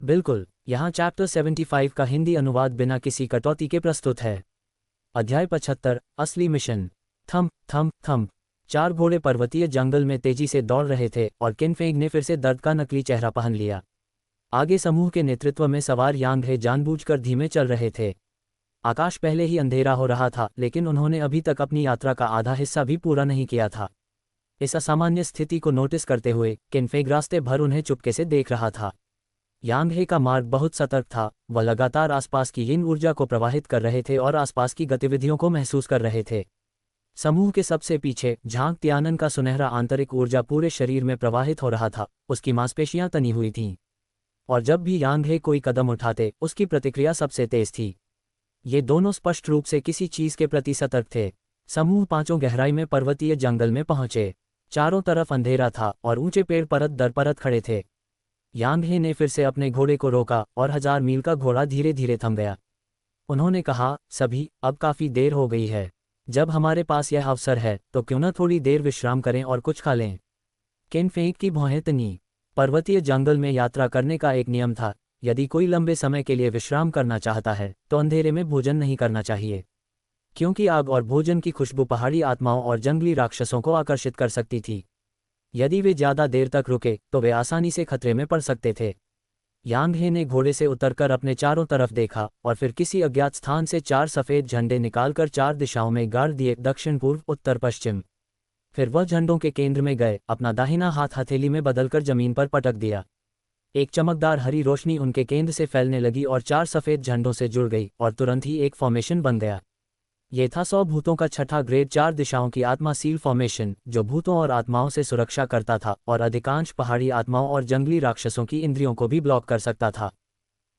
बिल्कुल, यहाँ चैप्टर 75 का हिंदी अनुवाद बिना किसी कटौती के प्रस्तुत है। अध्याय 75, असली मिशन। थम थम थम। चार घोड़े पर्वतीय जंगल में तेजी से दौड़ रहे थे और किनफेंग ने फिर से दर्द का नकली चेहरा पहन लिया। आगे समूह के नेतृत्व में सवार यांग हे जानबूझकर धीमे चल रहे थे। आकाश पहले ही अंधेरा हो रहा था, लेकिन उन्होंने अभी तक अपनी यात्रा का आधा हिस्सा भी पूरा नहीं किया था। इस असामान्य स्थिति को नोटिस करते हुए किनफेंग रास्ते भर उन्हें चुपके से देख रहा था। यांग हे का मार्ग बहुत सतर्क था, वह लगातार आसपास की यिन ऊर्जा को प्रवाहित कर रहे थे और आसपास की गतिविधियों को महसूस कर रहे थे। समूह के सबसे पीछे झांग त्यानन का सुनहरा आंतरिक ऊर्जा पूरे शरीर में प्रवाहित हो रहा था, उसकी मांसपेशियां तनी हुई थीं। और जब भी यांग हे कोई कदम उठाते, उसकी प्रतिक्रिया सबसे तेज थी। ये दोनों स्पष्ट रूप से किसी चीज के प्रति सतर्क थे। समूह पांचों गहराई में पर्वतीय जंगल में पहुंचे। चारों तरफ अंधेरा था और ऊंचे पेड़ परत दर परत खड़े थे। यांग हे ने फिर से अपने घोड़े को रोका और 1000 मील का घोड़ा धीरे धीरे थम गया। उन्होंने कहा, सभी, अब काफी देर हो गई है। जब हमारे पास यह अवसर है तो क्यों न थोड़ी देर विश्राम करें और कुछ खा लें। किनफेंग की भौहें तनी। पर्वतीय जंगल में यात्रा करने का एक नियम था, यदि कोई लंबे समय के लिए विश्राम करना चाहता है तो अंधेरे में भोजन नहीं करना चाहिए, क्योंकि आग और भोजन की खुशबू पहाड़ी आत्माओं और जंगली राक्षसों को आकर्षित कर सकती थी। यदि वे ज्यादा देर तक रुके तो वे आसानी से खतरे में पड़ सकते थे। यांग हे ने घोड़े से उतरकर अपने चारों तरफ देखा और फिर किसी अज्ञात स्थान से 4 सफेद झंडे निकालकर 4 दिशाओं में गाड़ दिए, दक्षिण पूर्व उत्तर पश्चिम। फिर वह झंडों के केंद्र में गए, अपना दाहिना हाथ हथेली में बदलकर जमीन पर पटक दिया। एक चमकदार हरी रोशनी उनके केंद्र से फैलने लगी और 4 सफेद झंडों से जुड़ गई और तुरंत ही एक फॉर्मेशन बन गया। ये था 100 भूतों का छठा ग्रेड 4 दिशाओं की आत्मा सील फॉर्मेशन, जो भूतों और आत्माओं से सुरक्षा करता था और अधिकांश पहाड़ी आत्माओं और जंगली राक्षसों की इंद्रियों को भी ब्लॉक कर सकता था।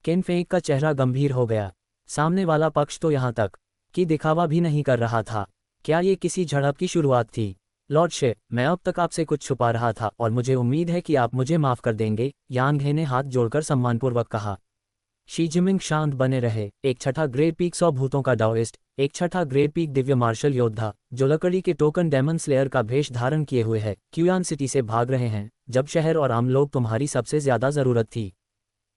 किनफेंग का चेहरा गंभीर हो गया। सामने वाला पक्ष तो यहाँ तक कि दिखावा भी नहीं कर रहा था। क्या ये किसी झड़प की शुरुआत थी? लॉर्डशिप, मैं अब तक आपसे कुछ छुपा रहा था और मुझे उम्मीद है कि आप मुझे माफ कर देंगे, यांग हे ने हाथ जोड़कर सम्मानपूर्वक कहा। शी जिमिंग शांत बने रहे। एक छठा ग्रेड पीक 100 भूतों का डाओइस्ट, एक छठा ग्रेड पीक दिव्य मार्शल योद्धा, जो लकड़ी के टोकन डेमन स्लेयर का भेष धारण किए हुए है, क्यूयान सिटी से भाग रहे हैं जब शहर और आम लोग तुम्हारी सबसे ज्यादा जरूरत थी।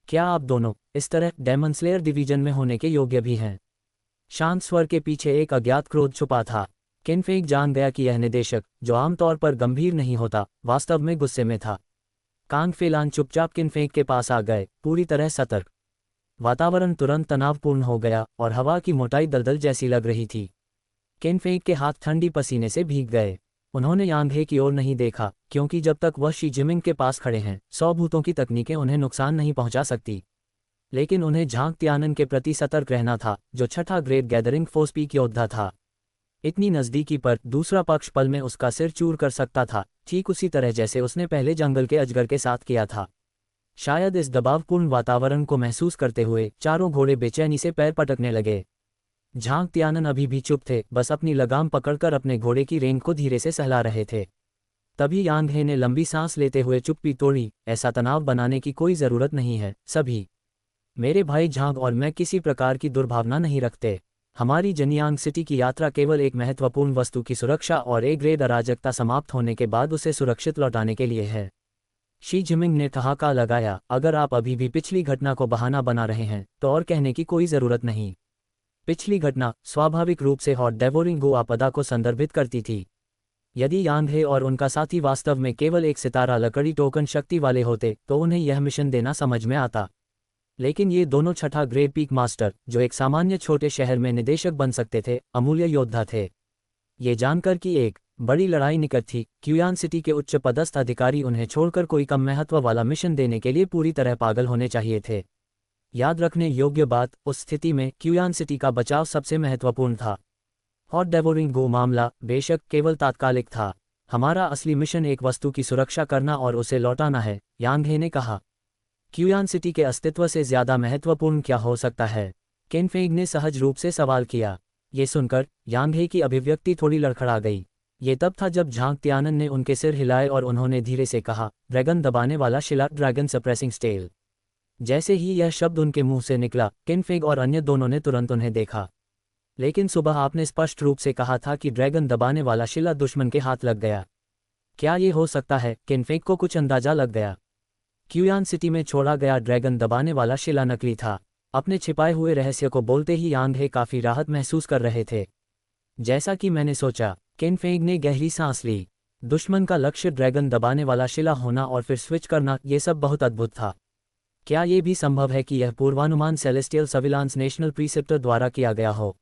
क्या आप दोनों इस तरह डेमन स्लेयर डिवीजन में होने के योग्य भी हैं? शांत स्वर के पीछे एक अज्ञात क्रोध छुपा था। किनफेंग जान गया कि यह निदेशक, जो आमतौर पर गंभीर नहीं होता, वास्तव में गुस्से में था। कांग फेलान चुपचाप किनफेंग के पास आ गए, पूरी तरह सतर्क। वातावरण तुरंत तनावपूर्ण हो गया और हवा की मोटाई दलदल जैसी लग रही थी। किनफेंग के हाथ ठंडी पसीने से भीग गए। उन्होंने यांग हे की ओर नहीं देखा, क्योंकि जब तक वह शी जिमिंग के पास खड़े हैं 100 भूतों की तकनीकें उन्हें नुकसान नहीं पहुंचा सकती। लेकिन उन्हें झांग त्यानन के प्रति सतर्क रहना था, जो छठा ग्रेड गैदरिंग फोर्स पीक योद्धा था। इतनी नज़दीकी पर दूसरा पक्ष पल में उसका सिर चूर कर सकता था, ठीक उसी तरह जैसे उसने पहले जंगल के अजगर के साथ किया था। शायद इस दबावपूर्ण वातावरण को महसूस करते हुए चारों घोड़े बेचैनी से पैर पटकने लगे। झांग त्यानन अभी भी चुप थे, बस अपनी लगाम पकड़कर अपने घोड़े की रेंग को धीरे से सहला रहे थे। तभी यांग हे ने लंबी सांस लेते हुए चुप्पी तोड़ी। ऐसा तनाव बनाने की कोई जरूरत नहीं है सभी। मेरे भाई झांग और मैं किसी प्रकार की दुर्भावना नहीं रखते। हमारी जनियांग सिटी की यात्रा केवल एक महत्वपूर्ण वस्तु की सुरक्षा और ए ग्रेड अराजकता समाप्त होने के बाद उसे सुरक्षित लौटाने के लिए है। शी जिमिंग ने ठहाका लगाया, अगर आप अभी भी पिछली घटना को बहाना बना रहे हैं तो और कहने की कोई जरूरत नहीं। पिछली घटना स्वाभाविक रूप से हॉट डेवोरिंग गो आपदा को संदर्भित करती थी। यदि यांग हे और उनका साथी वास्तव में केवल एक सितारा लकड़ी टोकन शक्ति वाले होते तो उन्हें यह मिशन देना समझ में आता। लेकिन ये दोनों छठा ग्रेड पीक मास्टर, जो एक सामान्य छोटे शहर में निदेशक बन सकते थे, अमूल्य योद्धा थे। ये जानकर कि एक बड़ी लड़ाई निकट थी, क्यूयान सिटी के उच्च पदस्थ अधिकारी उन्हें छोड़कर कोई कम महत्व वाला मिशन देने के लिए पूरी तरह पागल होने चाहिए थे। याद रखने योग्य बात, उस स्थिति में क्यूयान सिटी का बचाव सबसे महत्वपूर्ण था। हॉट डेवोरिंग गो मामला बेशक केवल तात्कालिक था। हमारा असली मिशन एक वस्तु की सुरक्षा करना और उसे लौटाना है, यांग हे ने कहा। क्यूयान सिटी के अस्तित्व से ज्यादा महत्वपूर्ण क्या हो सकता है? किनफेंग ने सहज रूप से सवाल किया। ये सुनकर यांग हे की अभिव्यक्ति थोड़ी लड़खड़ा गई। ये तब था जब झांग त्यानन ने उनके सिर हिलाए और उन्होंने धीरे से कहा, ड्रैगन दबाने वाला शिला, ड्रैगन सप्रेसिंग स्टेल। जैसे ही यह शब्द उनके मुंह से निकला, किनफेंग और अन्य दोनों ने तुरंत उन्हें देखा। लेकिन सुबह आपने स्पष्ट रूप से कहा था कि ड्रैगन दबाने वाला शिला दुश्मन के हाथ लग गया। क्या ये हो सकता है? किनफेंग को कुछ अंदाजा लग गया। क्यूयान सिटी में छोड़ा गया ड्रैगन दबाने वाला शिला नकली था। अपने छिपाए हुए रहस्य को बोलते ही यांग हे काफी राहत महसूस कर रहे थे। जैसा कि मैंने सोचा, केन फेंग ने गहरी सांस ली। दुश्मन का लक्ष्य ड्रैगन दबाने वाला शिला होना और फिर स्विच करना, ये सब बहुत अद्भुत था। क्या ये भी संभव है कि यह पूर्वानुमान सेलेस्टियल सर्विलांस नेशनल प्रीसेप्टर द्वारा किया गया हो?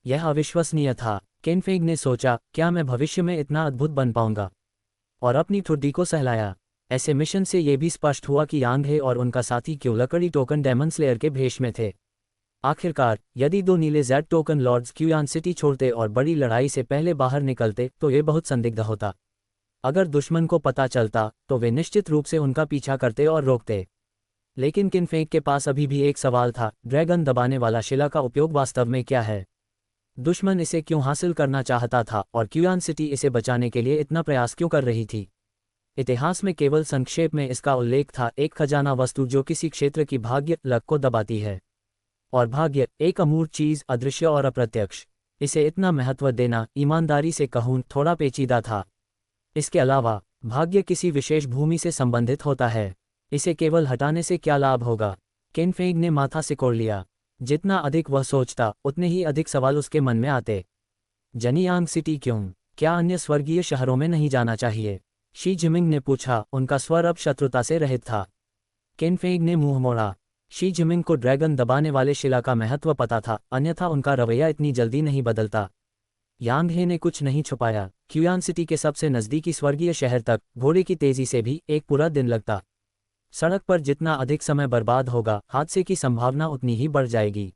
यह अविश्वसनीय था। केन फेंग ने सोचा, क्या मैं भविष्य में इतना अद्भुत बन पाऊंगा? और अपनी ठुड्डी को सहलाया। ऐसे मिशन से यह भी स्पष्ट हुआ कि यांग हे और उनका साथी क्यों लकड़ी टोकन डेमन स्लेयर के भेष में थे। आखिरकार, यदि दो नीले जेड टोकन लॉर्ड्स क्यूयान सिटी छोड़ते और बड़ी लड़ाई से पहले बाहर निकलते तो ये बहुत संदिग्ध होता। अगर दुश्मन को पता चलता तो वे निश्चित रूप से उनका पीछा करते और रोकते। लेकिन केन फेंग के पास अभी भी एक सवाल था, ड्रैगन दबाने वाला शिला का उपयोग वास्तव में क्या है? दुश्मन इसे क्यों हासिल करना चाहता था और क्यूयान सिटी इसे बचाने के लिए इतना प्रयास क्यों कर रही थी? इतिहास में केवल संक्षेप में इसका उल्लेख था, एक खजाना वस्तु जो किसी क्षेत्र की भाग्य लक को दबाती है। और भाग्य, एक अमूर्त चीज, अदृश्य और अप्रत्यक्ष। इसे इतना महत्व देना, ईमानदारी से कहूं, थोड़ा पेचीदा था। इसके अलावा, भाग्य किसी विशेष भूमि से संबंधित होता है। इसे केवल हटाने से क्या लाभ होगा? केन फेंग ने माथा सिकोड़ लिया। जितना अधिक वह सोचता, उतने ही अधिक सवाल उसके मन में आते। जनियांग सिटी क्यों? क्या अन्य स्वर्गीय शहरों में नहीं जाना चाहिए? शी जिमिंग ने पूछा, उनका स्वर अब शत्रुता से रहित था। केन फेंग ने मुंह मोड़ा। शी जिमिंग को ड्रैगन दबाने वाले शिला का महत्व पता था, अन्यथा उनका रवैया इतनी जल्दी नहीं बदलता। यांग हे ने कुछ नहीं छुपाया, क्यूयान सिटी के सबसे नज़दीकी स्वर्गीय शहर तक घोड़े की तेजी से भी एक पूरा दिन लगता। सड़क पर जितना अधिक समय बर्बाद होगा, हादसे की संभावना उतनी ही बढ़ जाएगी।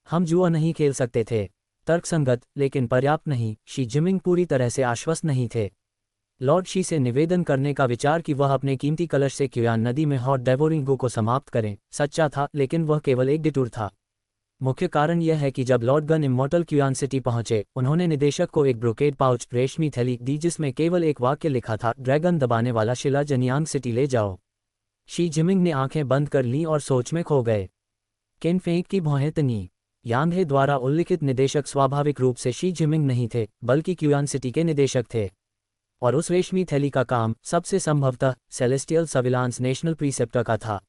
हम जुआ नहीं खेल सकते थे। तर्कसंगत, लेकिन पर्याप्त नहीं। शी जिमिंग पूरी तरह से आश्वस्त नहीं थे। लॉर्ड शी से निवेदन करने का विचार कि वह अपने कीमती कलश से क्यूयान नदी में हॉट डेवोरिंग गो को समाप्त करें, सच्चा था, लेकिन वह केवल एक डिटूर था। मुख्य कारण यह है कि जब लॉर्ड गन इमॉर्टल क्यूयान सिटी पहुंचे, उन्होंने निदेशक को एक ब्रोकेड पाउच, रेशमी थैली दी जिसमें केवल एक वाक्य लिखा था, ड्रैगन दबाने वाला शिला जनियांग सिटी ले जाओ। शी जिमिंग ने आंखें बंद कर लीं और सोच में खो गए। केन फेंग की भौहें तनी। यांग हे द्वारा उल्लिखित निदेशक स्वाभाविक रूप से शी जिमिंग नहीं थे, बल्कि क्यूयान सिटी के निदेशक थे। और उस रेशमी थैली का काम सबसे संभवतः सेलेस्टियल सर्विलांस नेशनल प्रीसेप्टर का था।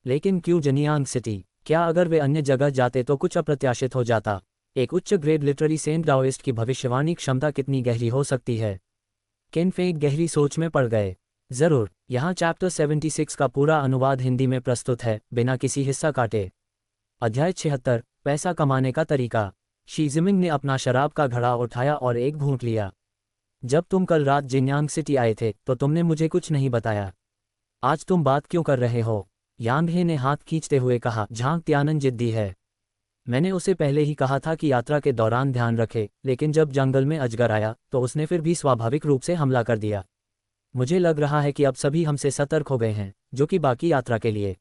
लेकिन क्यों जनियांग सिटी? क्या अगर वे अन्य जगह जाते तो कुछ अप्रत्याशित हो जाता? एक उच्च ग्रेड लिटरेरी सेंट डाओइस्ट की भविष्यवाणी क्षमता कितनी गहरी हो सकती है? केन फेंग गहरी सोच में पड़ गए। जरूर, यहाँ चैप्टर 76 का पूरा अनुवाद हिंदी में प्रस्तुत है, बिना किसी हिस्सा काटे। अध्याय 76, पैसा कमाने का तरीका। शी जिमिंग ने अपना शराब का घड़ा उठाया और एक घूंट लिया। जब तुम कल रात जिन्यांग सिटी आए थे तो तुमने मुझे कुछ नहीं बताया। आज तुम बात क्यों कर रहे हो? यांग हे ने हाथ खींचते हुए कहा, झांग त्यानन जिद्दी है। मैंने उसे पहले ही कहा था कि यात्रा के दौरान ध्यान रखे, लेकिन जब जंगल में अजगर आया तो उसने फिर भी स्वाभाविक रूप से हमला कर दिया। मुझे लग रहा है कि अब सभी हमसे सतर्क हो गए हैं, जो कि बाकी यात्रा के लिए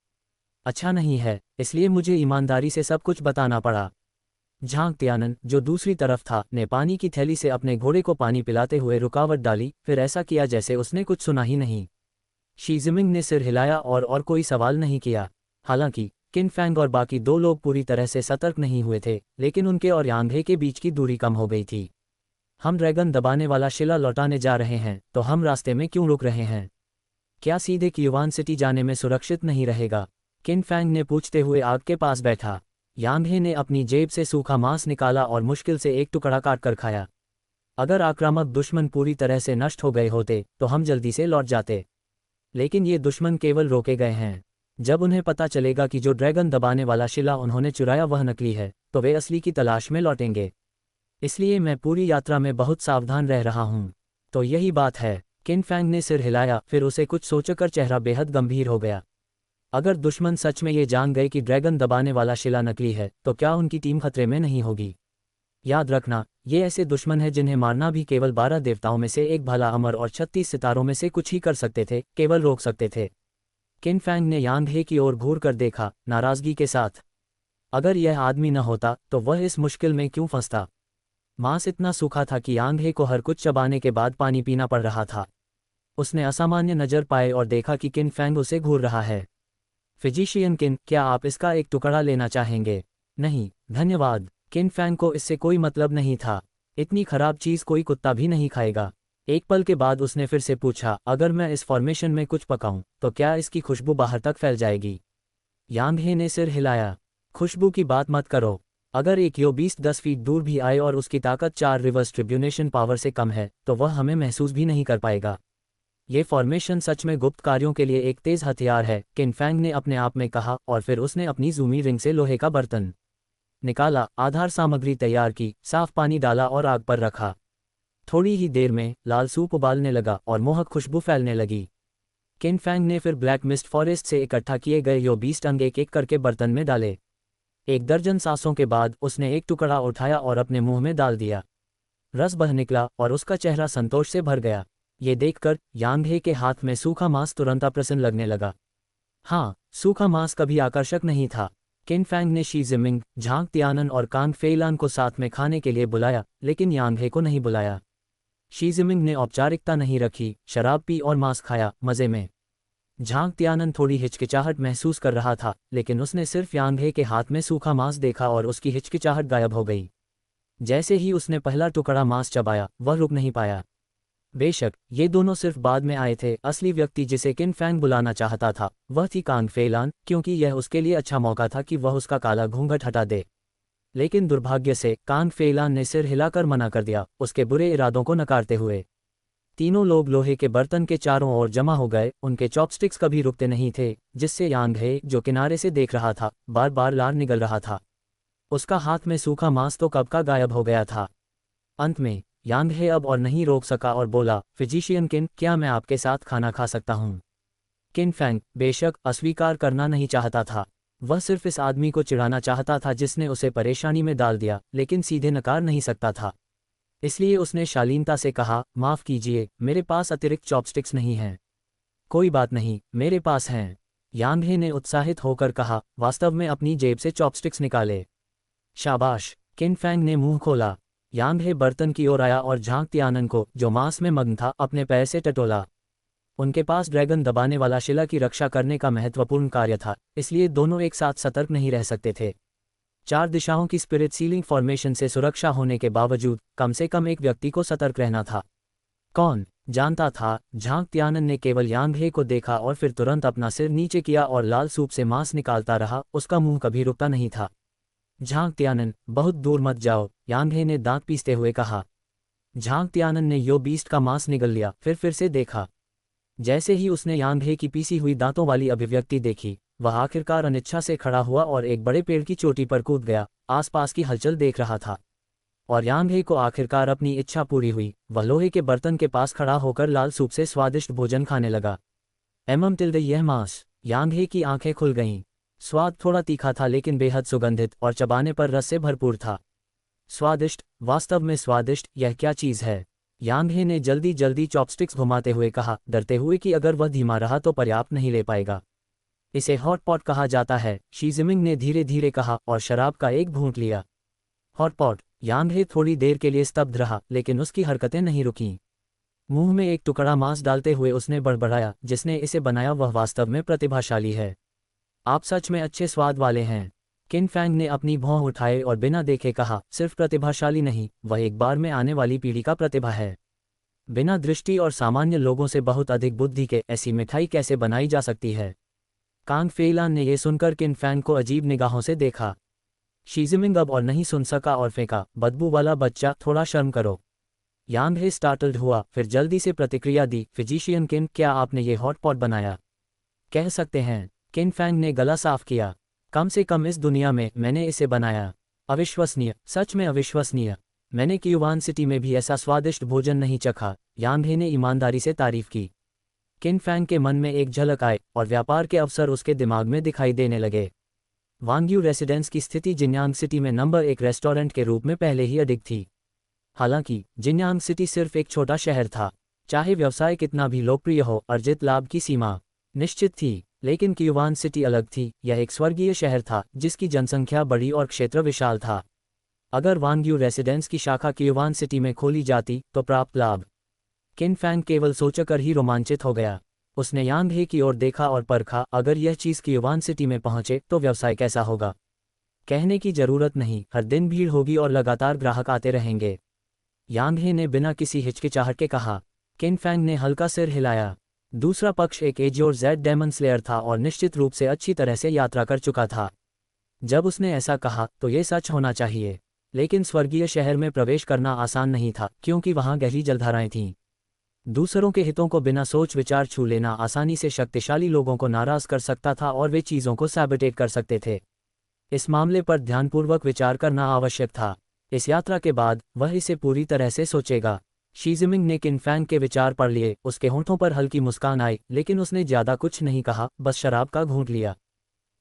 अच्छा नहीं है, इसलिए मुझे ईमानदारी से सब कुछ बताना पड़ा। झांग त्यानन, जो दूसरी तरफ था, ने पानी की थैली से अपने घोड़े को पानी पिलाते हुए रुकावट डाली, फिर ऐसा किया जैसे उसने कुछ सुना ही नहीं। शी जिमिंग ने सिर हिलाया और कोई सवाल नहीं किया। हालांकि किन फैंग और बाकी दो लोग पूरी तरह से सतर्क नहीं हुए थे, लेकिन उनके और यांग हे के बीच की दूरी कम हो गई थी। हम ड्रैगन दबाने वाला शिला लौटाने जा रहे हैं, तो हम रास्ते में क्यों रुक रहे हैं? क्या सीधे क्यूयान सिटी जाने में सुरक्षित नहीं रहेगा? किन फैंग ने पूछते हुए आग के पास बैठा। यांग हे ने अपनी जेब से सूखा मांस निकाला और मुश्किल से एक टुकड़ा काट कर खाया। अगर आक्रामक दुश्मन पूरी तरह से नष्ट हो गए होते तो हम जल्दी से लौट जाते, लेकिन ये दुश्मन केवल रोके गए हैं। जब उन्हें पता चलेगा कि जो ड्रैगन दबाने वाला शिला उन्होंने चुराया वह नकली है, तो वे असली की तलाश में लौटेंगे। इसलिए मैं पूरी यात्रा में बहुत सावधान रह रहा हूँ। तो यही बात है। किन फैंग ने सिर हिलाया, फिर उसे कुछ सोचकर चेहरा बेहद गंभीर हो गया। अगर दुश्मन सच में ये जान गए कि ड्रैगन दबाने वाला शिला नकली है, तो क्या उनकी टीम खतरे में नहीं होगी? याद रखना, ये ऐसे दुश्मन हैं जिन्हें मारना भी केवल 12 देवताओं में से एक भला अमर और 36 सितारों में से कुछ ही कर सकते थे, केवल रोक सकते थे। किन फैंग ने यांग हे की ओर घूर कर देखा, नाराजगी के साथ। अगर यह आदमी न होता तो वह इस मुश्किल में क्यों फंसता? मांस इतना सूखा था कि यांग हे को हर कुछ चबाने के बाद पानी पीना पड़ रहा था। उसने असामान्य नज़र पाए और देखा कि किन फैंग उसे घूर रहा है। फिजिशियन किन, क्या आप इसका एक टुकड़ा लेना चाहेंगे? नहीं, धन्यवाद। किन फैंग को इससे कोई मतलब नहीं था। इतनी खराब चीज़ कोई कुत्ता भी नहीं खाएगा। एक पल के बाद उसने फिर से पूछा, अगर मैं इस फॉर्मेशन में कुछ पकाऊं तो क्या इसकी खुशबू बाहर तक फैल जाएगी? यांग हे ने सिर हिलाया। खुशबू की बात मत करो। अगर एक यो 20-10 फीट दूर भी आए और उसकी ताकत 4 रिवर्स ट्रिब्यूनेशन पावर से कम है तो वह हमें महसूस भी नहीं कर पाएगा। ये फॉर्मेशन सच में गुप्त कार्यों के लिए एक तेज हथियार है, किन फैंग ने अपने आप में कहा, और फिर उसने अपनी जूमी रिंग से लोहे का बर्तन निकाला, आधार सामग्री तैयार की, साफ पानी डाला और आग पर रखा। थोड़ी ही देर में लाल सूप उबालने लगा और मोहक खुशबू फैलने लगी। किन फैंग ने फिर ब्लैक मिस्ट फॉरेस्ट से इकट्ठा किए गए यो 20 टंग एक एक करके बर्तन में डाले। 1 दर्जन सांसों के बाद उसने एक टुकड़ा उठाया और अपने मुंह में डाल दिया। रस बह निकला और उसका चेहरा संतोष से भर गया। ये देखकर यांग हे के हाथ में सूखा मांस तुरंत अप्रसन्न लगने लगा। हाँ, सूखा मांस कभी आकर्षक नहीं था। किन फैंग ने शी जिमिंग, झांग तियानन और कांग फेइलान को साथ में खाने के लिए बुलाया, लेकिन यांग हे को नहीं बुलाया। शी जिमिंग ने औपचारिकता नहीं रखी, शराब पी और मांस खाया, मजे में। झांग तियानन थोड़ी हिचकिचाहट महसूस कर रहा था, लेकिन उसने सिर्फ यांग हे के हाथ में सूखा मांस देखा और उसकी हिचकिचाहट गायब हो गई। जैसे ही उसने पहला टुकड़ा मांस चबाया, वह रुक नहीं पाया। बेशक ये दोनों सिर्फ बाद में आए थे, असली व्यक्ति जिसे किन फैंग बुलाना चाहता था वह थी कांग फेइलान, क्योंकि यह उसके लिए अच्छा मौका था कि वह उसका काला घूंघट हटा दे। लेकिन दुर्भाग्य से कांग फेइलान ने सिर हिलाकर मना कर दिया, उसके बुरे इरादों को नकारते हुए। तीनों लोग लोहे के बर्तन के चारों ओर जमा हो गए, उनके चॉपस्टिक्स कभी रुकते नहीं थे, जिससे यांग हे, जो किनारे से देख रहा था, बार बार लार निगल रहा था। उसका हाथ में सूखा मांस तो कब का गायब हो गया था। अंत में यांग हे अब और नहीं रोक सका और बोला, फिजिशियन किन, क्या मैं आपके साथ खाना खा सकता हूँ? किन फैंग बेशक अस्वीकार करना नहीं चाहता था। वह सिर्फ इस आदमी को चिढ़ाना चाहता था जिसने उसे परेशानी में डाल दिया, लेकिन सीधे नकार नहीं सकता था। इसलिए उसने शालीनता से कहा, माफ़ कीजिए, मेरे पास अतिरिक्त चॉपस्टिक्स नहीं हैं। कोई बात नहीं, मेरे पास हैं। यांग हे ने उत्साहित होकर कहा, वास्तव में अपनी जेब से चॉपस्टिक्स निकाले। शाबाश। किन फैंग ने मुंह खोला। यांग हे बर्तन की ओर आया और झांग तियानन को, जो मांस में मग्न था, अपने पैर से टटोला। उनके पास ड्रैगन दबाने वाला शिला की रक्षा करने का महत्वपूर्ण कार्य था, इसलिए दोनों एक साथ सतर्क नहीं रह सकते थे। 4 दिशाओं की स्पिरिट सीलिंग फॉर्मेशन से सुरक्षा होने के बावजूद कम से कम एक व्यक्ति को सतर्क रहना था। कौन जानता था? झांग तियानन ने केवल यांग हे को देखा और फिर तुरंत अपना सिर नीचे किया और लाल सूप से मांस निकालता रहा, उसका मुंह कभी रुकता नहीं था। झांग तियानन, बहुत दूर मत जाओ, यांग हे ने दांत पीसते हुए कहा। झांग तियानन ने यो बीस्ट का मांस निगल लिया, फिर से देखा। जैसे ही उसने यांग हे की पीसी हुई दांतों वाली अभिव्यक्ति देखी, वह आखिरकार अनिच्छा से खड़ा हुआ और एक बड़े पेड़ की चोटी पर कूद गया, आसपास की हलचल देख रहा था। और यांग हे को आखिरकार अपनी इच्छा पूरी हुई, वह लोहे के बर्तन के पास खड़ा होकर लाल सूप से स्वादिष्ट भोजन खाने लगा। यह मांस। यांग हे की आंखें खुल गईं। स्वाद थोड़ा तीखा था लेकिन बेहद सुगंधित और चबाने पर रस से भरपूर था। स्वादिष्ट, वास्तव में स्वादिष्ट, यह क्या चीज़ है? यांग हे ने जल्दी जल्दी चॉपस्टिक्स घुमाते हुए कहा, डरते हुए कि अगर वह धीमा रहा तो पर्याप्त नहीं ले पाएगा। इसे हॉट पॉट कहा जाता है, शी जिमिंग ने धीरे धीरे कहा और शराब का एक घूंट लिया। Hot pot. यांग हे थोड़ी देर के लिए स्तब्ध रहा, लेकिन उसकी हरकतें नहीं रुकीं। मुंह में एक टुकड़ा मांस डालते हुए उसने बड़बड़ाया, जिसने इसे बनाया वह वास्तव में प्रतिभाशाली है। आप सच में अच्छे स्वाद वाले हैं। किन फैंग ने अपनी भौं उठाए और बिना देखे कहा, सिर्फ प्रतिभाशाली नहीं, वह एक बार में आने वाली पीढ़ी का प्रतिभा है। बिना दृष्टि और सामान्य लोगों से बहुत अधिक बुद्धि के ऐसी मिठाई कैसे बनाई जा सकती है? कांग फेइलान ने यह सुनकर किन फैंग को अजीब निगाहों से देखा। शी जिमिंग अब और नहीं सुन सका और फेंका, बदबू वाला बच्चा, थोड़ा शर्म करो। यांग हे स्टार्टल्ड हुआ, फिर जल्दी से प्रतिक्रिया दी, फिजिशियन किन, क्या आपने ये हॉट पॉट बनाया? कह सकते हैं। किन फैंग ने गला साफ किया, कम से कम इस दुनिया में मैंने इसे बनाया। अविश्वसनीय, सच में अविश्वसनीय। मैंने क्यूवान सिटी में भी ऐसा स्वादिष्ट भोजन नहीं चखा। यांग हे ने ईमानदारी से तारीफ की। किन फैंग के मन में एक झलक आए और व्यापार के अवसर उसके दिमाग में दिखाई देने लगे। वांग्यू रेसिडेंस की स्थिति जिन्यांग सिटी में नंबर 1 रेस्टोरेंट के रूप में पहले ही अधिक थी। हालांकि जिन्यांग सिटी सिर्फ एक छोटा शहर था, चाहे व्यवसाय कितना भी लोकप्रिय हो, अर्जित लाभ की सीमा निश्चित थी। लेकिन क्यूवान सिटी अलग थी, यह एक स्वर्गीय शहर था जिसकी जनसंख्या बड़ी और क्षेत्र विशाल था। अगर वांग्यू रेसिडेंस की शाखा क्यूवान सिटी में खोली जाती तो प्राप्त लाभ। किन फैंग केवल सोचकर ही रोमांचित हो गया। उसने यांग हे की ओर देखा और परखा, अगर यह चीज़ क्यूवान सिटी में पहुंचे तो व्यवसाय कैसा होगा? कहने की जरूरत नहीं, हर दिन भीड़ होगी और लगातार ग्राहक आते रहेंगे। यांग हे ने बिना किसी हिचकिचाहट के कहा। किन फैंग ने हल्का सिर हिलाया। दूसरा पक्ष एक एजियोर जेड डेमन स्लेयर था और निश्चित रूप से अच्छी तरह से यात्रा कर चुका था। जब उसने ऐसा कहा तो ये सच होना चाहिए, लेकिन स्वर्गीय शहर में प्रवेश करना आसान नहीं था क्योंकि वहां गहरी जलधाराएं थीं। दूसरों के हितों को बिना सोच विचार छू लेना आसानी से शक्तिशाली लोगों को नाराज कर सकता था और वे चीज़ों को सैबोटेट कर सकते थे। इस मामले पर ध्यानपूर्वक विचार करना आवश्यक था। इस यात्रा के बाद वह इसे पूरी तरह से सोचेगा। शी जिमिंग ने किन फैंग के विचार पढ़ लिए। उसके होंठों पर हल्की मुस्कान आई, लेकिन उसने ज्यादा कुछ नहीं कहा, बस शराब का घूंट लिया।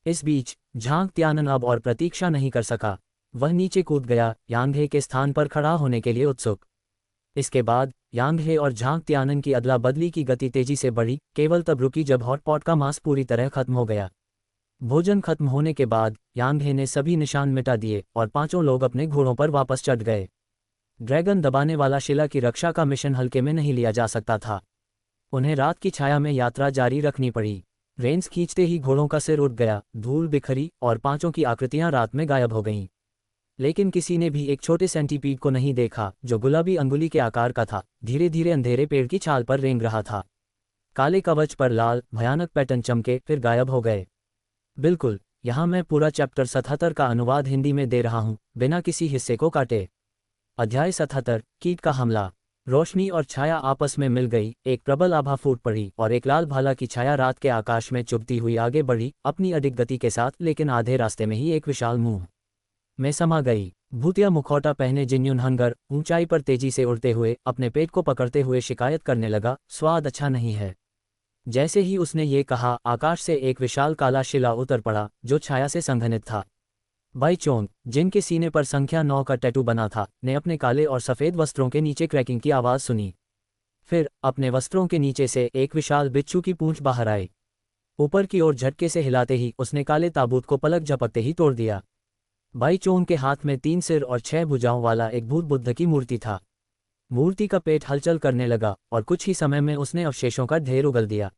इस बीच झांग त्यानन अब और प्रतीक्षा नहीं कर सका। वह नीचे कूद गया, यांग हे के स्थान पर खड़ा होने के लिए उत्सुक। इसके बाद यांग हे और झांग त्यानन की अदला बदली की गति तेजी से बढ़ी, केवल तब रुकी जब हॉटपॉट का मांस पूरी तरह खत्म हो गया। भोजन खत्म होने के बाद यांग हे ने सभी निशान मिटा दिए और पांचों लोग अपने घोड़ों पर वापस चढ़ गए। ड्रैगन दबाने वाला शिला की रक्षा का मिशन हल्के में नहीं लिया जा सकता था। उन्हें रात की छाया में यात्रा जारी रखनी पड़ी। रेंस खींचते ही घोड़ों का सिर उठ गया, धूल बिखरी और पांचों की आकृतियां रात में गायब हो गईं। लेकिन किसी ने भी एक छोटे सेंटीपीड को नहीं देखा जो गुलाबी अंगुली के आकार का था, धीरे धीरे अंधेरे पेड़ की छाल पर रेंग रहा था। काले कवच पर लाल भयानक पैटर्न चमके फिर गायब हो गए। बिल्कुल, यहाँ मैं पूरा चैप्टर 77 का अनुवाद हिंदी में दे रहा हूँ, बिना किसी हिस्से को काटे। अध्याय 77, कीट का हमला। रोशनी और छाया आपस में मिल गई, एक प्रबल आभा फूट पड़ी और एक लाल भाला की छाया रात के आकाश में चुभती हुई आगे बढ़ी, अपनी अडिग गति के साथ, लेकिन आधे रास्ते में ही एक विशाल मुंह में समा गई। भूतिया मुखौटा पहने जिन्युन हंगर ऊंचाई पर तेजी से उड़ते हुए अपने पेट को पकड़ते हुए शिकायत करने लगा, स्वाद अच्छा नहीं है। जैसे ही उसने ये कहा, आकाश से एक विशाल काला शिला उतर पड़ा जो छाया से संघनित था। बाई चोंग, जिनके सीने पर संख्या 9 का टैटू बना था, ने अपने काले और सफ़ेद वस्त्रों के नीचे क्रैकिंग की आवाज़ सुनी। फिर अपने वस्त्रों के नीचे से एक विशाल बिच्छू की पूंछ बाहर आई। ऊपर की ओर झटके से हिलाते ही उसने काले ताबूत को पलक झपकते ही तोड़ दिया। बाई चोंग के हाथ में 3 सिर और 6 भुजाओं वाला एक भूत बुद्ध की मूर्ति था। मूर्ति का पेट हलचल करने लगा और कुछ ही समय में उसने अवशेषों का ढेर उगल दिया।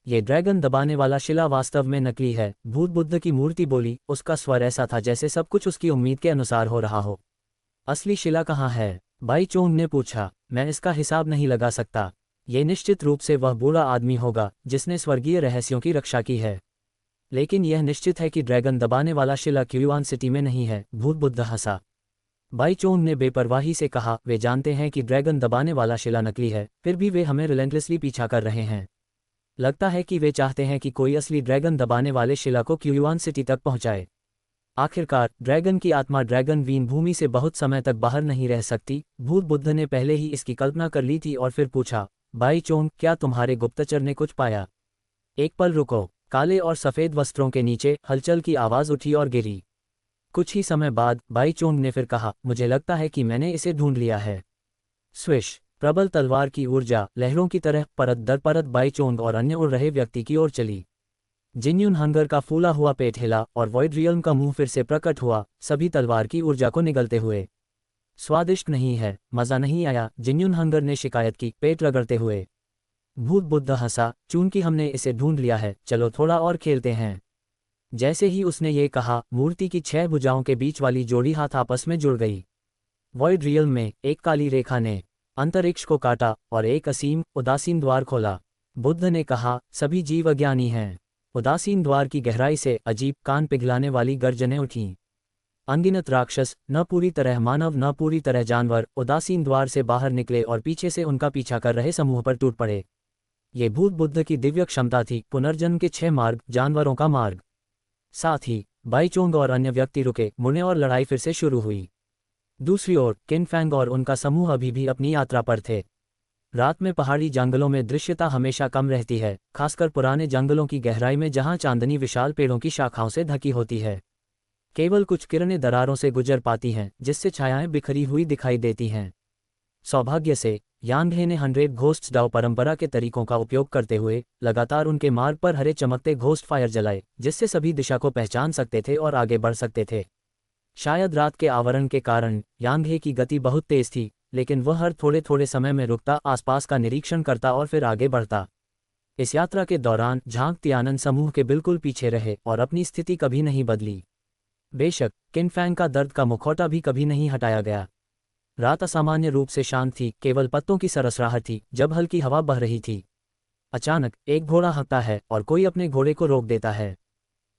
ये ड्रैगन दबाने वाला शिला वास्तव में नकली है, भूत बुद्ध की मूर्ति बोली। उसका स्वर ऐसा था जैसे सब कुछ उसकी उम्मीद के अनुसार हो रहा हो। असली शिला कहाँ है? बाई चोंग ने पूछा। मैं इसका हिसाब नहीं लगा सकता। ये निश्चित रूप से वह बूढ़ा आदमी होगा जिसने स्वर्गीय रहस्यों की रक्षा की है, लेकिन यह निश्चित है कि ड्रैगन दबाने वाला शिला क्यूआन सिटी में नहीं है। भूत बुद्ध हंसा। बाई चोंग ने बेपरवाही से कहा, वे जानते हैं कि ड्रैगन दबाने वाला शिला नकली है, फिर भी वे हमें रिलेंटलेसली पीछा कर रहे हैं। लगता है कि वे चाहते हैं कि कोई असली ड्रैगन दबाने वाले शिला को क्यूआन सिटी तक पहुंचाए। आखिरकार ड्रैगन की आत्मा ड्रैगन वीन भूमि से बहुत समय तक बाहर नहीं रह सकती। भूत बुद्ध ने पहले ही इसकी कल्पना कर ली थी और फिर पूछा, बाई चोंग, क्या तुम्हारे गुप्तचर ने कुछ पाया? एक पल रुको। काले और सफ़ेद वस्त्रों के नीचे हलचल की आवाज़ उठी और गिरी। कुछ ही समय बाद बाई चोंग ने फिर कहा, मुझे लगता है कि मैंने इसे ढूंढ लिया है। स्विश, प्रबल तलवार की ऊर्जा लहरों की तरह परत दर परत बाई चोंग और अन्य उड़ रहे व्यक्ति की ओर चली। जिन्युन हंगर का फूला हुआ पेट हिला और वॉइड रियल्म का मुंह फिर से प्रकट हुआ, सभी तलवार की ऊर्जा को निगलते हुए। स्वादिष्ट नहीं है, मज़ा नहीं आया, जिन्युन हंगर ने शिकायत की, पेट रगड़ते हुए। भूत बुद्ध हंसा, चूंकि हमने इसे ढूंढ लिया है, चलो थोड़ा और खेलते हैं। जैसे ही उसने ये कहा, मूर्ति की 6 भुजाओं के बीच वाली जोड़ी हाथ आपस में जुड़ गई। वॉइड रियल्म में एक काली रेखा ने अंतरिक्ष को काटा और एक असीम उदासीन द्वार खोला। बुद्ध ने कहा, सभी जीव अज्ञानी हैं। उदासीन द्वार की गहराई से अजीब कान पिघलाने वाली गर्जनें उठीं। अनगिनत राक्षस, न पूरी तरह मानव न पूरी तरह जानवर, उदासीन द्वार से बाहर निकले और पीछे से उनका पीछा कर रहे समूह पर टूट पड़े। ये भूत बुद्ध की दिव्य क्षमता थी, पुनर्जन्म के 6 मार्ग, जानवरों का मार्ग। साथ ही बाई चोंग और अन्य व्यक्ति रुके, मुड़े और लड़ाई फिर से शुरू हुई। दूसरी ओर किन फैंग और उनका समूह अभी भी अपनी यात्रा पर थे। रात में पहाड़ी जंगलों में दृश्यता हमेशा कम रहती है, खासकर पुराने जंगलों की गहराई में जहां चांदनी विशाल पेड़ों की शाखाओं से ढकी होती है। केवल कुछ किरणें दरारों से गुजर पाती हैं, जिससे छायाएं बिखरी हुई दिखाई देती हैं। सौभाग्य से यांग हे ने 100 घोस्ट्स डाओ परंपरा के तरीकों का उपयोग करते हुए लगातार उनके मार्ग पर हरे चमकते घोस्ट फायर जलाए, जिससे सभी दिशा को पहचान सकते थे और आगे बढ़ सकते थे। शायद रात के आवरण के कारण यांग हे की गति बहुत तेज थी, लेकिन वह हर थोड़े थोड़े समय में रुकता, आसपास का निरीक्षण करता और फिर आगे बढ़ता। इस यात्रा के दौरान झांग त्यानन समूह के बिल्कुल पीछे रहे और अपनी स्थिति कभी नहीं बदली। बेशक किन फैंग का दर्द का मुखौटा भी कभी नहीं हटाया गया। रात असामान्य रूप से शांत थी, केवल पत्तों की सरसराहट थी जब हल्की हवा बह रही थी। अचानक एक घोड़ा हाँकता है और कोई अपने घोड़े को रोक देता है।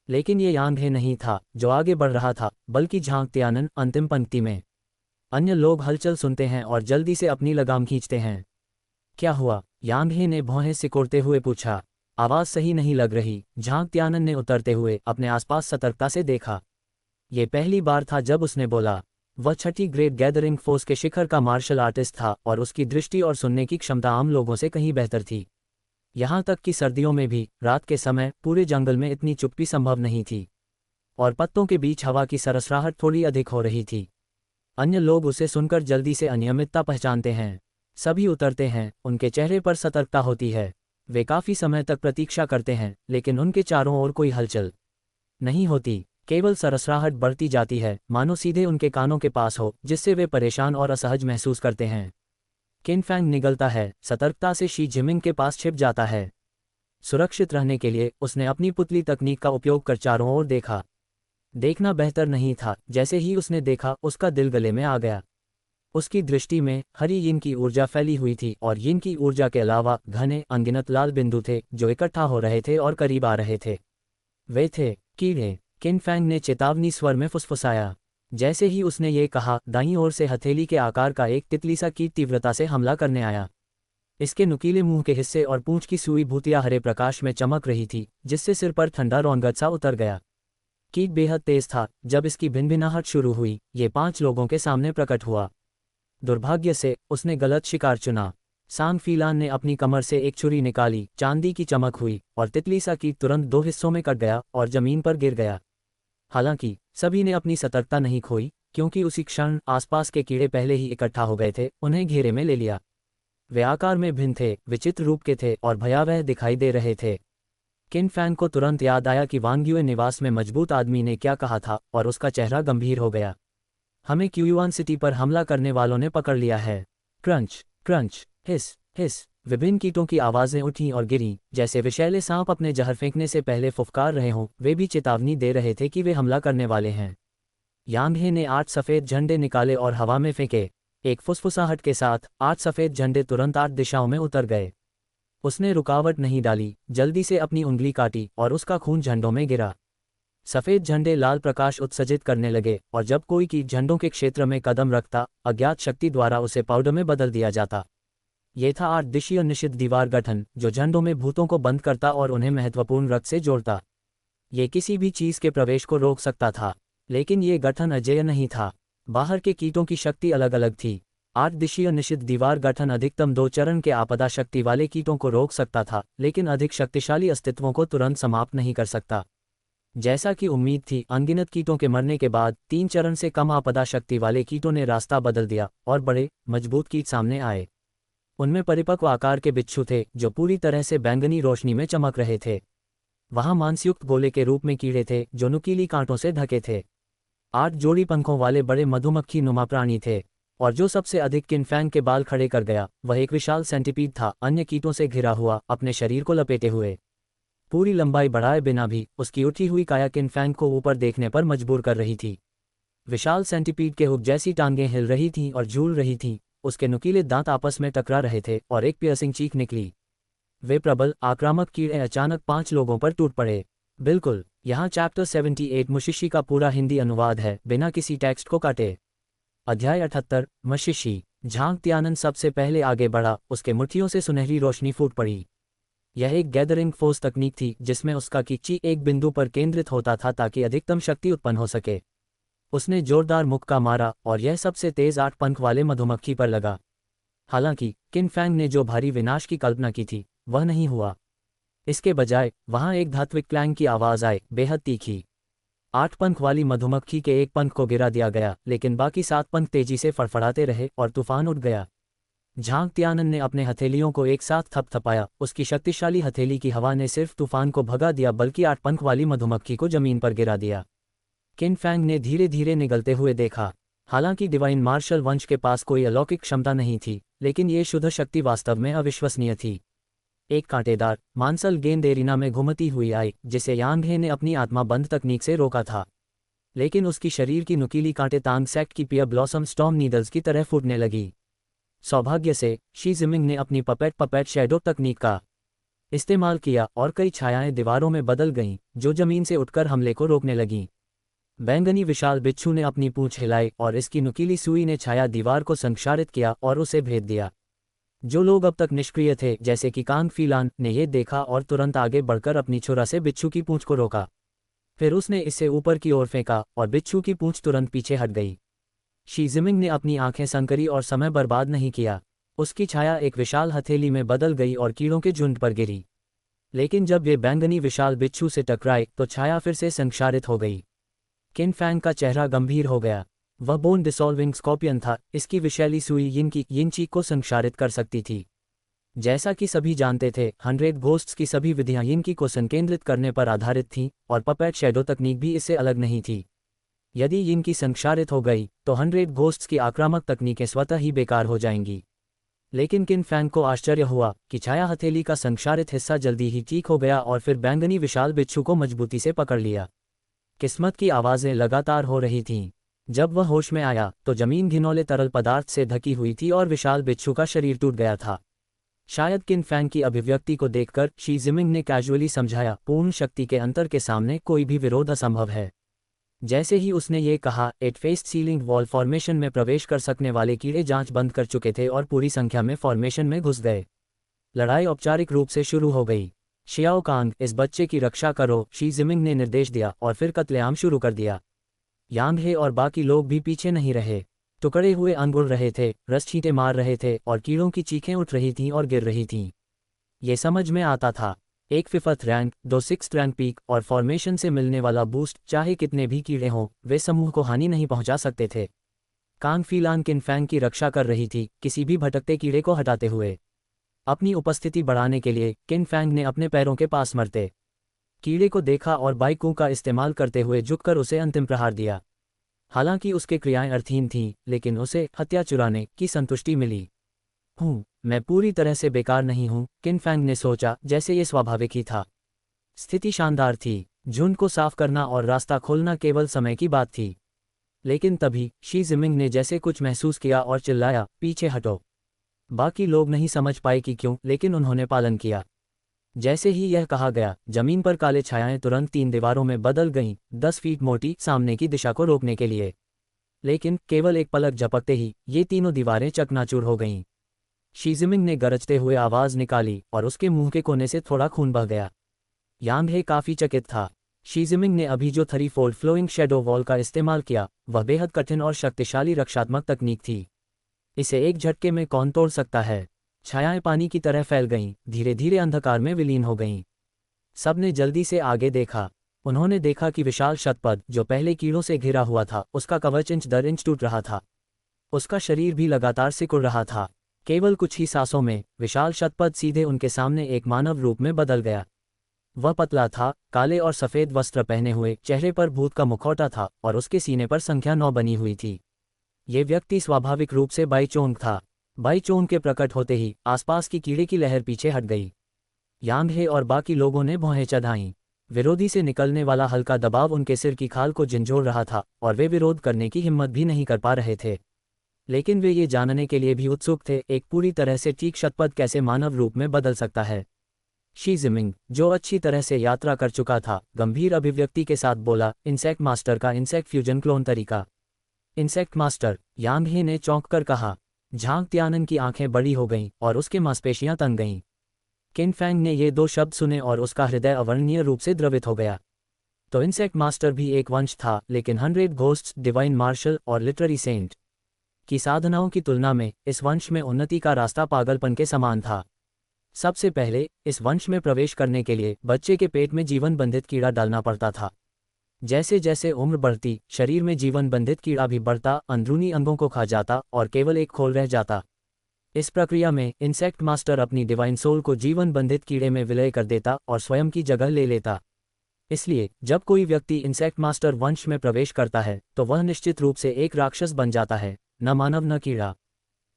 लेकिन ये यांग हे नहीं था जो आगे बढ़ रहा था, बल्कि झांग त्यानन अंतिम पंक्ति में। अन्य लोग हलचल सुनते हैं और जल्दी से अपनी लगाम खींचते हैं। क्या हुआ? यांग हे ने भौहें सिकोड़ते हुए पूछा। आवाज सही नहीं लग रही, झांग त्यानन ने उतरते हुए अपने आसपास सतर्कता से देखा। ये पहली बार था जब उसने बोला। वह छठी ग्रेट गैदरिंग फोर्स के शिखर का मार्शल आर्टिस्ट था और उसकी दृष्टि और सुनने की क्षमता आम लोगों से कहीं बेहतर थी। यहाँ तक कि सर्दियों में भी रात के समय पूरे जंगल में इतनी चुप्पी संभव नहीं थी, और पत्तों के बीच हवा की सरसराहट थोड़ी अधिक हो रही थी। अन्य लोग उसे सुनकर जल्दी से अनियमितता पहचानते हैं। सभी उतरते हैं, उनके चेहरे पर सतर्कता होती है। वे काफी समय तक प्रतीक्षा करते हैं, लेकिन उनके चारों ओर कोई हलचल नहीं होती। केवल सरसराहट बढ़ती जाती है, मानो सीधे उनके कानों के पास हो, जिससे वे परेशान और असहज महसूस करते हैं। किन फैंग निगलता है, सतर्कता से शी जिमिंग के पास छिप जाता है। सुरक्षित रहने के लिए उसने अपनी पुतली तकनीक का उपयोग कर चारों ओर देखा। देखना बेहतर नहीं था। जैसे ही उसने देखा, उसका दिल गले में आ गया। उसकी दृष्टि में हरी यिन की ऊर्जा फैली हुई थी और यिन की ऊर्जा के अलावा घने अनगिनत लाल बिंदु थे जो इकट्ठा हो रहे थे और करीब आ रहे थे। वे थे कीड़े। किन फैंग ने चेतावनी स्वर में फुसफुसाया। जैसे ही उसने ये कहा, दाईं ओर से हथेली के आकार का एक तितली सा कीट तीव्रता से हमला करने आया। इसके नुकीले मुंह के हिस्से और पूंछ की सुई भूतिया हरे प्रकाश में चमक रही थी, जिससे सिर पर ठंडा रौनगत सा उतर गया। कीट बेहद तेज था। जब इसकी भिनभिनाहट शुरू हुई, ये 5 लोगों के सामने प्रकट हुआ। दुर्भाग्य से उसने गलत शिकार चुना। सांग फीलान ने अपनी कमर से एक छुरी निकाली, चांदी की चमक हुई और तितली सा कीट तुरंत 2 हिस्सों में कट गया और जमीन पर गिर गया। हालांकि सभी ने अपनी सतर्कता नहीं खोई, क्योंकि उसी क्षण आसपास के कीड़े पहले ही इकट्ठा हो गए थे, उन्हें घेरे में ले लिया। वे आकार में भिन्न थे, विचित्र रूप के थे और भयावह दिखाई दे रहे थे। किन फैंग को तुरंत याद आया कि वांग्युए निवास में मजबूत आदमी ने क्या कहा था, और उसका चेहरा गंभीर हो गया। हमें क्यूयुआन सिटी पर हमला करने वालों ने पकड़ लिया है। क्रंच क्रंच, हिस हिस, विभिन्न कीटों की आवाजें उठीं और गिरीं, जैसे विषैले सांप अपने जहर फेंकने से पहले फुफकार रहे हों। वे भी चेतावनी दे रहे थे कि वे हमला करने वाले हैं। यांग हे ने 8 सफ़ेद झंडे निकाले और हवा में फेंके। एक फुसफुसाहट के साथ 8 सफ़ेद झंडे तुरंत 8 दिशाओं में उतर गए। उसने रुकावट नहीं डाली, जल्दी से अपनी उंगली काटी और उसका खून झंडों में गिरा। सफ़ेद झंडे लाल प्रकाश उत्सर्जित करने लगे, और जब कोई कीट झंडों के क्षेत्र में कदम रखता, अज्ञात शक्ति द्वारा उसे पाउडर में बदल दिया जाता। ये था 8 दिशीय निषिद्ध दीवार गठन, जो झंडों में भूतों को बंद करता और उन्हें महत्वपूर्ण रक्त से जोड़ता। ये किसी भी चीज़ के प्रवेश को रोक सकता था, लेकिन ये गठन अजेय नहीं था। बाहर के कीटों की शक्ति अलग अलग थी। 8 दिशीय निषिद्ध दीवार गठन अधिकतम 2 चरण के आपदा शक्ति वाले कीटों को रोक सकता था, लेकिन अधिक शक्तिशाली अस्तित्वों को तुरंत समाप्त नहीं कर सकता। जैसा कि उम्मीद थी, अनगिनत कीटों के मरने के बाद 3 चरण से कम आपदा शक्ति वाले कीटों ने रास्ता बदल दिया और बड़े मजबूत कीट सामने आए। उनमें परिपक्व आकार के बिच्छू थे जो पूरी तरह से बैंगनी रोशनी में चमक रहे थे। वहां मांसयुक्त गोले के रूप में कीड़े थे जो नुकीली कांटों से ढके थे। 8 जोड़ी पंखों वाले बड़े मधुमक्खी नुमा प्राणी थे, और जो सबसे अधिक किन फैंग के बाल खड़े कर गया, वह एक विशाल सेंटीपीड था, अन्य कीटों से घिरा हुआ, अपने शरीर को लपेटे हुए। पूरी लंबाई बढ़ाए बिना भी उसकी उठी हुई काया किन फैंग को ऊपर देखने पर मजबूर कर रही थी। विशाल सेंटीपीड के हुक जैसी टांगें हिल रही थीं और झूल रही थीं। उसके नुकीले दांत आपस में टकरा रहे थे और एक पियर्सिंग चीख निकली। वे प्रबल आक्रामक कीड़े अचानक 5 लोगों पर टूट पड़े। बिल्कुल, यहाँ चैप्टर 78 मुशिशी का पूरा हिंदी अनुवाद है, बिना किसी टेक्स्ट को काटे। अध्याय 78 मशिशी। झांग त्यानन सबसे पहले आगे बढ़ा, उसके मुट्ठियों से सुनहरी रोशनी फूट पड़ी। यह एक गैदरिंग फोर्स तकनीक थी जिसमें उसका कीची एक बिंदु पर केंद्रित होता था ताकि अधिकतम शक्ति उत्पन्न हो सके। उसने जोरदार मुक्का मारा और यह सबसे तेज 8 पंख वाले मधुमक्खी पर लगा। हालांकि किन फैंग ने जो भारी विनाश की कल्पना की थी, वह नहीं हुआ। इसके बजाय वहां एक धात्विक क्लैंग की आवाज आई, बेहद तीखी। 8 पंख वाली मधुमक्खी के एक पंख को गिरा दिया गया, लेकिन बाकी 7 पंख तेजी से फड़फड़ाते रहे और तूफान उठ गया। झांग त्यानन ने अपने हथेलियों को एक साथ थपथपाया। उसकी शक्तिशाली हथेली की हवा ने सिर्फ तूफान को भगा दिया, बल्कि 8 पंख वाली मधुमक्खी को जमीन पर गिरा दिया। किन फैंग ने धीरे धीरे निगलते हुए देखा। हालांकि डिवाइन मार्शल वंश के पास कोई अलौकिक क्षमता नहीं थी, लेकिन ये शुद्ध शक्ति वास्तव में अविश्वसनीय थी। एक कांटेदार मांसल गेंद एरिना में घुमती हुई आई, जिसे यांग हे ने अपनी आत्मा बंद तकनीक से रोका था। लेकिन उसकी शरीर की नुकीली कांटे तांग सेक्ट की पियर ब्लॉसम स्टॉर्म नीडल्स की तरह फूटने लगी। सौभाग्य से शी जिमिंग ने अपनी पपेट शैडो तकनीक का इस्तेमाल किया और कई छायाएं दीवारों में बदल गईं, जो जमीन से उठकर हमले को रोकने लगीं। बैंगनी विशाल बिच्छू ने अपनी पूंछ हिलाई और इसकी नुकीली सुई ने छाया दीवार को संक्षारित किया और उसे भेद दिया। जो लोग अब तक निष्क्रिय थे, जैसे कि कांग फीलान, ने ये देखा और तुरंत आगे बढ़कर अपनी छुरा से बिच्छू की पूंछ को रोका। फिर उसने इसे ऊपर की ओर फेंका और बिच्छू की पूंछ तुरंत पीछे हट गई। शी जिमिंग ने अपनी आंखें संकरी और समय बर्बाद नहीं किया। उसकी छाया एक विशाल हथेली में बदल गई और कीड़ों के झुंड पर गिरी। लेकिन जब वे बैंगनी विशाल बिच्छू से टकराए तो छाया फिर से संक्षारित हो गई। किन फैंग का चेहरा गंभीर हो गया। वह बोन डिसॉल्विंग स्कॉर्पियन था। इसकी विशैली सुई यिन चीक को संक्षारित कर सकती थी। जैसा कि सभी जानते थे, 100 घोस्ट्स की सभी विधियां यिन को संकेंद्रित करने पर आधारित थीं और पपेट शैडो तकनीक भी इससे अलग नहीं थी। यदि यिन संक्षारित हो गई तो 100 घोस्ट्स की आक्रामक तकनीकें स्वतः ही बेकार हो जाएंगी। लेकिन किन फैंग को आश्चर्य हुआ कि छाया हथेली का संक्षारित हिस्सा जल्दी ही ठीक हो गया और फिर बैंगनी विशाल बिच्छू को मजबूती से पकड़ लिया। किस्मत की आवाज़ें लगातार हो रही थीं। जब वह होश में आया तो जमीन घिनौले तरल पदार्थ से ढकी हुई थी और विशाल बिच्छू का शरीर टूट गया था। शायद किन फैंग की अभिव्यक्ति को देखकर शी जिमिंग ने कैजुअली समझाया, पूर्ण शक्ति के अंतर के सामने कोई भी विरोध असंभव है। जैसे ही उसने ये कहा, एट फेस्ट सीलिंग वॉल फॉर्मेशन में प्रवेश कर सकने वाले कीड़े जांच बंद कर चुके थे और पूरी संख्या में फॉर्मेशन में घुस गए। लड़ाई औपचारिक रूप से शुरू हो गई। शियाओ कांग, इस बच्चे की रक्षा करो, शी जिमिंग ने निर्देश दिया और फिर कत्लेआम शुरू कर दिया। यांग हे और बाकी लोग भी पीछे नहीं रहे। टुकड़े हुए अंग उड़ रहे थे, रस छींटे मार रहे थे और कीड़ों की चीखें उठ रही थीं और गिर रही थीं। ये समझ में आता था, एक 5th rank, 2 6th rank peak और फॉर्मेशन से मिलने वाला बूस्ट, चाहे कितने भी कीड़े हों, वे समूह को हानि नहीं पहुंचा सकते थे। कांग फीलान किन फैंग की रक्षा कर रही थी, किसी भी भटकते कीड़े को हटाते हुए। अपनी उपस्थिति बढ़ाने के लिए किन फैंग ने अपने पैरों के पास मरते कीड़े को देखा और बाइकों का इस्तेमाल करते हुए झुककर उसे अंतिम प्रहार दिया। हालांकि उसके क्रियाएं अर्थहीन थीं, लेकिन उसे हत्या चुराने की संतुष्टि मिली। मैं पूरी तरह से बेकार नहीं हूं, किन फैंग ने सोचा, जैसे ये स्वाभाविक ही था। स्थिति शानदार थी। झुंड को साफ करना और रास्ता खोलना केवल समय की बात थी। लेकिन तभी शी जिमिंग ने जैसे कुछ महसूस किया और चिल्लाया, पीछे हटो। बाकी लोग नहीं समझ पाए कि क्यों, लेकिन उन्होंने पालन किया। जैसे ही यह कहा गया, जमीन पर काले छायाएं तुरंत 3 दीवारों में बदल गईं, 10 फीट मोटी, सामने की दिशा को रोकने के लिए। लेकिन केवल एक पलक झपकते ही ये तीनों दीवारें चकनाचूर हो गईं। शी जिमिंग ने गरजते हुए आवाज निकाली और उसके मुंह के कोने से थोड़ा खून बह गया। यांग हे काफी चकित था। शी जिमिंग ने अभी जो 3-fold फ्लोइंग शेडो वॉल का इस्तेमाल किया, वह बेहद कठिन और शक्तिशाली रक्षात्मक तकनीक थी। इसे एक झटके में कौन तोड़ सकता है। छायाएं पानी की तरह फैल गईं, धीरे धीरे अंधकार में विलीन हो गईं। सबने जल्दी से आगे देखा। उन्होंने देखा कि विशाल शतपथ, जो पहले कीड़ों से घिरा हुआ था, उसका कवच इंच दर इंच टूट रहा था। उसका शरीर भी लगातार सिकुड़ रहा था। केवल कुछ ही सांसों में विशाल शतपथ सीधे उनके सामने एक मानव रूप में बदल गया। वह पतला था, काले और सफ़ेद वस्त्र पहने हुए, चेहरे पर भूत का मुखौटा था और उसके सीने पर संख्या 9 बनी हुई थी। ये व्यक्ति स्वाभाविक रूप से बाईचोंग था। बाईचोंग के प्रकट होते ही आसपास की कीड़े की लहर पीछे हट गई। यांग हे और बाकी लोगों ने भौहें चढ़ाईं। विरोधी से निकलने वाला हल्का दबाव उनके सिर की खाल को झंझोड़ रहा था और वे विरोध करने की हिम्मत भी नहीं कर पा रहे थे। लेकिन वे ये जानने के लिए भी उत्सुक थे, एक पूरी तरह से ठीक शतपथ कैसे मानव रूप में बदल सकता है। शी जिमिंग, जो अच्छी तरह से यात्रा कर चुका था, गंभीर अभिव्यक्ति के साथ बोला, इंसेक्ट मास्टर का इंसेक्ट फ्यूजन क्लोन तरीका। इंसेक्ट मास्टर, यांग हे ने चौंक कर कहा। झांग त्यानन की आंखें बड़ी हो गईं और उसके मांसपेशियां तन गईं। किन फैंग ने ये 2 शब्द सुने और उसका हृदय अवर्णनीय रूप से द्रवित हो गया। तो इंसेक्ट मास्टर भी एक वंश था, लेकिन 100 घोस्ट्स, डिवाइन मार्शल और लिटरेरी सेंट की साधनाओं की तुलना में इस वंश में उन्नति का रास्ता पागलपन के समान था। सबसे पहले इस वंश में प्रवेश करने के लिए बच्चे के पेट में जीवन बंधित कीड़ा डालना पड़ता था। जैसे जैसे उम्र बढ़ती, शरीर में जीवन बंधित कीड़ा भी बढ़ता, अंदरूनी अंगों को खा जाता और केवल एक खोल रह जाता। इस प्रक्रिया में इंसेक्ट मास्टर अपनी डिवाइन सोल को जीवन बंधित कीड़े में विलय कर देता और स्वयं की जगह ले लेता। इसलिए जब कोई व्यक्ति इंसेक्ट मास्टर वंश में प्रवेश करता है तो वह निश्चित रूप से एक राक्षस बन जाता है, न मानव न कीड़ा।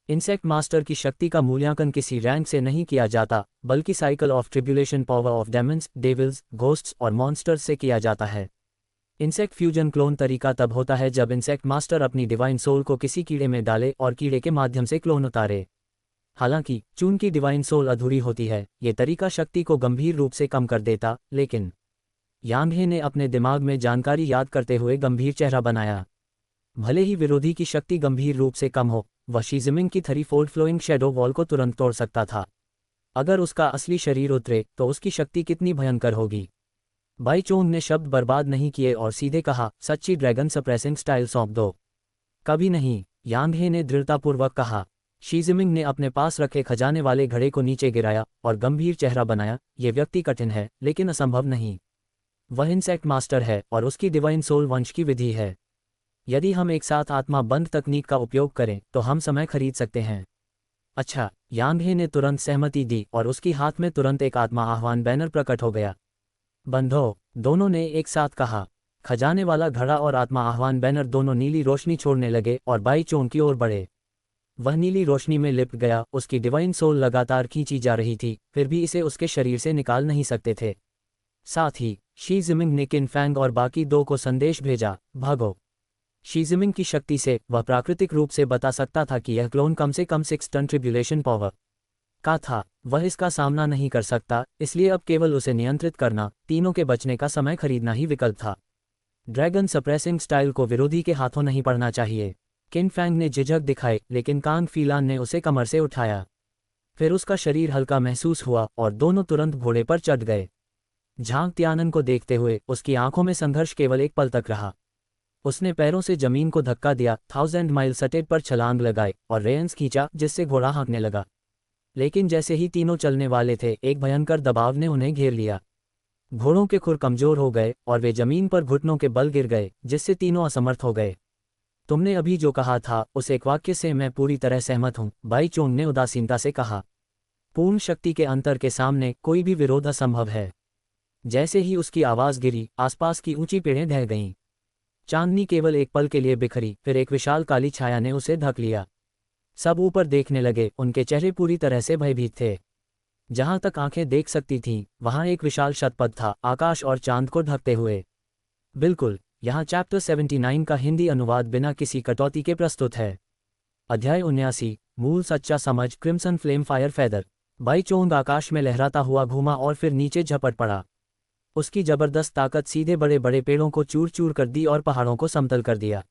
इंसेक्ट मास्टर की शक्ति का मूल्यांकन किसी रैंक से नहीं किया जाता, बल्कि cycle of tribulation, power of demons, devils, ghosts और मॉन्स्टर्स से किया जाता है। इंसेक्ट फ्यूजन क्लोन तरीका तब होता है जब इंसेक्ट मास्टर अपनी डिवाइन सोल को किसी कीड़े में डाले और कीड़े के माध्यम से क्लोन उतारे। हालांकि चून की डिवाइन सोल अधूरी होती है, ये तरीका शक्ति को गंभीर रूप से कम कर देता, लेकिन यांग हे ने अपने दिमाग में जानकारी याद करते हुए गंभीर चेहरा बनाया। भले ही विरोधी की शक्ति गंभीर रूप से कम हो, वह शी जिमिंग की 3-fold फ्लोइंग शैडो वॉल को तुरंत तोड़ सकता था। अगर उसका असली शरीर उतरे तो उसकी शक्ति कितनी भयंकर होगी। बाई चोंग ने शब्द बर्बाद नहीं किए और सीधे कहा, सच्ची ड्रैगन सप्रेसिंग स्टाइल सौंप दो। कभी नहीं, यांग हे ने दृढ़तापूर्वक कहा। शी जिमिंग ने अपने पास रखे खजाने वाले घड़े को नीचे गिराया और गंभीर चेहरा बनाया। ये व्यक्ति कठिन है, लेकिन असंभव नहीं। वह इंसेक्ट मास्टर है और उसकी डिवाइन सोल वंश की विधि है। यदि हम एक साथ आत्मा बंद तकनीक का उपयोग करें तो हम समय खरीद सकते हैं। अच्छा, यांग हे ने तुरंत सहमति दी और उसकी हाथ में तुरंत एक आत्मा आह्वान बैनर प्रकट हो गया। बंधो, दोनों ने एक साथ कहा। खजाने वाला घड़ा और आत्मा आह्वान बैनर दोनों नीली रोशनी छोड़ने लगे और बाई चोंग की ओर बढ़े। वह नीली रोशनी में लिपट गया। उसकी डिवाइन सोल लगातार खींची जा रही थी, फिर भी इसे उसके शरीर से निकाल नहीं सकते थे। साथ ही शी जिमिंग ने किन फैंग और बाकी दो को संदेश भेजा, भागो। शी जिमिंग की शक्ति से वह प्राकृतिक रूप से बता सकता था कि यह क्लोन कम से कम 6 टन ट्रिब्यूलेशन पावर का था। वह इसका सामना नहीं कर सकता, इसलिए अब केवल उसे नियंत्रित करना, तीनों के बचने का समय खरीदना ही विकल्प था। ड्रैगन सप्रेसिंग स्टाइल को विरोधी के हाथों नहीं पड़ना चाहिए। किन फैंग ने झिझक दिखाई, लेकिन कांग फीलान ने उसे कमर से उठाया। फिर उसका शरीर हल्का महसूस हुआ और दोनों तुरंत घोड़े पर चढ़ गए। झांग त्यानन को देखते हुए उसकी आंखों में संघर्ष केवल एक पल तक रहा। उसने पैरों से जमीन को धक्का दिया, 1000 माइल सटेट पर छलांग लगाई और रेंस खींचा, जिससे घोड़ा हाँकने लगा। लेकिन जैसे ही तीनों चलने वाले थे, एक भयंकर दबाव ने उन्हें घेर लिया। घोड़ों के खुर कमजोर हो गए और वे जमीन पर घुटनों के बल गिर गए, जिससे तीनों असमर्थ हो गए। तुमने अभी जो कहा था उस एक वाक्य से मैं पूरी तरह सहमत हूं, बाई चोंग ने उदासीनता से कहा। पूर्ण शक्ति के अंतर के सामने कोई भी विरोध असंभव है। जैसे ही उसकी आवाज गिरी, आसपास की ऊंची पेड़ें ढह गईं। चांदनी केवल एक पल के लिए बिखरी, फिर एक विशाल काली छाया ने उसे ढक लिया। सब ऊपर देखने लगे, उनके चेहरे पूरी तरह से भयभीत थे। जहां तक आंखें देख सकती थीं, वहां एक विशाल शतपथ था, आकाश और चांद को ढकते हुए। बिल्कुल, यहाँ चैप्टर 79 का हिंदी अनुवाद बिना किसी कटौती के प्रस्तुत है। अध्याय 79, मूल सच्चा समझ, crimson flame fire feather. Bai Chong आकाश में लहराता हुआ घूमा और फिर नीचे झपट पड़ा। उसकी जबरदस्त ताकत सीधे बड़े बड़े पेड़ों को चूर चूर कर दी और पहाड़ों को समतल कर दिया।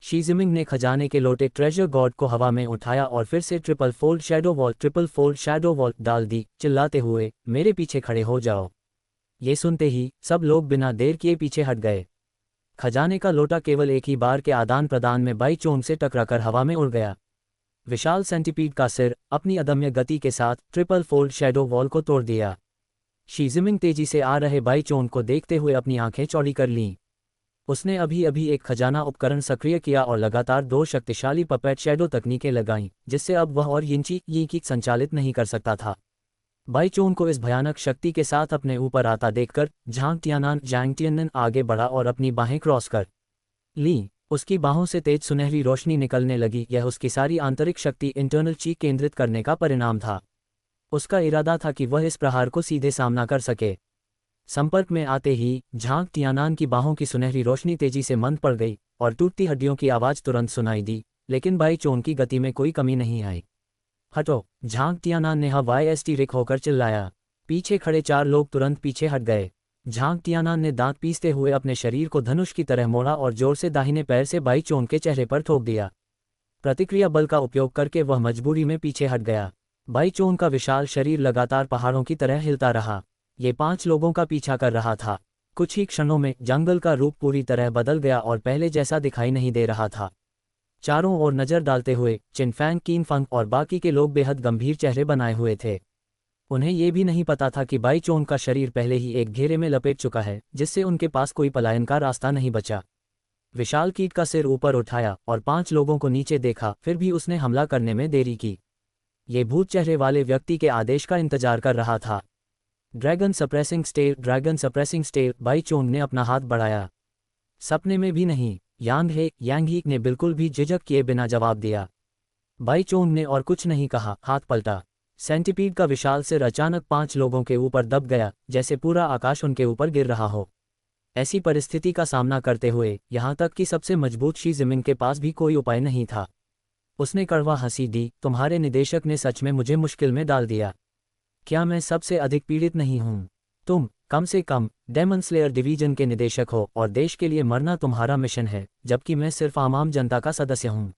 शी जिमिंग ने खजाने के लोटे ट्रेजर गॉड को हवा में उठाया और फिर से ट्रिपल फोल्ड शैडो वॉल डाल दी, चिल्लाते हुए, मेरे पीछे खड़े हो जाओ। ये सुनते ही सब लोग बिना देर किए पीछे हट गए। खजाने का लोटा केवल एक ही बार के आदान प्रदान में बाई चोंग से टकराकर हवा में उड़ गया। विशाल सेंटीपीड का सिर अपनी अदम्य गति के साथ ट्रिपल फोल्ड शैडो वॉल को तोड़ दिया। शी जिमिंग तेजी से आ रहे बाई चोंग को देखते हुए अपनी आंखें चौड़ी कर लीं। उसने अभी अभी एक खजाना उपकरण सक्रिय किया और लगातार 2 शक्तिशाली पपेट शैडो तकनीकें लगाईं, जिससे अब वह और यिंची यीकी संचालित नहीं कर सकता था। बाई चोंग को इस भयानक शक्ति के साथ अपने ऊपर आता देखकर झांग तियानन आगे बढ़ा और अपनी बाहें क्रॉस कर लीं। उसकी बाहों से तेज सुनहरी रोशनी निकलने लगी। यह उसकी सारी आंतरिक शक्ति इंटरनल ची केंद्रित करने का परिणाम था। उसका इरादा था कि वह इस प्रहार को सीधे सामना कर सके। संपर्क में आते ही झांग तियानान की बाहों की सुनहरी रोशनी तेजी से मंद पड़ गई और टूटती हड्डियों की आवाज तुरंत सुनाई दी, लेकिन बाई चोंग की गति में कोई कमी नहीं आई। हटो, झांग तियानान ने रिक होकर चिल्लाया। पीछे खड़े 4 लोग तुरंत पीछे हट गए। झांग तियानान ने दांत पीसते हुए अपने शरीर को धनुष की तरह मोड़ा और जोर से दाहिने पैर से बाई चोंग के चेहरे पर ठोक दिया। प्रतिक्रिया बल का उपयोग करके वह मजबूरी में पीछे हट गया। बाई चोंग का विशाल शरीर लगातार पहाड़ों की तरह हिलता रहा। ये 5 लोगों का पीछा कर रहा था। कुछ ही क्षणों में जंगल का रूप पूरी तरह बदल गया और पहले जैसा दिखाई नहीं दे रहा था। चारों ओर नजर डालते हुए चिन फैंग, कीन फंग और बाकी के लोग बेहद गंभीर चेहरे बनाए हुए थे। उन्हें ये भी नहीं पता था कि बाई चोंग का शरीर पहले ही एक घेरे में लपेट चुका है, जिससे उनके पास कोई पलायन का रास्ता नहीं बचा। विशाल कीट का सिर ऊपर उठाया और 5 लोगों को नीचे देखा, फिर भी उसने हमला करने में देरी की। ये भूत चेहरे वाले व्यक्ति के आदेश का इंतजार कर रहा था। Dragon suppressing stele. Bai Chong ने अपना हाथ बढ़ाया। सपने में भी नहीं, यांग हीक ने बिल्कुल भी झिझक किए बिना जवाब दिया। बाई चोंग ने और कुछ नहीं कहा, हाथ पलटा। सेंटीपीड का विशाल सिर अचानक 5 लोगों के ऊपर दब गया, जैसे पूरा आकाश उनके ऊपर गिर रहा हो। ऐसी परिस्थिति का सामना करते हुए यहाँ तक कि सबसे मजबूत शी जिमिंग के पास भी कोई उपाय नहीं था। उसने कड़वा हंसी दी, तुम्हारे निदेशक ने सच में मुझे मुश्किल में डाल दिया। क्या मैं सबसे अधिक पीड़ित नहीं हूँ? तुम कम से कम डेमन स्लेयर डिवीजन के निदेशक हो और देश के लिए मरना तुम्हारा मिशन है, जबकि मैं सिर्फ आम जनता का सदस्य हूँ।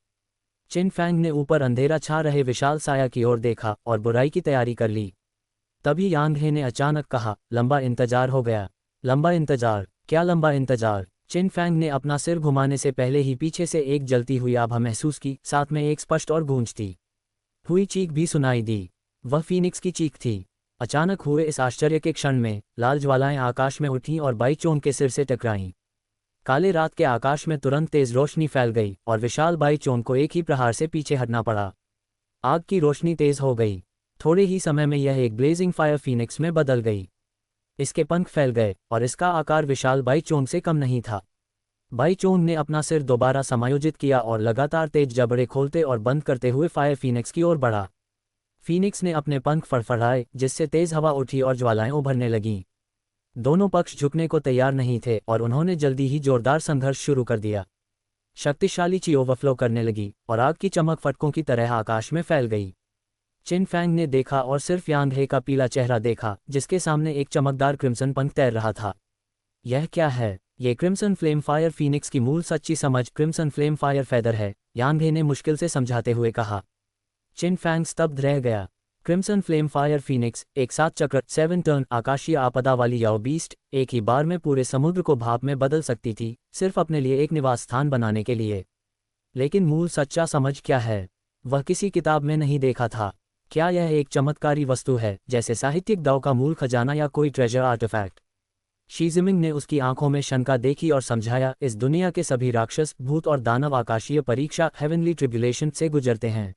चिन फैंग ने ऊपर अंधेरा छा रहे विशाल साया की ओर देखा और बुराई की तैयारी कर ली। तभी यांग हे ने अचानक कहा, लंबा इंतजार हो गया। लंबा इंतजार? क्या लंबा इंतजार? चिन फैंग ने अपना सिर घुमाने से पहले ही पीछे से एक जलती हुई आभा महसूस की, साथ में एक स्पष्ट और गूंजती हुई चीख भी सुनाई दी। वह फीनिक्स की चीख थी। अचानक हुए इस आश्चर्य के क्षण में लाल ज्वालाएं आकाश में उठीं और बाई चोन के सिर से टकराईं। काले रात के आकाश में तुरंत तेज रोशनी फैल गई और विशाल बाई चोन को एक ही प्रहार से पीछे हटना पड़ा। आग की रोशनी तेज हो गई। थोड़े ही समय में यह एक ब्लेजिंग फायर फीनिक्स में बदल गई। इसके पंख फैल गए और इसका आकार विशाल बाई चोन से कम नहीं था। बाई चोन ने अपना सिर दोबारा समायोजित किया और लगातार तेज जबड़े खोलते और बंद करते हुए फायर फीनिक्स की ओर बढ़ा। फीनिक्स ने अपने पंख फड़फड़ाए, जिससे तेज हवा उठी और ज्वालाएं उभरने लगीं। दोनों पक्ष झुकने को तैयार नहीं थे और उन्होंने जल्दी ही जोरदार संघर्ष शुरू कर दिया। शक्तिशाली ची ओवरफ्लो करने लगी और आग की चमक फटकों की तरह आकाश में फैल गई। चिन फैंग ने देखा और सिर्फ यांग हे का पीला चेहरा देखा, जिसके सामने एक चमकदार क्रिम्सन पंख तैर रहा था। यह क्या है? ये क्रिम्सन फ्लेम फायर फीनिक्स की मूल सच्ची समझ क्रिम्सन फ्लेम फायर फेदर है, यांग हे ने मुश्किल से समझाते हुए कहा। चिन फैंग स्तब्ध रह गया। क्रिम्सन फ्लेम फायर फीनिक्स, एक 7 चक्र 7 टर्न आकाशीय आपदा वाली याओ बीस्ट, एक ही बार में पूरे समुद्र को भाप में बदल सकती थी, सिर्फ अपने लिए एक निवास स्थान बनाने के लिए। लेकिन मूल सच्चा समझ क्या है? वह किसी किताब में नहीं देखा था। क्या यह एक चमत्कारी वस्तु है, जैसे साहित्यिक दाव का मूल खजाना या कोई ट्रेजर आर्टिफैक्ट? शी जिमिंग ने उसकी आंखों में शंका देखी और समझाया, इस दुनिया के सभी राक्षस, भूत और दानव आकाशीय परीक्षा हेवनली ट्रिब्यूलेशन से गुजरते हैं।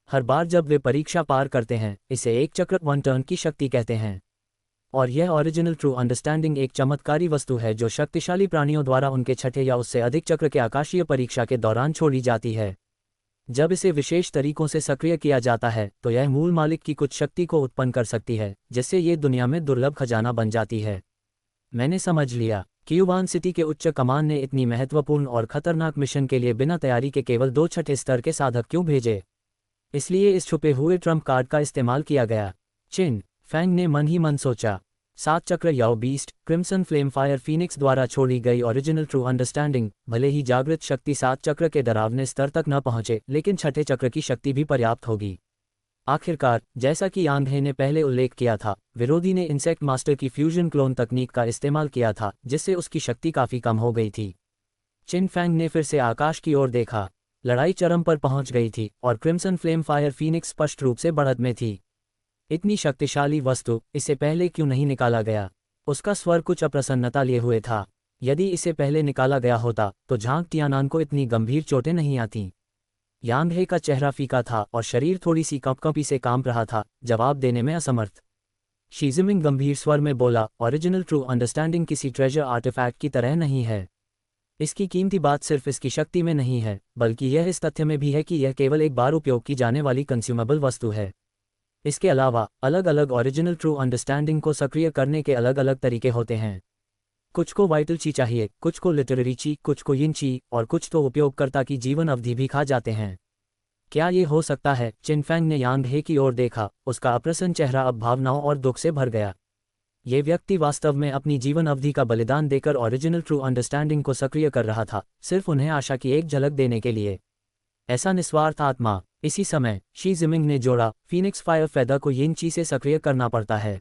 हर बार जब वे परीक्षा पार करते हैं, इसे एक चक्र 1 टर्न की शक्ति कहते हैं। और यह ओरिजिनल ट्रू अंडरस्टैंडिंग एक चमत्कारी वस्तु है जो शक्तिशाली प्राणियों द्वारा उनके छठे या उससे अधिक चक्र के आकाशीय परीक्षा के दौरान छोड़ी जाती है। जब इसे विशेष तरीकों से सक्रिय किया जाता है तो यह मूल मालिक की कुछ शक्ति को उत्पन्न कर सकती है, जिससे ये दुनिया में दुर्लभ खजाना बन जाती है। मैंने समझ लिया। क्यूबान सिटी के उच्च कमान ने इतनी महत्वपूर्ण और खतरनाक मिशन के लिए बिना तैयारी के केवल 2 छठे स्तर के साधक क्यों भेजे? इसलिए इस छुपे हुए ट्रम्प कार्ड का इस्तेमाल किया गया। चिन फैंग ने मन ही मन सोचा। 7 चक्र Yao beast, crimson flame fire phoenix द्वारा छोड़ी गई ओरिजिनल ट्रू अंडरस्टैंडिंग, भले ही जागृत शक्ति 7 चक्र के डरावने स्तर तक न पहुंचे, लेकिन छठे चक्र की शक्ति भी पर्याप्त होगी। आखिरकार, जैसा कि यांग हे ने पहले उल्लेख किया था, विरोधी ने इंसेक्ट मास्टर की फ्यूजन क्लोन तकनीक का इस्तेमाल किया था, जिससे उसकी शक्ति काफी कम हो गई थी। चिन फैंग ने फिर से आकाश की ओर देखा। लड़ाई चरम पर पहुंच गई थी और क्रिम्सन फ्लेम फायर फीनिक्स स्पष्ट रूप से बढ़त में थी। इतनी शक्तिशाली वस्तु, इसे पहले क्यों नहीं निकाला गया? उसका स्वर कुछ अप्रसन्नता लिए हुए था। यदि इसे पहले निकाला गया होता तो झांग टियानान को इतनी गंभीर चोटें नहीं आतीं। यांग हे का चेहरा फीका था और शरीर थोड़ी सी कंपकंपी से कांप रहा था, जवाब देने में असमर्थ। शी जिमिंग गंभीर स्वर में बोला, ओरिजिनल ट्रू अंडरस्टैंडिंग किसी ट्रेजर आर्टिफैक्ट की तरह नहीं है। इसकी कीमती बात सिर्फ इसकी शक्ति में नहीं है, बल्कि यह इस तथ्य में भी है कि यह केवल एक बार उपयोग की जाने वाली कंज्यूमेबल वस्तु है। इसके अलावा अलग अलग ओरिजिनल ट्रू अंडरस्टैंडिंग को सक्रिय करने के अलग अलग तरीके होते हैं। कुछ को वाइटल ची चाहिए, कुछ को लिटरेरी ची, कुछ को यिन ची, और कुछ तो उपयोगकर्ता की जीवन अवधि भी खा जाते हैं। क्या ये हो सकता है? चिन फैंग ने यांग हे की ओर देखा। उसका अप्रसन्न चेहरा अब भावनाओं और दुख से भर गया। ये व्यक्ति वास्तव में अपनी जीवन अवधि का बलिदान देकर ओरिजिनल ट्रू अंडरस्टैंडिंग को सक्रिय कर रहा था, सिर्फ उन्हें आशा की एक झलक देने के लिए। ऐसा निस्वार्थ आत्मा। इसी समय शी जिमिंग ने जोड़ा, फीनिक्स फायर फेदर को यिन ची से सक्रिय करना पड़ता है।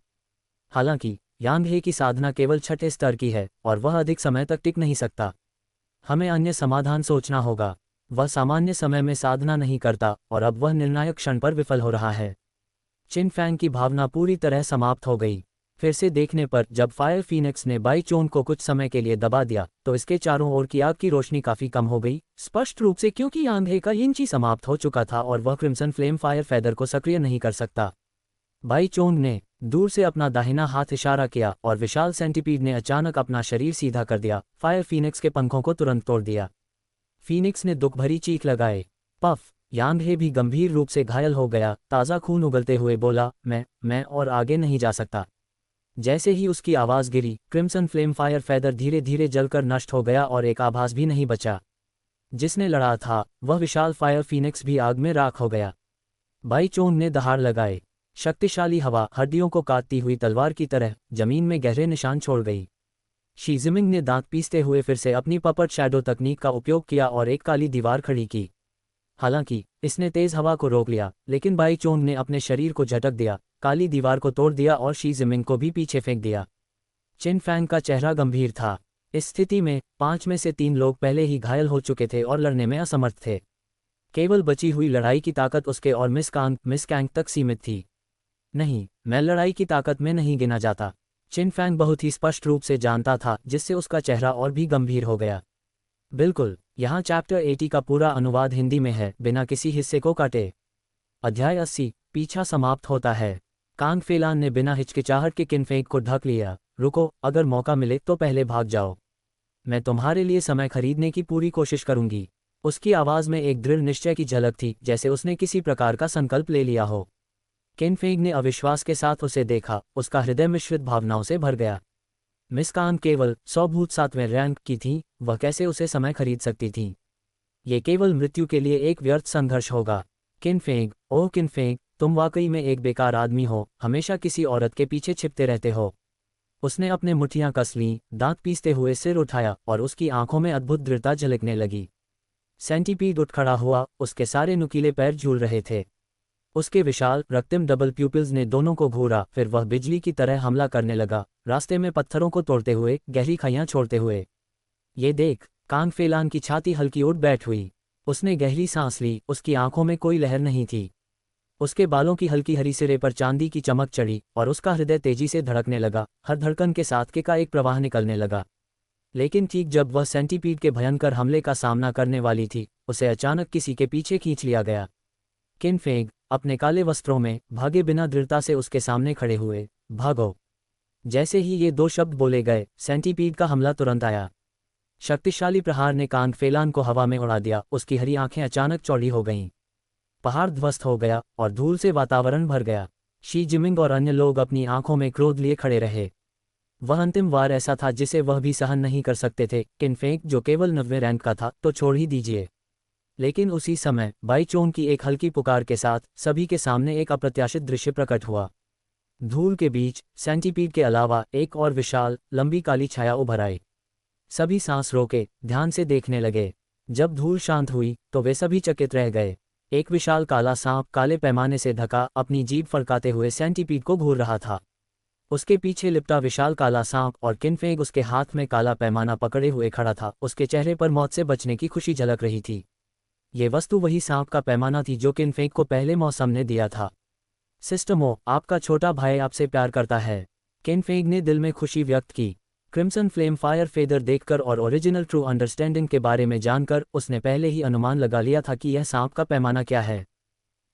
हालांकि यांग हे की साधना केवल छठे स्तर की है और वह अधिक समय तक टिक नहीं सकता। हमें अन्य समाधान सोचना होगा। वह सामान्य समय में साधना नहीं करता और अब वह निर्णायक क्षण पर विफल हो रहा है। चिन फैंग की भावना पूरी तरह समाप्त हो गई। फिर से देखने पर जब फायर फीनिक्स ने बाई चोन को कुछ समय के लिए दबा दिया तो इसके चारों ओर की आग की रोशनी काफी कम हो गई, स्पष्ट रूप से क्योंकि यांग हे का यिन ची समाप्त हो चुका था और वह क्रिम्सन फ्लेम फायर फेदर को सक्रिय नहीं कर सकता। बाई चोन ने दूर से अपना दाहिना हाथ इशारा किया और विशाल सेंटीपीड ने अचानक अपना शरीर सीधा कर दिया, फायर फीनिक्स के पंखों को तुरंत तोड़ दिया। फीनिक्स ने दुख भरी चीख लगाए। पफ! यांग हे भी गंभीर रूप से घायल हो गया, ताज़ा खून उगलते हुए बोला, मैं और आगे नहीं जा सकता। जैसे ही उसकी आवाज़ गिरी, क्रिम्सन फ्लेम फायर फेदर धीरे धीरे जलकर नष्ट हो गया और एक आभास भी नहीं बचा। जिसने लड़ा था वह विशाल फायर फीनिक्स भी आग में राख हो गया। बाई चोंग ने दहाड़ लगाए। शक्तिशाली हवा हड्डियों को काटती हुई तलवार की तरह जमीन में गहरे निशान छोड़ गई। शी जिमिंग ने दांत पीसते हुए फिर से अपनी पपट शैडो तकनीक का उपयोग किया और एक काली दीवार खड़ी की। हालांकि इसने तेज हवा को रोक लिया, लेकिन बाई चोंग ने अपने शरीर को झटक दिया, काली दीवार को तोड़ दिया और शी जिमिंग को भी पीछे फेंक दिया। चिन फैंग का चेहरा गंभीर था। इस स्थिति में 5 में से 3 लोग पहले ही घायल हो चुके थे और लड़ने में असमर्थ थे। केवल बची हुई लड़ाई की ताकत उसके और मिस कैंग तक सीमित थी। नहीं, मैं लड़ाई की ताकत में नहीं गिना जाता, चिन फैंग बहुत ही स्पष्ट रूप से जानता था, जिससे उसका चेहरा और भी गंभीर हो गया। बिल्कुल, यहाँ चैप्टर 80 का पूरा अनुवाद हिंदी में है, बिना किसी हिस्से को काटे। अध्याय 80 पीछा समाप्त होता है। कांग फेलान ने बिना हिचकिचाहट के किनफेंग को ढक लिया। रुको, अगर मौका मिले तो पहले भाग जाओ। मैं तुम्हारे लिए समय खरीदने की पूरी कोशिश करूंगी। उसकी आवाज़ में एक दृढ़ निश्चय की झलक थी, जैसे उसने किसी प्रकार का संकल्प ले लिया हो। किनफेंग ने अविश्वास के साथ उसे देखा, उसका हृदय मिश्रित भावनाओं से भर गया। मिस कांग केवल 100 भूत 7वें रैंक की थी, वह कैसे उसे समय खरीद सकती थी? ये केवल मृत्यु के लिए एक व्यर्थ संघर्ष होगा। किनफेंग, ओह किनफेंग, तुम वाकई में एक बेकार आदमी हो, हमेशा किसी औरत के पीछे छिपते रहते हो। उसने अपने मुठ्ठियां कस लीं, दांत पीसते हुए सिर उठाया और उसकी आंखों में अद्भुत दृढ़ता झलकने लगी। सेंटीपीड उठ खड़ा हुआ, उसके सारे नुकीले पैर झूल रहे थे। उसके विशाल रक्तिम डबल प्यूपिल्स ने दोनों को घूरा, फिर वह बिजली की तरह हमला करने लगा, रास्ते में पत्थरों को तोड़ते हुए, गहरी खाइयां छोड़ते हुए। ये देख, कांग फेलान की छाती हल्की उठ बैठ हुई। उसने गहरी सांस ली, उसकी आंखों में कोई लहर नहीं थी। उसके बालों की हल्की हरी सिरे पर चांदी की चमक चढ़ी और उसका हृदय तेजी से धड़कने लगा, हर धड़कन के साथ के का एक प्रवाह निकलने लगा। लेकिन ठीक जब वह सेंटीपीड के भयंकर हमले का सामना करने वाली थी, उसे अचानक किसी के पीछे खींच लिया गया। किनफेंग अपने काले वस्त्रों में भागे बिना दृढ़ता से उसके सामने खड़े हुए। भागो! जैसे ही ये 2 शब्द बोले गए, सेंटीपीड का हमला तुरंत आया। शक्तिशाली प्रहार ने कांग फेलान को हवा में उड़ा दिया, उसकी हरी आंखें अचानक चौड़ी हो गईं। पहाड़ ध्वस्त हो गया और धूल से वातावरण भर गया। शी जिमिंग और अन्य लोग अपनी आंखों में क्रोध लिए खड़े रहे। वह अंतिम वार ऐसा था जिसे वह भी सहन नहीं कर सकते थे। किनफेंग जो केवल 90 रैंक का था, तो छोड़ ही दीजिए। लेकिन उसी समय बाई चोंग की एक हल्की पुकार के साथ सभी के सामने एक अप्रत्याशित दृश्य प्रकट हुआ। धूल के बीच सेंटीपीड के अलावा एक और विशाल लंबी काली छाया उभर आई। सभी सांस रोके ध्यान से देखने लगे। जब धूल शांत हुई तो वे सभी चकित रह गए। एक विशाल काला सांप काले पैमाने से ढका अपनी जीभ फड़काते हुए सेंटीपीड को घूर रहा था। उसके पीछे लिपटा विशाल काला सांप और किनफेंग उसके हाथ में काला पैमाना पकड़े हुए खड़ा था। उसके चेहरे पर मौत से बचने की खुशी झलक रही थी। ये वस्तु वही सांप का पैमाना थी जो किनफेंग को पहले मौसम ने दिया था। सिस्टमो, आपका छोटा भाई आपसे प्यार करता है, किनफेंग ने दिल में खुशी व्यक्त की। क्रिम्सन फ्लेम फायर फेदर देखकर और ओरिजिनल ट्रू अंडरस्टैंडिंग के बारे में जानकर उसने पहले ही अनुमान लगा लिया था कि यह सांप का पैमाना क्या है।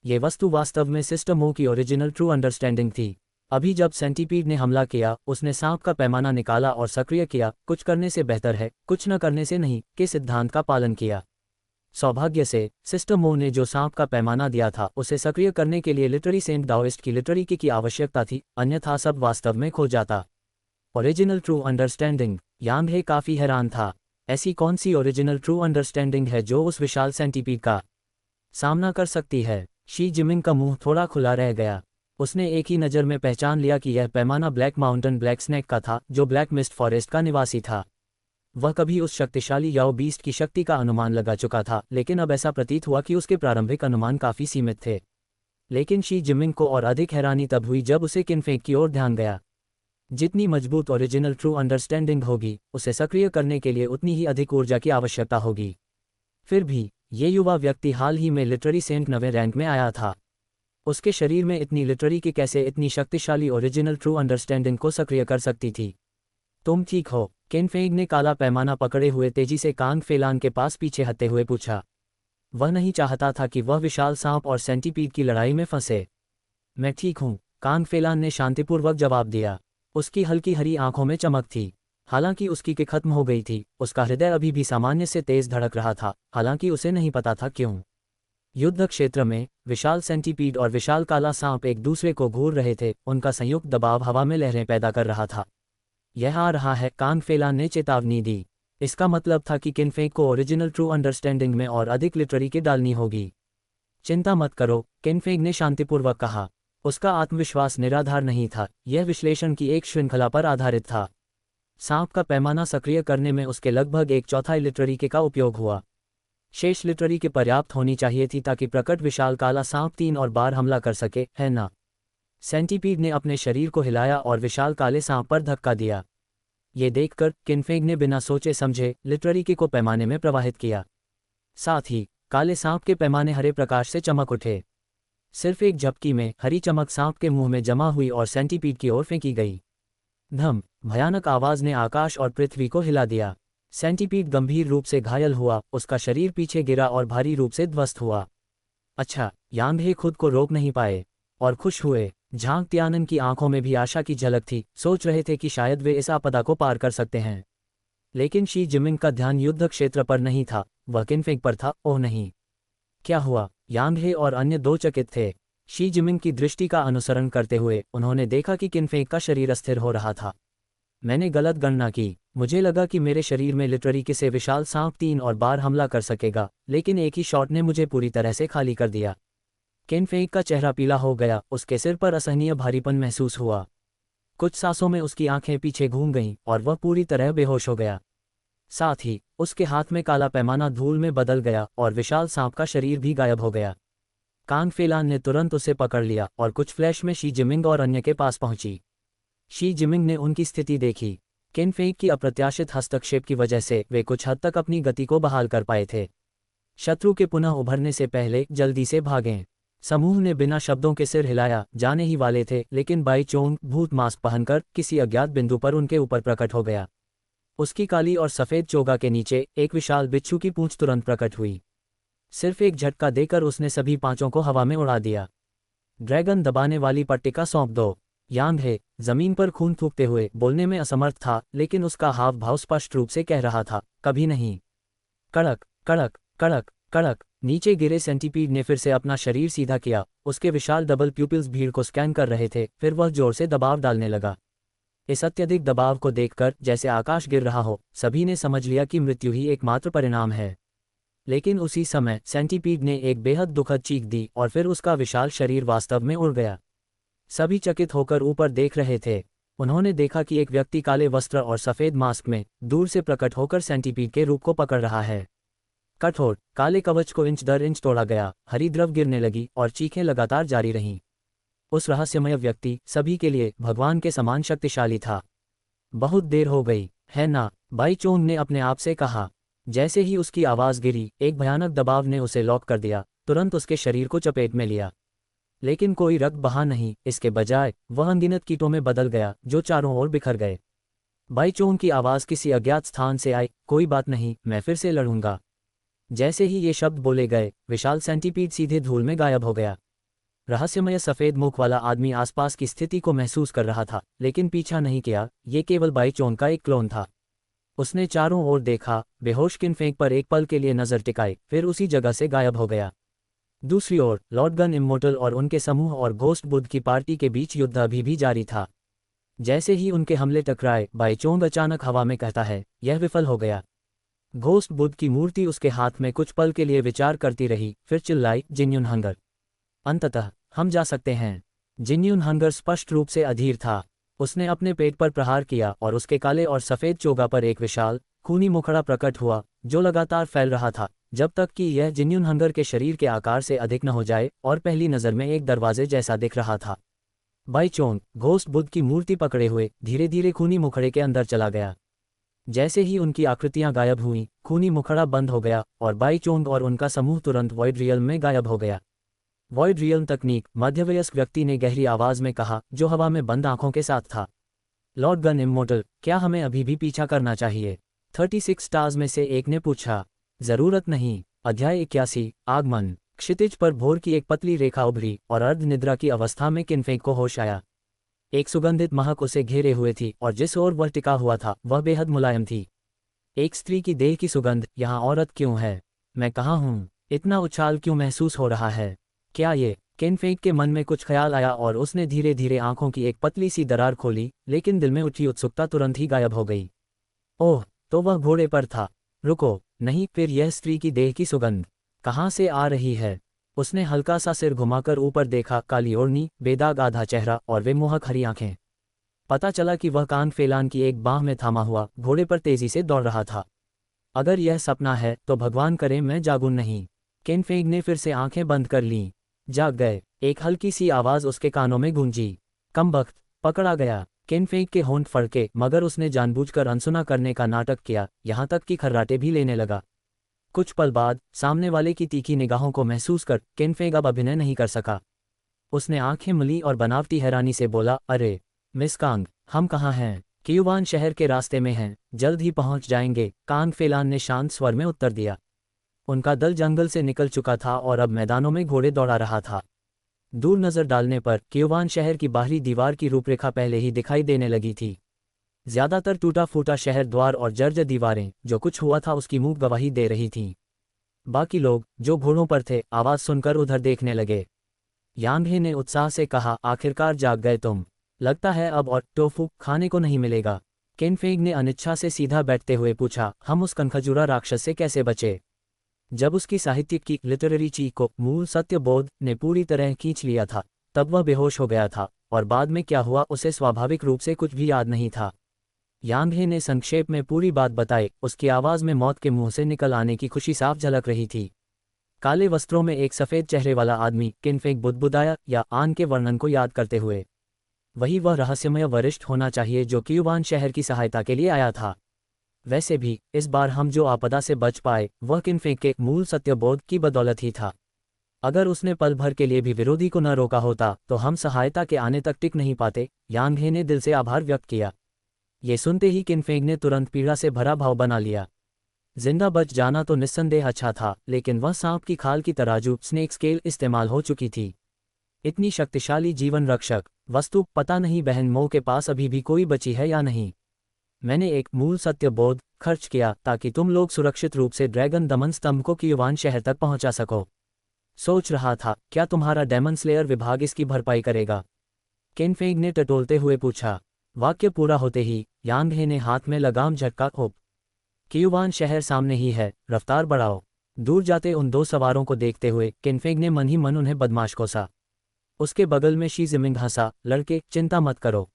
ये वस्तु वास्तव में सिस्टमो की ओरिजिनल ट्रू अंडरस्टैंडिंग थी। अभी जब सेंटीपीड ने हमला किया, उसने सांप का पैमाना निकाला और सक्रिय किया। कुछ करने से बेहतर है कुछ न करने से नहीं के सिद्धांत का पालन किया। सौभाग्य से सिस्टमो ने जो सांप का पैमाना दिया था, उसे सक्रिय करने के लिए लिटरेरी सेंट डाओइस्ट की लिटरेरी की आवश्यकता थी, अन्यथा सब वास्तव में खो जाता। ओरिजिनल ट्रू अंडरस्टैंडिंग, यांग हे काफ़ी हैरान था। ऐसी कौन सी ओरिजिनल ट्रू अंडरस्टैंडिंग है जो उस विशाल सेंटीपीड का सामना कर सकती है? शी जिमिंग का मुंह थोड़ा खुला रह गया। उसने एक ही नज़र में पहचान लिया कि यह पैमाना ब्लैक माउंटेन ब्लैक स्नेक का था, जो ब्लैक मिस्ट फॉरेस्ट का निवासी था। वह कभी उस शक्तिशाली याओ बीस्ट की शक्ति का अनुमान लगा चुका था, लेकिन अब ऐसा प्रतीत हुआ कि उसके प्रारंभिक अनुमान काफ़ी सीमित थे। लेकिन शी जिमिंग को और अधिक हैरानी तब हुई जब उसे किनफेंग की ओर ध्यान गया। जितनी मजबूत ओरिजिनल ट्रू अंडरस्टैंडिंग होगी, उसे सक्रिय करने के लिए उतनी ही अधिक ऊर्जा की आवश्यकता होगी। फिर भी ये युवा व्यक्ति हाल ही में लिटरेरी सेंट 9वें रैंक में आया था। उसके शरीर में इतनी लिटरेरी की कैसे इतनी शक्तिशाली ओरिजिनल ट्रू अंडरस्टैंडिंग को सक्रिय कर सकती थी? तुम ठीक हो? किनफेंग ने काला पैमाना पकड़े हुए तेजी से कांग फेलान के पास पीछे हटते हुए पूछा। वह नहीं चाहता था कि वह विशाल सांप और सेंटीपीड की लड़ाई में फंसे। मैं ठीक हूँ, कांग फेलान ने शांतिपूर्वक जवाब दिया। उसकी हल्की हरी आंखों में चमक थी। हालांकि उसकी के खत्म हो गई थी, उसका हृदय अभी भी सामान्य से तेज धड़क रहा था, हालांकि उसे नहीं पता था क्यों। युद्ध क्षेत्र में विशाल सेंटीपीड और विशाल काला सांप एक दूसरे को घूर रहे थे, उनका संयुक्त दबाव हवा में लहरें पैदा कर रहा था। यह आ रहा है, कांग फेलान ने चेतावनी दी। इसका मतलब था कि किनफेंग को ओरिजिनल ट्रू अंडरस्टैंडिंग में और अधिक लिटरेरी के डालनी होगी। चिंता मत करो, किनफेंग ने शांतिपूर्वक कहा। उसका आत्मविश्वास निराधार नहीं था, यह विश्लेषण की एक श्रृंखला पर आधारित था। सांप का पैमाना सक्रिय करने में उसके लगभग 1/4 लिटरेरी के का उपयोग हुआ। शेष लिटरेरी के पर्याप्त होनी चाहिए थी ताकि प्रकट विशाल काला सांप 3 और बार हमला कर सके, है ना? सेंटीपीड ने अपने शरीर को हिलाया और विशाल काले सांप पर धक्का दिया। ये देखकर किनफेंग ने बिना सोचे समझे लिटरेरी के को पैमाने में प्रवाहित किया। साथ ही काले सांप के पैमाने हरे प्रकाश से चमक उठे। सिर्फ एक झपकी में हरी चमक सांप के मुंह में जमा हुई और सेंटीपीड की ओर फेंकी गई। धम! भयानक आवाज ने आकाश और पृथ्वी को हिला दिया। सेंटीपीड गंभीर रूप से घायल हुआ, उसका शरीर पीछे गिरा और भारी रूप से ध्वस्त हुआ। अच्छा, यांगहे खुद को रोक नहीं पाए और खुश हुए। झांग तियानन की आंखों में भी आशा की झलक थी, सोच रहे थे कि शायद वे इस आपदा को पार कर सकते हैं। लेकिन शी जिमिंग का ध्यान युद्ध क्षेत्र पर नहीं था, वह किनफेंग पर था। ओह नहीं! क्या हुआ? यांगहे और अन्य दो चकित थे। शी जिमिंग की दृष्टि का अनुसरण करते हुए उन्होंने देखा कि किनफेंग का शरीर अस्थिर हो रहा था। मैंने गलत गणना की। मुझे लगा कि मेरे शरीर में लिटरेरी के से विशाल सांप 3 और बार हमला कर सकेगा, लेकिन एक ही शॉट ने मुझे पूरी तरह से खाली कर दिया। किनफेंग का चेहरा पीला हो गया, उसके सिर पर असहनीय भारीपन महसूस हुआ। कुछ सांसों में उसकी आंखें पीछे घूम गईं और वह पूरी तरह बेहोश हो गया। साथ ही उसके हाथ में काला पैमाना धूल में बदल गया और विशाल सांप का शरीर भी गायब हो गया। कांग फेलान ने तुरंत उसे पकड़ लिया और कुछ फ्लैश में शी जिमिंग और अन्य के पास पहुंची। शी जिमिंग ने उनकी स्थिति देखी। किनफेंग की अप्रत्याशित हस्तक्षेप की वजह से वे कुछ हद तक अपनी गति को बहाल कर पाए थे। शत्रु के पुनः उभरने से पहले जल्दी से भागें। समूह ने बिना शब्दों के सिर हिलाया, जाने ही वाले थे, लेकिन बाई चोंग भूत मास्क पहनकर किसी अज्ञात बिंदु पर उनके ऊपर प्रकट हो गया। उसकी काली और सफ़ेद चोगा के नीचे एक विशाल बिच्छू की पूंछ तुरंत प्रकट हुई। सिर्फ एक झटका देकर उसने सभी पांचों को हवा में उड़ा दिया। ड्रैगन दबाने वाली पट्टिका सौंप दो। यांगहे जमीन पर खून थूकते हुए बोलने में असमर्थ था, लेकिन उसका हाव भाव स्पष्ट रूप से कह रहा था, कभी नहीं। कड़क कड़क कड़क कड़क। नीचे गिरे सेंटीपीड ने फिर से अपना शरीर सीधा किया। उसके विशाल डबल प्यूपिल्स भीड़ को स्कैन कर रहे थे, फिर वह जोर से दबाव डालने लगा। इस अत्यधिक दबाव को देखकर जैसे आकाश गिर रहा हो, सभी ने समझ लिया कि मृत्यु ही एकमात्र परिणाम है। लेकिन उसी समय सेंटीपीड ने एक बेहद दुखद चीख दी और फिर उसका विशाल शरीर वास्तव में उड़ गया। सभी चकित होकर ऊपर देख रहे थे। उन्होंने देखा कि एक व्यक्ति काले वस्त्र और सफ़ेद मास्क में दूर से प्रकट होकर सेंटीपीड के रूप को पकड़ रहा है। कठोर काले कवच को इंच दर इंच तोड़ा गया, हरी द्रव गिरने लगी और चीखें लगातार जारी रहीं। उस रहस्यमय व्यक्ति सभी के लिए भगवान के समान शक्तिशाली था। बहुत देर हो गई, है ना? बाई चोंग ने अपने आप से कहा। जैसे ही उसकी आवाज़ गिरी, एक भयानक दबाव ने उसे लॉक कर दिया, तुरंत उसके शरीर को चपेट में लिया। लेकिन कोई रक्त बहा नहीं, इसके बजाय वह अनगिनत कीटों में बदल गया जो चारों ओर बिखर गए। बाई चोंग की आवाज़ किसी अज्ञात स्थान से आई, कोई बात नहीं, मैं फिर से लड़ूंगा। जैसे ही ये शब्द बोले गए, विशाल सेंटीपीड सीधे धूल में गायब हो गया। रहस्यमय सफ़ेद मुख वाला आदमी आसपास की स्थिति को महसूस कर रहा था, लेकिन पीछा नहीं किया। ये केवल बाई चोंग का एक क्लोन था। उसने चारों ओर देखा, बेहोश किनफेंग पर एक पल के लिए नज़र टिकाई, फिर उसी जगह से गायब हो गया। दूसरी ओर लॉर्ड गन इम्मोर्टल और उनके समूह और घोस्ट बुद्ध की पार्टी के बीच युद्ध अभी भी जारी था। जैसे ही उनके हमले टकराए, बाई चोंग अचानक हवा में कहता है, यह विफल हो गया। घोस्ट बुद्ध की मूर्ति उसके हाथ में कुछ पल के लिए विचार करती रही, फिर चिल्लाई, जिन्युन हंगर। अंततः हम जा सकते हैं। जिन्युन हंगर स्पष्ट रूप से अधीर था। उसने अपने पेट पर प्रहार किया और उसके काले और सफ़ेद चोगा पर एक विशाल खूनी मुखड़ा प्रकट हुआ, जो लगातार फैल रहा था, जब तक कि यह जिन्युन हंगर के शरीर के आकार से अधिक न हो जाए और पहली नज़र में एक दरवाजे जैसा दिख रहा था। बाई चोंग घोस्ट बुद्ध की मूर्ति पकड़े हुए धीरे धीरे खूनी मुखड़े के अंदर चला गया। जैसे ही उनकी आकृतियां गायब हुईं, खूनी मुखड़ा बंद हो गया और बाई चोंग और उनका समूह तुरंत वॉइड रियल्म में गायब हो गया। वॉइड रियल्म तकनीक, मध्यवयस्क व्यक्ति ने गहरी आवाज़ में कहा, जो हवा में बंद आंखों के साथ था। लॉर्ड गन इम्मोर्टल, क्या हमें अभी भी पीछा करना चाहिए? 36 स्टार्स में से एक ने पूछा। जरूरत नहीं। अध्याय 81 आगमन। क्षितिज पर भोर की एक पतली रेखा उभरी और अर्ध निद्रा की अवस्था में किनफेंग को होश आया। एक सुगंधित महक उसे घेरे हुए थी और जिस ओर वह टिका हुआ था वह बेहद मुलायम थी। एक स्त्री की देह की सुगंध, यहाँ औरत क्यों है? मैं कहाँ हूँ? इतना उछाल क्यों महसूस हो रहा है? क्या ये? केनफेंग के मन में कुछ ख्याल आया और उसने धीरे धीरे आंखों की एक पतली सी दरार खोली, लेकिन दिल में उठी उत्सुकता तुरंत ही गायब हो गई। ओह, तो वह घोड़े पर था। रुको, नहीं, फिर यह स्त्री की देह की सुगंध कहाँ से आ रही है? उसने हल्का सा सिर घुमाकर ऊपर देखा, काली ओढ़नी, बेदाग आधा चेहरा और वे मोहक हरी आंखें। पता चला कि वह कान फेलान की एक बाह में थामा हुआ घोड़े पर तेजी से दौड़ रहा था। अगर यह सपना है तो भगवान करे मैं जागूं नहीं। केनफेंग ने फिर से आंखें बंद कर लीं। जाग गए, एक हल्की सी आवाज उसके कानों में गूंजी। कमबख्त, पकड़ा गया। केनफेंग के होंठ फड़के, मगर उसने जानबूझकर अनसुना करने का नाटक किया, यहाँ तक कि खर्राटे भी लेने लगा। कुछ पल बाद सामने वाले की तीखी निगाहों को महसूस कर केनफेंग अब अभिनय नहीं कर सका। उसने आंखें मली और बनावटी हैरानी से बोला, अरे मिस कांग, हम कहाँ हैं? कियुवान शहर के रास्ते में हैं, जल्द ही पहुंच जाएंगे, कांग फेलान ने शांत स्वर में उत्तर दिया। उनका दल जंगल से निकल चुका था और अब मैदानों में घोड़े दौड़ा रहा था। दूर नजर डालने पर कियुवान शहर की बाहरी दीवार की रूपरेखा पहले ही दिखाई देने लगी थी। ज्यादातर टूटा फूटा शहर द्वार और जर्जर दीवारें, जो कुछ हुआ था उसकी मूक गवाही दे रही थीं। बाकी लोग, जो घोड़ों पर थे, आवाज सुनकर उधर देखने लगे। यांगहे ने उत्साह से कहा, आखिरकार जाग गए तुम। लगता है अब और टोफू खाने को नहीं मिलेगा। केनफेंग ने अनिच्छा से सीधा बैठते हुए पूछा, हम उस कनखजूरा राक्षस से कैसे बचे? जब उसकी साहित्यिक की लिटरेरी चीख को मूल सत्यबोध ने पूरी तरह खींच लिया था, तब वह बेहोश हो गया था, और बाद में क्या हुआ उसे स्वाभाविक रूप से कुछ भी याद नहीं था। यांगहे ने संक्षेप में पूरी बात बताई। उसकी आवाज में मौत के मुंह से निकल आने की खुशी साफ झलक रही थी। काले वस्त्रों में एक सफेद चेहरे वाला आदमी, केनफेंग बुदबुदाया, या आन के वर्णन को याद करते हुए। वही वह रहस्यमय वरिष्ठ होना चाहिए जो कियुवान शहर की सहायता के लिए आया था। वैसे भी इस बार हम जो आपदा से बच पाए वह केनफेंग के मूल सत्यबोध की बदौलत ही था। अगर उसने पल भर के लिए भी विरोधी को न रोका होता तो हम सहायता के आने तक टिक नहीं पाते। यांगहे ने दिल से आभार व्यक्त किया। ये सुनते ही केनफेंग ने तुरंत पीड़ा से भरा भाव बना लिया। जिंदा बच जाना तो निस्संदेह अच्छा था, लेकिन वह सांप की खाल की तराजू स्नेक स्केल इस्तेमाल हो चुकी थी। इतनी शक्तिशाली जीवन रक्षक वस्तु, पता नहीं बहन मो के पास अभी भी कोई बची है या नहीं। मैंने एक मूल सत्यबोध खर्च किया ताकि तुम लोग सुरक्षित रूप से ड्रैगन दमन स्तंभ को कियुवान शहर तक पहुंचा सको। सोच रहा था, क्या तुम्हारा डेमन स्लेयर विभाग इसकी भरपाई करेगा? केनफेंग ने टटोलते हुए पूछा। वाक्य पूरा होते ही यांगहे ने हाथ में लगाम झटका, होप कियुवान शहर सामने ही है, रफ्तार बढ़ाओ। दूर जाते उन दो सवारों को देखते हुए केनफेंग ने मन ही मन उन्हें बदमाश कोसा। उसके बगल में शी जिमिंग हंसा, लड़के चिंता मत करो।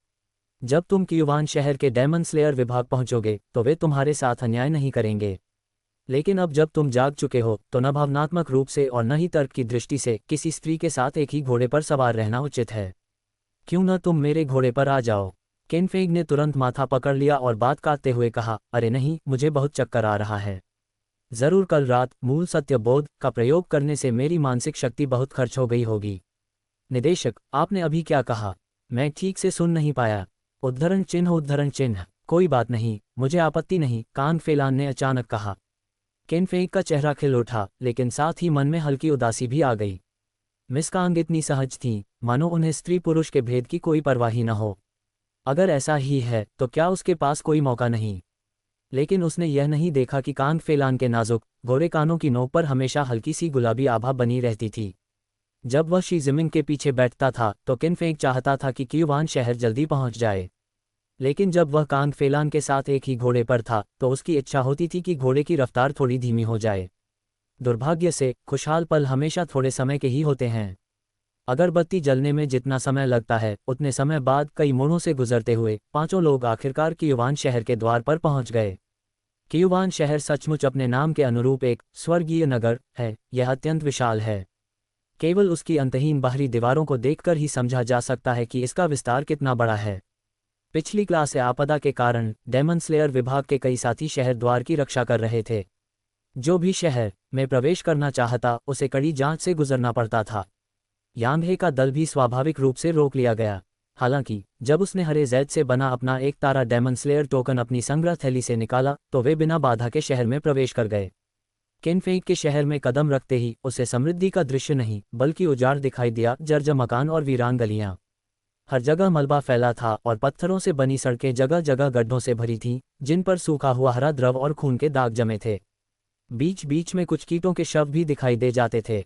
जब तुम कियुवान शहर के डेमन स्लेयर विभाग पहुंचोगे तो वे तुम्हारे साथ अन्याय नहीं करेंगे। लेकिन अब जब तुम जाग चुके हो तो न भावनात्मक रूप से और न ही तर्क की दृष्टि से किसी स्त्री के साथ एक ही घोड़े पर सवार रहना उचित है। क्यों न तुम मेरे घोड़े पर आ जाओ? केनफेंग ने तुरंत माथा पकड़ लिया और बात काटते हुए कहा, अरे नहीं, मुझे बहुत चक्कर आ रहा है। जरूर कल रात मूल सत्यबोध का प्रयोग करने से मेरी मानसिक शक्ति बहुत खर्च हो गई होगी। निदेशक, आपने अभी क्या कहा? मैं ठीक से सुन नहीं पाया। उद्धरण चिन्ह। कोई बात नहीं, मुझे आपत्ति नहीं, कांग फेलान ने अचानक कहा। केनफेंग का चेहरा खिल उठा, लेकिन साथ ही मन में हल्की उदासी भी आ गई। मिस कांग इतनी सहज थीं, मानो उन्हें स्त्री पुरुष के भेद की कोई परवाह ही न हो। अगर ऐसा ही है तो क्या उसके पास कोई मौका नहीं? लेकिन उसने यह नहीं देखा कि कांग फेलान के नाजुक गोरे कानों की नोक पर हमेशा हल्की सी गुलाबी आभा बनी रहती थी। जब वह शी जिमिंग के पीछे बैठता था तो केनफेंग चाहता था कि कियुवान शहर जल्दी पहुंच जाए। लेकिन जब वह कांग फेलान के साथ एक ही घोड़े पर था तो उसकी इच्छा होती थी कि घोड़े की रफ्तार थोड़ी धीमी हो जाए। दुर्भाग्य से खुशहाल पल हमेशा थोड़े समय के ही होते हैं। अगरबत्ती जलने में जितना समय लगता है उतने समय बाद कई मोड़ों से गुजरते हुए पांचों लोग आखिरकार कियुवान शहर के द्वार पर पहुंच गए। कियुवान शहर सचमुच अपने नाम के अनुरूप एक स्वर्गीय नगर है। यह अत्यंत विशाल है। केवल उसकी अंतहीन बाहरी दीवारों को देखकर ही समझा जा सकता है कि इसका विस्तार कितना बड़ा है। पिछली क्लास से आपदा के कारण डेमन स्लेयर विभाग के कई साथी शहर द्वार की रक्षा कर रहे थे। जो भी शहर में प्रवेश करना चाहता उसे कड़ी जांच से गुजरना पड़ता था। यांगहे का दल भी स्वाभाविक रूप से रोक लिया गया। हालांकि जब उसने हरे जैद से बना अपना एक तारा डेमन स्लेयर टोकन अपनी संग्रह थैली से निकाला तो वे बिना बाधा के शहर में प्रवेश कर गए। केनफेंग के शहर में कदम रखते ही उसे समृद्धि का दृश्य नहीं बल्कि उजाड़ दिखाई दिया। जर्जर मकान और वीरान गलियां, हर जगह मलबा फैला था और पत्थरों से बनी सड़कें जगह जगह गड्ढों से भरी थीं, जिन पर सूखा हुआ हरा द्रव और खून के दाग जमे थे। बीच बीच में कुछ कीटों के शव भी दिखाई दे जाते थे।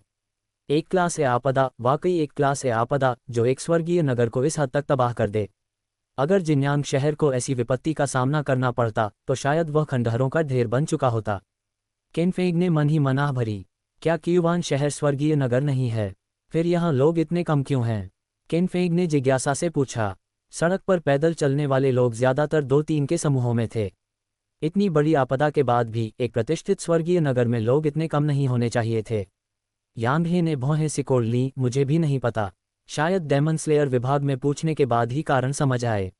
एक क्लास ए आपदा, वाकई एक क्लास ए आपदा, जो एक स्वर्गीय नगर को इस हद तक तबाह कर दे। अगर जिन्यांग शहर को ऐसी विपत्ति का सामना करना पड़ता तो शायद वह खंडहरों का ढेर बन चुका होता। किनफेंग ने मन ही मनाह भरी, क्या क्यूवान शहर स्वर्गीय नगर नहीं है? फिर यहाँ लोग इतने कम क्यों हैं? किनफेंग ने जिज्ञासा से पूछा। सड़क पर पैदल चलने वाले लोग ज्यादातर 2-3 के समूहों में थे। इतनी बड़ी आपदा के बाद भी एक प्रतिष्ठित स्वर्गीय नगर में लोग इतने कम नहीं होने चाहिए थे। यांग हे ने भौहें सिकोड़ लीं, मुझे भी नहीं पता। शायद डेमन स्लेयर विभाग में पूछने के बाद ही कारण समझ आए।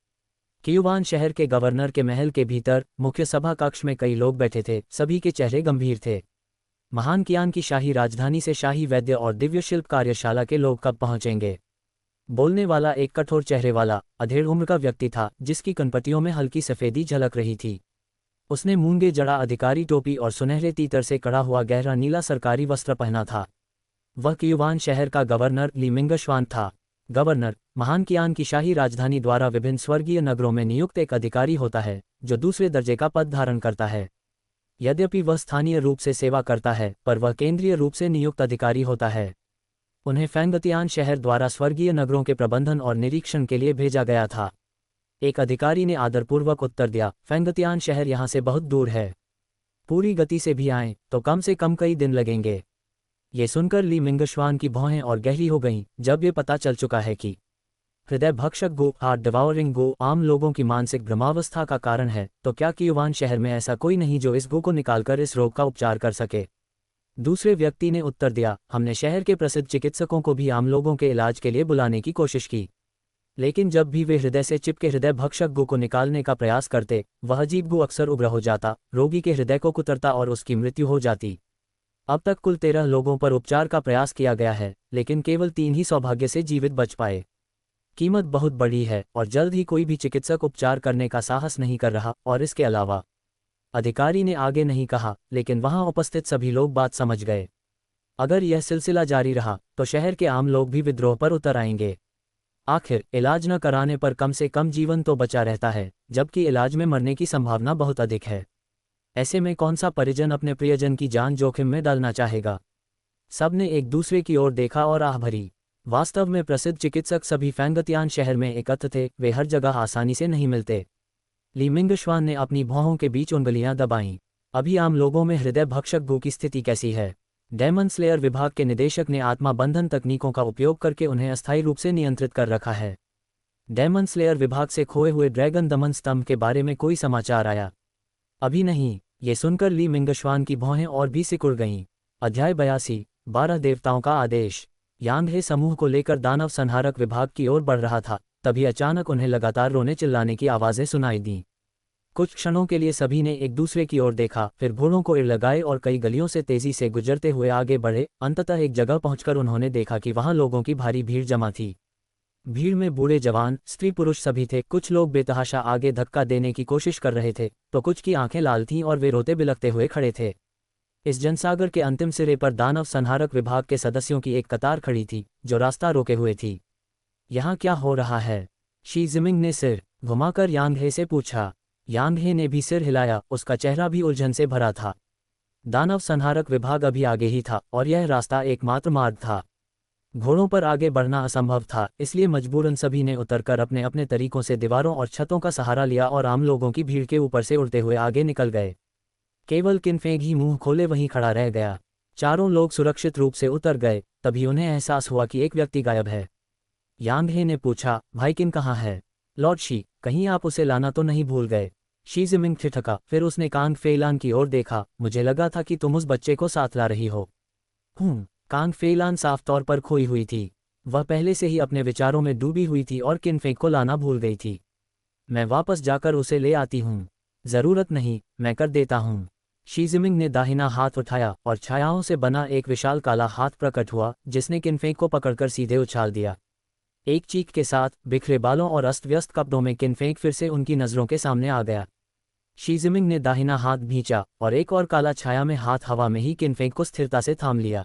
क्यूवान शहर के गवर्नर के महल के भीतर मुख्य सभा कक्ष में कई लोग बैठे थे, सभी के चेहरे गंभीर थे। महान कियान की शाही राजधानी से शाही वैद्य और दिव्य शिल्प कार्यशाला के लोग कब पहुंचेंगे? बोलने वाला एक कठोर चेहरे वाला, अधेड़ उम्र का व्यक्ति था, जिसकी कनपटियों में हल्की सफेदी झलक रही थी। उसने मूंगे जड़ा अधिकारी टोपी और सुनहरे तीतर से कड़ा हुआ गहरा नीला सरकारी वस्त्र पहना था। वह क्यूवान शहर का गवर्नर ली मिंगशवान था। गवर्नर, महान कियान की शाही राजधानी द्वारा विभिन्न स्वर्गीय नगरों में नियुक्त एक अधिकारी होता है, जो दूसरे दर्जे का पद धारण करता है। यद्यपि वह स्थानीय रूप से सेवा करता है, पर वह केंद्रीय रूप से नियुक्त अधिकारी होता है। उन्हें फैंगतियान शहर द्वारा स्वर्गीय नगरों के प्रबंधन और निरीक्षण के लिए भेजा गया था। एक अधिकारी ने आदरपूर्वक उत्तर दिया, फैंगतियान शहर यहाँ से बहुत दूर है। पूरी गति से भी आएं तो कम से कम कई दिन लगेंगे। ये सुनकर ली मिंगशवान की भौहें और गहरी हो गईं, जब ये पता चल चुका है कि हृदय भक्षक गो, हार्ट डिवाउरिंग गो, आम लोगों की मानसिक भ्रमावस्था का कारण है, तो क्या क्यूवान शहर में ऐसा कोई नहीं जो इस गो को निकालकर इस रोग का उपचार कर सके? दूसरे व्यक्ति ने उत्तर दिया, हमने शहर के प्रसिद्ध चिकित्सकों को भी आम लोगों के इलाज के लिए बुलाने की कोशिश की, लेकिन जब भी वे हृदय से चिपके हृदय भक्षक गो को निकालने का प्रयास करते, वह अजीब गो अक्सर उग्र हो जाता, रोगी के हृदय को कुतरता और उसकी मृत्यु हो जाती। अब तक कुल 13 लोगों पर उपचार का प्रयास किया गया है, लेकिन केवल 3 ही सौभाग्य से जीवित बच पाए। कीमत बहुत बड़ी है और जल्द ही कोई भी चिकित्सक उपचार करने का साहस नहीं कर रहा, और इसके अलावा। अधिकारी ने आगे नहीं कहा, लेकिन वहां उपस्थित सभी लोग बात समझ गए। अगर यह सिलसिला जारी रहा तो शहर के आम लोग भी विद्रोह पर उतर आएंगे। आखिर इलाज न कराने पर कम से कम जीवन तो बचा रहता है, जबकि इलाज में मरने की संभावना बहुत अधिक है। ऐसे में कौन सा परिजन अपने प्रियजन की जान जोखिम में डालना चाहेगा? सबने एक दूसरे की ओर देखा और आह भरी। वास्तव में प्रसिद्ध चिकित्सक सभी फैंगतियान शहर में एकत्र थे, वे हर जगह आसानी से नहीं मिलते। ली मिंगशवान ने अपनी भौहों के बीच उंगलियां दबाईं। अभी आम लोगों में हृदय भक्षक गो की स्थिति कैसी है? डेमन स्लेयर विभाग के निदेशक ने आत्मा बंधन तकनीकों का उपयोग करके उन्हें अस्थायी रूप से नियंत्रित कर रखा है। डेमन स्लेयर विभाग से खोए हुए ड्रैगन दमन स्तंभ के बारे में कोई समाचार आया? अभी नहीं। ये सुनकर ली मिंगशवान की भौहें और भी सिकुड़ गईं। अध्याय 82, 12 देवताओं का आदेश। यांग हे समूह को लेकर दानव संहारक विभाग की ओर बढ़ रहा था, तभी अचानक उन्हें लगातार रोने चिल्लाने की आवाज़ें सुनाई दीं। कुछ क्षणों के लिए सभी ने एक दूसरे की ओर देखा, फिर घोड़ों को इड़ लगाए और कई गलियों से तेजी से गुजरते हुए आगे बढ़े। अंततः एक जगह पहुंचकर उन्होंने देखा कि वहां लोगों की भारी भीड़ जमा थी। भीड़ में बूढ़े जवान, स्त्री पुरुष सभी थे। कुछ लोग बेतहाशा आगे धक्का देने की कोशिश कर रहे थे, तो कुछ की आंखें लाल थीं और वे रोते बिलखते हुए खड़े थे। इस जनसागर के अंतिम सिरे पर दानव संहारक विभाग के सदस्यों की एक कतार खड़ी थी, जो रास्ता रोके हुए थी। यहाँ क्या हो रहा है? शी जिमिंग ने सिर घुमाकर यांग हे से पूछा। यांग हे ने भी सिर हिलाया, उसका चेहरा भी उलझन से भरा था। दानव संहारक विभाग अभी आगे ही था और यह रास्ता एकमात्र मार्ग था। घोड़ों पर आगे बढ़ना असंभव था, इसलिए मजबूरन सभी ने उतरकर अपने अपने तरीकों से दीवारों और छतों का सहारा लिया और आम लोगों की भीड़ के ऊपर से उड़ते हुए आगे निकल गए। केवल किनफेंग ही मुंह खोले वहीं खड़ा रह गया। चारों लोग सुरक्षित रूप से उतर गए, तभी उन्हें एहसास हुआ कि एक व्यक्ति गायब है। यांग हे ने पूछा, भाई किन कहाँ है? लॉर्ड शी, कहीं आप उसे लाना तो नहीं भूल गए? शी जिमिंग ठिठका, फिर उसने कांग फेइलान की ओर देखा। मुझे लगा था कि तुम उस बच्चे को साथ ला रही हो। कांग फेइलान साफ तौर पर खोई हुई थी। वह पहले से ही अपने विचारों में डूबी हुई थी और किनफेंग को लाना भूल गई थी। मैं वापस जाकर उसे ले आती हूँ। जरूरत नहीं, मैं कर देता हूँ। शी जिमिंग ने दाहिना हाथ उठाया और छायाओं से बना एक विशाल काला हाथ प्रकट हुआ, जिसने किनफेंग को पकड़कर सीधे उछाल दिया। एक चीख के साथ बिखरे बालों और अस्त व्यस्त कपड़ों में किनफेंग फिर से उनकी नजरों के सामने आ गया। शी जिमिंग ने दाहिना हाथ भींचा और एक और काला छाया में हाथ हवा में ही किनफेंग को स्थिरता से थाम लिया।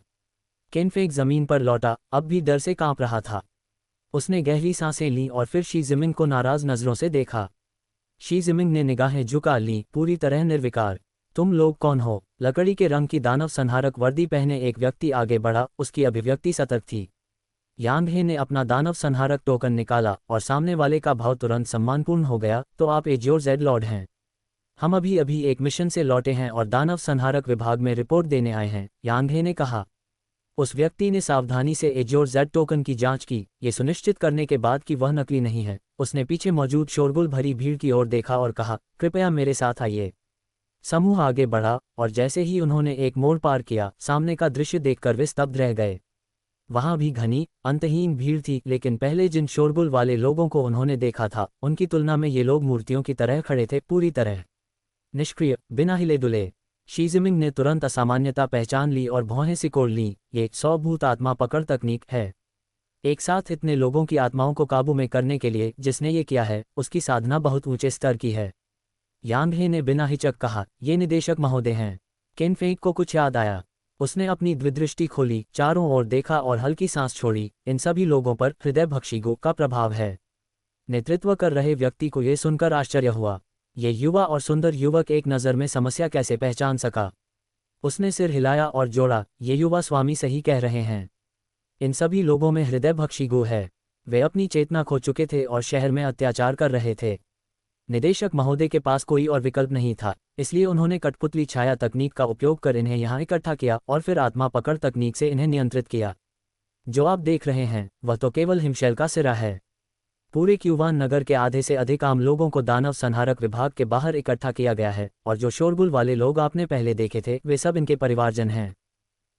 किनफेंग जमीन पर लौटा, अब भी डर से कांप रहा था। उसने गहरी सांसें लीं और फिर शी जिमिंग को नाराज नजरों से देखा। शी जिमिंग ने निगाहें झुका लीं, पूरी तरह निर्विकार। तुम लोग कौन हो? लकड़ी के रंग की दानव संहारक वर्दी पहने एक व्यक्ति आगे बढ़ा, उसकी अभिव्यक्ति सतर्क थी। यांग हे ने अपना दानव संहारक टोकन निकाला और सामने वाले का भाव तुरंत सम्मानपूर्ण हो गया। तो आप एज्योर जेड लॉर्ड हैं? हम अभी अभी एक मिशन से लौटे हैं और दानव संहारक विभाग में रिपोर्ट देने आए हैं, यांग हे ने कहा। उस व्यक्ति ने सावधानी से एज्योर जेड टोकन की जांच की, ये सुनिश्चित करने के बाद कि वह नकली नहीं है। उसने पीछे मौजूद शोरगुल भरी भीड़ की ओर देखा और कहा, कृपया मेरे साथ आइए। समूह आगे बढ़ा और जैसे ही उन्होंने एक मोड़ पार किया, सामने का दृश्य देखकर वे स्तब्ध रह गए। वहां भी घनी अंतहीन भीड़ थी, लेकिन पहले जिन शोरगुल वाले लोगों को उन्होंने देखा था, उनकी तुलना में ये लोग मूर्तियों की तरह खड़े थे, पूरी तरह निष्क्रिय, बिना हिले डुले। शी जिमिंग ने तुरंत असामान्यता पहचान ली और भौहें सिकोड़ लीं। ये 100 भूत आत्मा पकड़ तकनीक है। एक साथ इतने लोगों की आत्माओं को काबू में करने के लिए जिसने ये किया है, उसकी साधना बहुत ऊंचे स्तर की है, यांग हे ने बिना हिचक कहा। ये निदेशक महोदय हैं। केन फेंग को कुछ याद आया। उसने अपनी द्विदृष्टि खोली, चारों ओर देखा और हल्की सांस छोड़ी। इन सभी लोगों पर हृदय भक्षिगो का प्रभाव है। नेतृत्व कर रहे व्यक्ति को यह सुनकर आश्चर्य हुआ। ये युवा और सुंदर युवक एक नज़र में समस्या कैसे पहचान सका? उसने सिर हिलाया और जोड़ा, ये युवा स्वामी सही कह रहे हैं। इन सभी लोगों में हृदय भक्षिगो है। वे अपनी चेतना खो चुके थे और शहर में अत्याचार कर रहे थे। निदेशक महोदय के पास कोई और विकल्प नहीं था, इसलिए उन्होंने कठपुतली छाया तकनीक का उपयोग कर इन्हें यहाँ इकट्ठा किया और फिर आत्मा पकड़ तकनीक से इन्हें नियंत्रित किया। जो आप देख रहे हैं वह तो केवल हिमशैल का सिरा है। पूरे क्यूवान नगर के आधे से अधिक आम लोगों को दानव संहारक विभाग के बाहर इकट्ठा किया गया है, और जो शोरगुल वाले लोग आपने पहले देखे थे वे सब इनके परिवारजन हैं।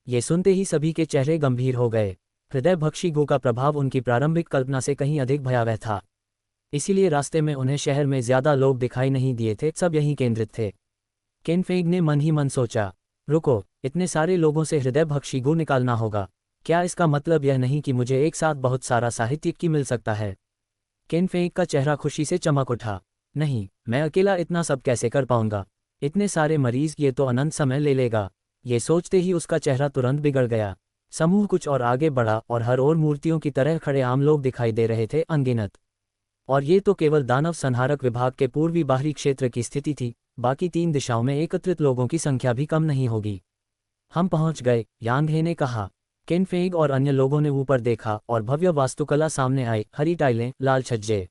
ये सुनते ही सभी के चेहरे गंभीर हो गए। हृदय भक्षिगो का प्रभाव उनकी प्रारंभिक कल्पना से कहीं अधिक भयावह था। इसीलिए रास्ते में उन्हें शहर में ज्यादा लोग दिखाई नहीं दिए थे, सब यहीं केंद्रित थे। केन फेंग ने मन ही मन सोचा, रुको, इतने सारे लोगों से हृदय भक्षिगो निकालना होगा। क्या इसका मतलब यह नहीं कि मुझे एक साथ बहुत सारा साहित्य की मिल सकता है? केन फेंग का चेहरा खुशी से चमक उठा। नहीं, मैं अकेला इतना सब कैसे कर पाऊंगा? इतने सारे मरीज, ये तो अनंत समय ले लेगा। ये सोचते ही उसका चेहरा तुरंत बिगड़ गया। समूह कुछ और आगे बढ़ा और हर ओर मूर्तियों की तरह खड़े आम लोग दिखाई दे रहे थे, अनगिनत। और ये तो केवल दानव संहारक विभाग के पूर्वी बाहरी क्षेत्र की स्थिति थी। बाकी 3 दिशाओं में एकत्रित लोगों की संख्या भी कम नहीं होगी। हम पहुंच गए, यांग हे ने कहा। केन फेंग और अन्य लोगों ने ऊपर देखा और भव्य वास्तुकला सामने आई, हरी टाइलें, लाल छज्जे।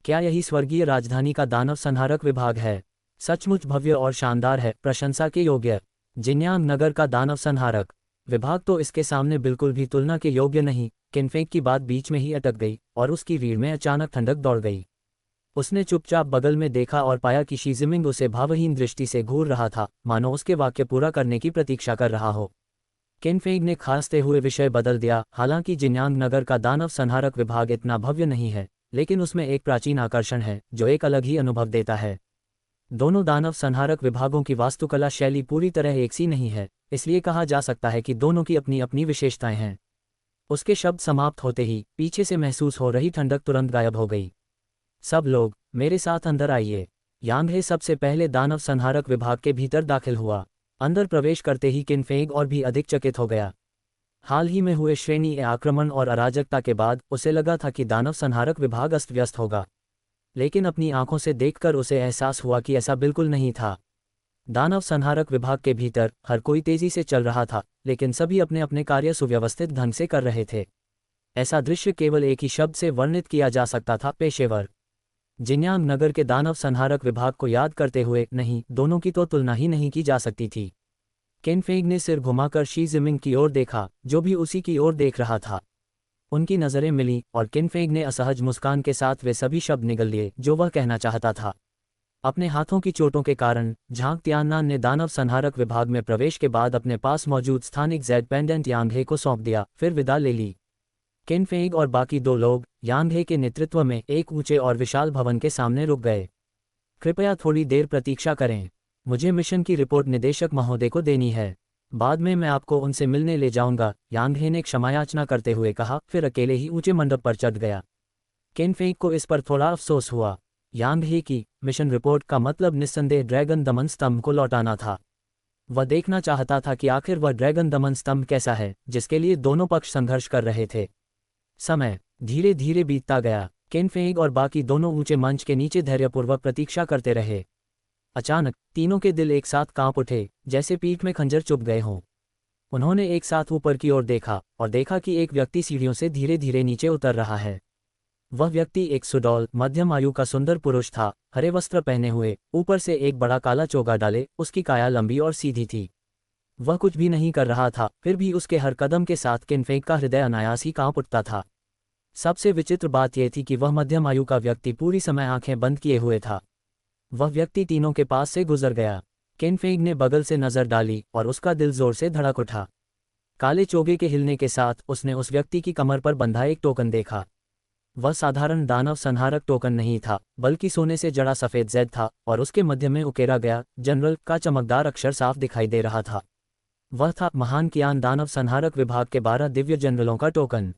क्या यही स्वर्गीय राजधानी का दानव संहारक विभाग है? सचमुच भव्य और शानदार है, प्रशंसा के योग्य। जिन्यांग नगर का दानव संहारक विभाग तो इसके सामने बिल्कुल भी तुलना के योग्य नहीं। केन फेंग की बात बीच में ही अटक गई और उसकी रीढ़ में अचानक ठंडक दौड़ गई। उसने चुपचाप बगल में देखा और पाया कि शी जिमिंग उसे भावहीन दृष्टि से घूर रहा था, मानो उसके वाक्य पूरा करने की प्रतीक्षा कर रहा हो। केन फेंग ने खांसते हुए विषय बदल दिया। हालांकि जिन्यांग नगर का दानव संहारक विभाग इतना भव्य नहीं है, लेकिन उसमें एक प्राचीन आकर्षण है जो एक अलग ही अनुभव देता है। दोनों दानव संहारक विभागों की वास्तुकला शैली पूरी तरह एक सी नहीं है, इसलिए कहा जा सकता है कि दोनों की अपनी अपनी विशेषताएं हैं। उसके शब्द समाप्त होते ही पीछे से महसूस हो रही ठंडक तुरंत गायब हो गई। सब लोग मेरे साथ अंदर आइए। यांग हे सबसे पहले दानव संहारक विभाग के भीतर दाखिल हुआ। अंदर प्रवेश करते ही केन फेंग और भी अधिक चकित हो गया। हाल ही में हुए श्रेणी ए आक्रमण और अराजकता के बाद उसे लगा था कि दानव संहारक विभाग अस्त व्यस्त होगा, लेकिन अपनी आंखों से देखकर उसे एहसास हुआ कि ऐसा बिल्कुल नहीं था। दानव संहारक विभाग के भीतर हर कोई तेजी से चल रहा था, लेकिन सभी अपने अपने कार्य सुव्यवस्थित ढंग से कर रहे थे। ऐसा दृश्य केवल एक ही शब्द से वर्णित किया जा सकता था, पेशेवर। जिन्यांग नगर के दानव संहारक विभाग को याद करते हुए, नहीं, दोनों की तो तुलना ही नहीं की जा सकती थी। केन फेंग ने सिर घुमाकर शी जिमिंग की ओर देखा, जो भी उसी की ओर देख रहा था। उनकी नज़रें मिलीं और केन फेंग ने असहज मुस्कान के साथ वे सभी शब्द निगल लिए जो वह कहना चाहता था। अपने हाथों की चोटों के कारण झांग तियाननान ने दानव संहारक विभाग में प्रवेश के बाद अपने पास मौजूद स्थानिक जेड पेंडेंट यांग हे को सौंप दिया, फिर विदा ले ली। केन फेंग और बाकी 2 लोग यांग हे के नेतृत्व में एक ऊंचे और विशाल भवन के सामने रुक गए। कृपया थोड़ी देर प्रतीक्षा करें, मुझे मिशन की रिपोर्ट निदेशक महोदय को देनी है। बाद में मैं आपको उनसे मिलने ले जाऊंगा, यांग हे ने क्षमायाचना करते हुए कहा, फिर अकेले ही ऊंचे मंडप पर चढ़ गया। केन फेंग को इस पर थोड़ा अफसोस हुआ। यांग हे की मिशन रिपोर्ट का मतलब निस्संदेह ड्रैगन दमन स्तंभ को लौटाना था। वह देखना चाहता था कि आखिर वह ड्रैगन दमन स्तंभ कैसा है जिसके लिए दोनों पक्ष संघर्ष कर रहे थे। समय धीरे धीरे बीतता गया। केन फेंग और बाकी दोनों ऊंचे मंच के नीचे धैर्यपूर्वक प्रतीक्षा करते रहे। अचानक तीनों के दिल एक साथ कांप उठे, जैसे पीठ में खंजर चुभ गए हों। उन्होंने एक साथ ऊपर की ओर देखा और देखा कि एक व्यक्ति सीढ़ियों से धीरे धीरे नीचे उतर रहा है। वह व्यक्ति एक सुडौल मध्यम आयु का सुंदर पुरुष था, हरे वस्त्र पहने हुए, ऊपर से एक बड़ा काला चोगा डाले। उसकी काया लंबी और सीधी थी। वह कुछ भी नहीं कर रहा था, फिर भी उसके हर कदम के साथ किनफेंग का हृदय अनायास ही कांप उठता था। सबसे विचित्र बात यह थी कि वह मध्यम आयु का व्यक्ति पूरी समय आंखें बंद किए हुए था। वह व्यक्ति तीनों के पास से गुजर गया। किनफेंग ने बगल से नजर डाली और उसका दिल जोर से धड़क उठा। काले चोगे के हिलने के साथ उसने उस व्यक्ति की कमर पर बंधा एक टोकन देखा। वह साधारण दानव संहारक टोकन नहीं था, बल्कि सोने से जड़ा सफेद जेड था, और उसके मध्य में उकेरा गया जनरल का चमकदार अक्षर साफ दिखाई दे रहा था। वह था महान कियान दानव संहारक विभाग के 12 दिव्य जनरलों का टोकन।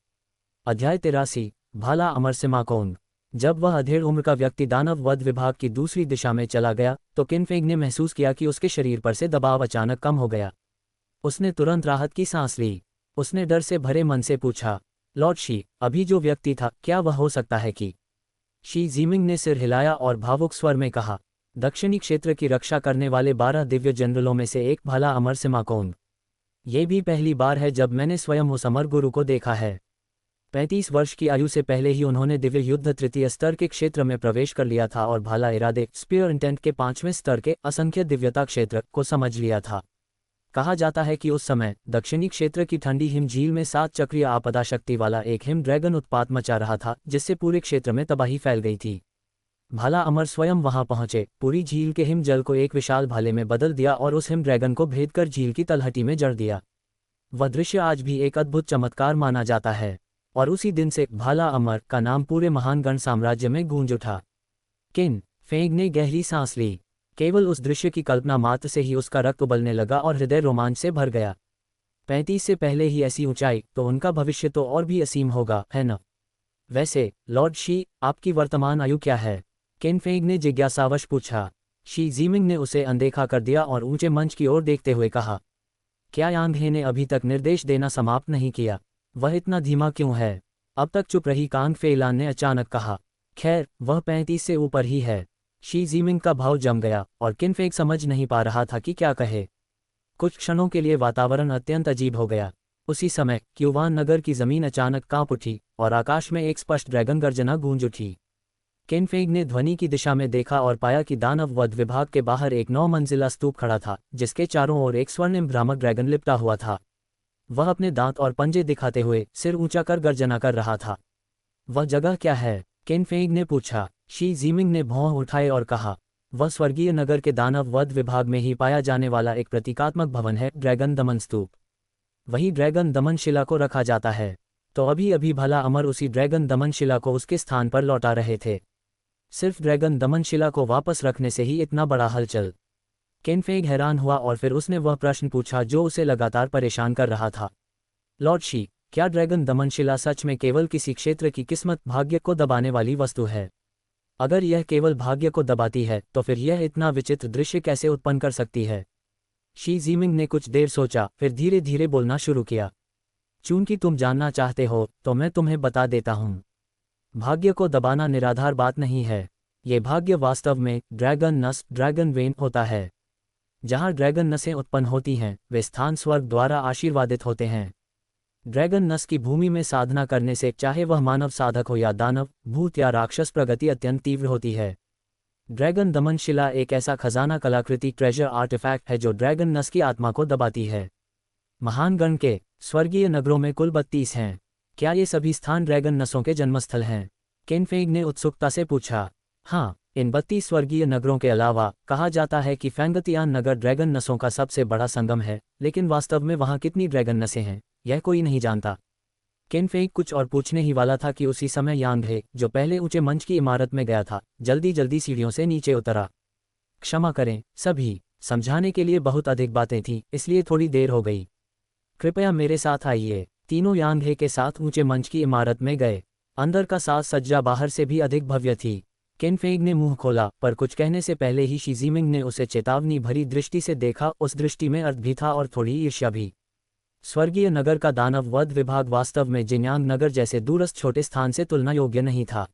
अध्याय 83 भाला अमर सिमाकोन। जब वह अधेड़ उम्र का व्यक्ति दानव वध विभाग की दूसरी दिशा में चला गया तो किनफेंग ने महसूस किया कि उसके शरीर पर से दबाव अचानक कम हो गया। उसने तुरंत राहत की सांस ली। उसने डर से भरे मन से पूछा, लॉर्ड शी, अभी जो व्यक्ति था, क्या वह हो सकता है कि? शी जीमिंग ने सिर हिलाया और भावुक स्वर में कहा, दक्षिणी क्षेत्र की रक्षा करने वाले 12 दिव्य जनरलों में से एक भाला अमर सिमाकोन। ये भी पहली बार है जब मैंने स्वयं उस अमर गुरु को देखा है। 35 वर्ष की आयु से पहले ही उन्होंने दिव्य युद्ध तृतीय स्तर के क्षेत्र में प्रवेश कर लिया था और भाला इरादे स्पीयर इंटेंट के 5वें स्तर के असंख्य दिव्यता क्षेत्र को समझ लिया था। कहा जाता है कि उस समय दक्षिणी क्षेत्र की ठंडी हिम झील में 7 चक्रीय आपदा शक्ति वाला एक हिम ड्रैगन उत्पात मचा रहा था, जिससे पूरे क्षेत्र में तबाही फैल गई थी। भाला अमर स्वयं वहां पहुंचे, पूरी झील के हिम जल को एक विशाल भाले में बदल दिया और उस हिम ड्रैगन को भेदकर झील की तलहटी में जड़ दिया। वह दृश्य आज भी एक अद्भुत चमत्कार माना जाता है, और उसी दिन से भाला अमर का नाम पूरे महान गण साम्राज्य में गूंज उठा। किनफेंग ने गहरी सांस ली। केवल उस दृश्य की कल्पना मात्र से ही उसका रक्त उबलने लगा और हृदय रोमांच से भर गया। 35 से पहले ही ऐसी ऊंचाई, तो उनका भविष्य तो और भी असीम होगा, है न? वैसे लॉर्ड शी, आपकी वर्तमान आयु क्या है? किनफेंग ने जिज्ञासावश पूछा। शी जीमिंग ने उसे अनदेखा कर दिया और ऊंचे मंच की ओर देखते हुए कहा, क्या यांधे ने अभी तक निर्देश देना समाप्त नहीं किया? वह इतना धीमा क्यों है? अब तक चुप रही कांग फेइलान ने अचानक कहा, खैर, वह 35 से ऊपर ही है। शी जीमिंग का भाव जम गया और किनफेंग समझ नहीं पा रहा था कि क्या कहे। कुछ क्षणों के लिए वातावरण अत्यंत अजीब हो गया। उसी समय क्यूवान नगर की जमीन अचानक कांप उठी और आकाश में एक स्पष्ट ड्रैगन गर्जना गूंज उठी। किनफेंग ने ध्वनि की दिशा में देखा और पाया कि दानव वध विभाग के बाहर एक 9 मंजिला स्तूप खड़ा था, जिसके चारों ओर एक स्वर्णिम भ्रामक ड्रैगन लिपटा हुआ था। वह अपने दांत और पंजे दिखाते हुए सिर ऊंचा कर गर्जना कर रहा था। वह जगह क्या है? किनफेंग ने पूछा। शी जीमिंग ने भौं उठाए और कहा, वह स्वर्गीय नगर के दानव वध विभाग में ही पाया जाने वाला एक प्रतीकात्मक भवन है, ड्रैगन दमन स्तूप। वही ड्रैगन दमन शिला को रखा जाता है। तो अभी अभी भला अमर उसी ड्रैगन दमन शिला को उसके स्थान पर लौटा रहे थे। सिर्फ ड्रैगन दमन शिला को वापस रखने से ही इतना बड़ा हलचल। किनफेंग हैरान हुआ और फिर उसने वह प्रश्न पूछा जो उसे लगातार परेशान कर रहा था, लॉर्ड शी, क्या ड्रैगन दमन शिला सच में केवल किसी क्षेत्र की किस्मत भाग्य को दबाने वाली वस्तु है? अगर यह केवल भाग्य को दबाती है तो फिर यह इतना विचित्र दृश्य कैसे उत्पन्न कर सकती है? शी जीमिंग ने कुछ देर सोचा, फिर धीरे धीरे बोलना शुरू किया। चूंकि तुम जानना चाहते हो तो मैं तुम्हें बता देता हूं। भाग्य को दबाना निराधार बात नहीं है। ये भाग्य वास्तव में ड्रैगन नस, ड्रैगन वेन होता है। जहां ड्रैगन नसें उत्पन्न होती हैं, वे स्थान स्वर्ग द्वारा आशीर्वादित होते हैं। ड्रैगन नस की भूमि में साधना करने से, चाहे वह मानव साधक हो या दानव, भूत या राक्षस, प्रगति अत्यंत तीव्र होती है। ड्रैगन दमन शिला एक ऐसा खजाना कलाकृति ट्रेजर आर्टिफैक्ट है जो ड्रैगन नस की आत्मा को दबाती है। महान गण के स्वर्गीय नगरों में कुल 32 हैं। क्या ये सभी स्थान ड्रैगन नसों के जन्मस्थल हैं? किनफेंग ने उत्सुकता से पूछा। हाँ, इन 32 स्वर्गीय नगरों के अलावा कहा जाता है कि फैंगतियान नगर ड्रैगन नसों का सबसे बड़ा संगम है, लेकिन वास्तव में वहाँ कितनी ड्रैगन नसें हैं, यह कोई नहीं जानता। किनफेंग कुछ और पूछने ही वाला था कि उसी समय यांधे, जो पहले ऊंचे मंच की इमारत में गया था, जल्दी जल्दी सीढ़ियों से नीचे उतरा। क्षमा करें सभी, समझाने के लिए बहुत अधिक बातें थीं, इसलिए थोड़ी देर हो गई। कृपया मेरे साथ आइए। तीनों यांधे के साथ ऊंचे मंच की इमारत में गए। अंदर का साज सज्जा बाहर से भी अधिक भव्य थी। किनफेंग ने मुंह खोला, पर कुछ कहने से पहले ही शी जीमिंग ने उसे चेतावनी भरी दृष्टि से देखा। उस दृष्टि में अर्थ भी था और थोड़ी ईर्ष्या भी। स्वर्गीय नगर का दानव वध विभाग वास्तव में जिन्यांग नगर जैसे दूरस्थ छोटे स्थान से तुलना योग्य नहीं था।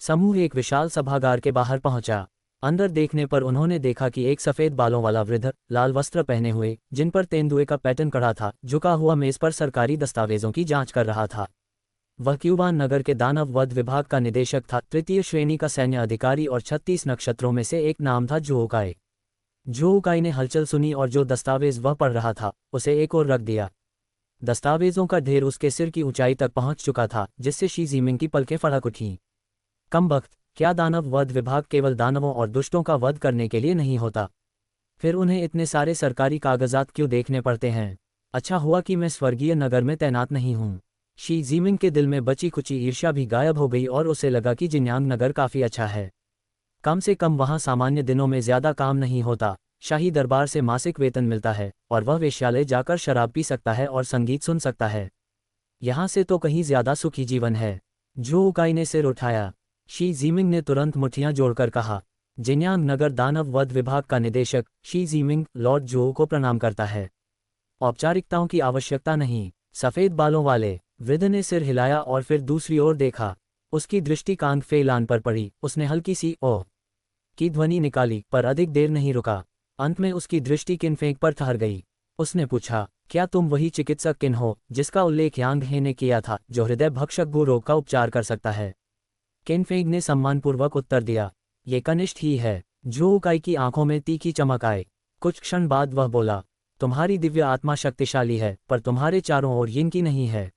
समूह एक विशाल सभागार के बाहर पहुंचा। अंदर देखने पर उन्होंने देखा कि एक सफ़ेद बालों वाला वृद्ध, लाल वस्त्र पहने हुए, जिन पर तेंदुए का पैटर्न कढ़ा था, झुका हुआ मेज पर सरकारी दस्तावेजों की जांच कर रहा था। वह क्यूबान नगर के दानव वध विभाग का निदेशक था, तृतीय श्रेणी का सैन्य अधिकारी, और 36 नक्षत्रों में से एक नाम था जोओकाई। जोओकाई ने हलचल सुनी और जो दस्तावेज वह पढ़ रहा था, उसे एक ओर रख दिया। दस्तावेजों का ढेर उसके सिर की ऊंचाई तक पहुंच चुका था, जिससे शी जीमिंग की पलकें फड़क उठीं। कमबख्त, क्या दानव वध विभाग केवल दानवों और दुष्टों का वध करने के लिए नहीं होता? फिर उन्हें इतने सारे सरकारी कागजात क्यों देखने पड़ते हैं? अच्छा हुआ कि मैं स्वर्गीय नगर में तैनात नहीं हूँ। शी जीमिंग के दिल में बची कुची ईर्ष्या भी गायब हो गई और उसे लगा कि जिन्यांग नगर काफ़ी अच्छा है। कम से कम वहाँ सामान्य दिनों में ज़्यादा काम नहीं होता, शाही दरबार से मासिक वेतन मिलता है, और वह वेश्यालय जाकर शराब पी सकता है और संगीत सुन सकता है। यहाँ से तो कहीं ज़्यादा सुखी जीवन है। जोओकाई ने सिर उठाया। शी जीमिंग ने तुरंत मुठ्ठियाँ जोड़कर कहा, जिन्यांग नगर दानव वध विभाग का निदेशक शी जीमिंग लॉर्ड जो को प्रणाम करता है। औपचारिकताओं की आवश्यकता नहीं। सफ़ेद बालों वाले वृद्ध ने सिर हिलाया और फिर दूसरी ओर देखा। उसकी दृष्टि कांग फेलान पर पड़ी। उसने हल्की सी ओह की ध्वनि निकाली, पर अधिक देर नहीं रुका। अंत में उसकी दृष्टि किनफेंग पर ठहर गई। उसने पूछा, क्या तुम वही चिकित्सक किन हो जिसका उल्लेख यांग हे ने किया था, जो हृदय भक्षक गु रोग का उपचार कर सकता है? किनफेंग ने सम्मानपूर्वक उत्तर दिया, ये कनिष्ठ ही है। जोओकाई की आंखों में तीखी चमक आए। कुछ क्षण बाद वह बोला, तुम्हारी दिव्य आत्मा शक्तिशाली है, पर तुम्हारे चारों ओर यिन की नहीं है।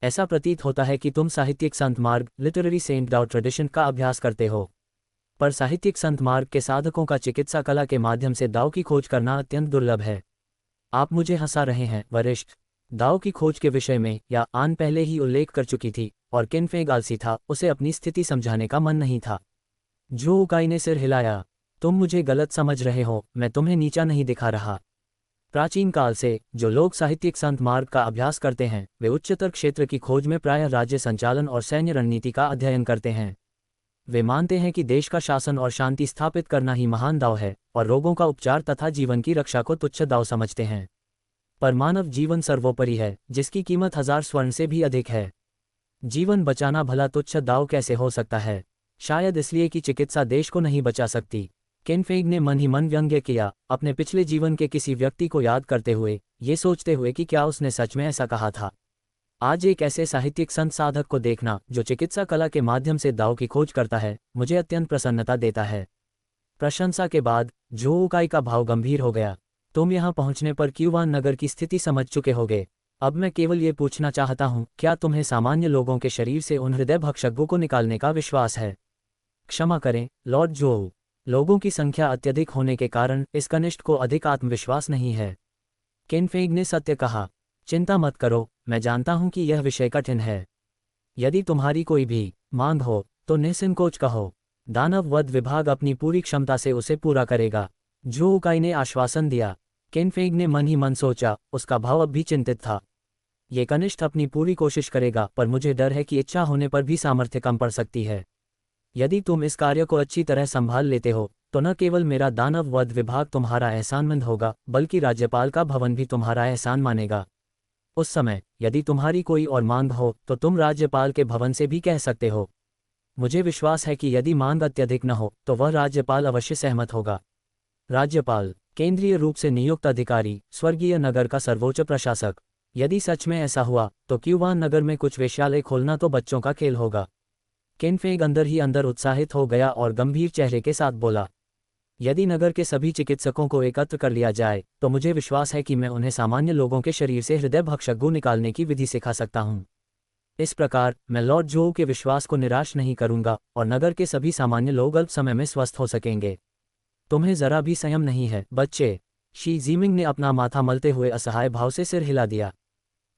ऐसा प्रतीत होता है कि तुम साहित्यिक संत मार्ग लिटरेरी सेंट डाउ ट्रेडिशन का अभ्यास करते हो, पर साहित्यिक संत मार्ग के साधकों का चिकित्सा कला के माध्यम से दाव की खोज करना अत्यंत दुर्लभ है। आप मुझे हंसा रहे हैं, वरिष्ठ? दाव की खोज के विषय में या आन पहले ही उल्लेख कर चुकी थी, और किनफेंग आलसी था, उसे अपनी स्थिति समझाने का मन नहीं था। जोओकाई ने सिर हिलाया। तुम मुझे गलत समझ रहे हो, मैं तुम्हें नीचा नहीं दिखा रहा। प्राचीन काल से जो लोग साहित्यिक संत मार्ग का अभ्यास करते हैं, वे उच्चतर क्षेत्र की खोज में प्रायः राज्य संचालन और सैन्य रणनीति का अध्ययन करते हैं। वे मानते हैं कि देश का शासन और शांति स्थापित करना ही महान दाव है, और रोगों का उपचार तथा जीवन की रक्षा को तुच्छ दाव समझते हैं। पर मानव जीवन सर्वोपरि है, जिसकी कीमत 1000 स्वर्ण से भी अधिक है। जीवन बचाना भला तुच्छ दाव कैसे हो सकता है? शायद इसलिए कि चिकित्सा देश को नहीं बचा सकती। किनफेंग ने मन ही मन व्यंग्य किया, अपने पिछले जीवन के किसी व्यक्ति को याद करते हुए, ये सोचते हुए कि क्या उसने सच में ऐसा कहा था। आज एक ऐसे साहित्यिक संत साधक को देखना जो चिकित्सा कला के माध्यम से दाव की खोज करता है, मुझे अत्यंत प्रसन्नता देता है। प्रशंसा के बाद जोओकाई का भाव गंभीर हो गया। तुम यहाँ पहुँचने पर क्यूबान नगर की स्थिति समझ चुके होगे। अब मैं केवल ये पूछना चाहता हूँ, क्या तुम्हें सामान्य लोगों के शरीर से उन हृदय भक्षकों को निकालने का विश्वास है? क्षमा करें, लॉर्ड जोओ। लोगों की संख्या अत्यधिक होने के कारण इस कनिष्ठ को अधिक आत्मविश्वास नहीं है। किनफेंग ने सत्य कहा। चिंता मत करो, मैं जानता हूं कि यह विषय कठिन है। यदि तुम्हारी कोई भी मांग हो तो निसंकोच कहो। दानव वध विभाग अपनी पूरी क्षमता से उसे पूरा करेगा। जोओकाई ने आश्वासन दिया। किनफेंग ने मन ही मन सोचा, उसका भाव अब भी चिंतित था। ये कनिष्ठ अपनी पूरी कोशिश करेगा, पर मुझे डर है कि इच्छा होने पर भी सामर्थ्य कम पड़ सकती है। यदि तुम इस कार्य को अच्छी तरह संभाल लेते हो, तो न केवल मेरा दानव वध विभाग तुम्हारा एहसानमंद होगा, बल्कि राज्यपाल का भवन भी तुम्हारा एहसान मानेगा। उस समय यदि तुम्हारी कोई और मांग हो तो तुम राज्यपाल के भवन से भी कह सकते हो। मुझे विश्वास है कि यदि मांग अत्यधिक न हो तो वह राज्यपाल अवश्य सहमत होगा। राज्यपाल, केंद्रीय रूप से नियुक्त अधिकारी, स्वर्गीय नगर का सर्वोच्च प्रशासक। यदि सच में ऐसा हुआ तो क्यूबान नगर में कुछ वेश्यालय खोलना तो बच्चों का खेल होगा। किनफेंग अंदर ही अंदर उत्साहित हो गया और गंभीर चेहरे के साथ बोला, यदि नगर के सभी चिकित्सकों को एकत्र कर लिया जाए तो मुझे विश्वास है कि मैं उन्हें सामान्य लोगों के शरीर से हृदय भक्षक गु निकालने की विधि सिखा सकता हूँ। इस प्रकार मैं लॉर्ड जोओ के विश्वास को निराश नहीं करूंगा और नगर के सभी सामान्य लोग अल्प समय में स्वस्थ हो सकेंगे। तुम्हें जरा भी संयम नहीं है, बच्चे। शी जीमिंग ने अपना माथा मलते हुए असहाय भाव से सिर हिला दिया।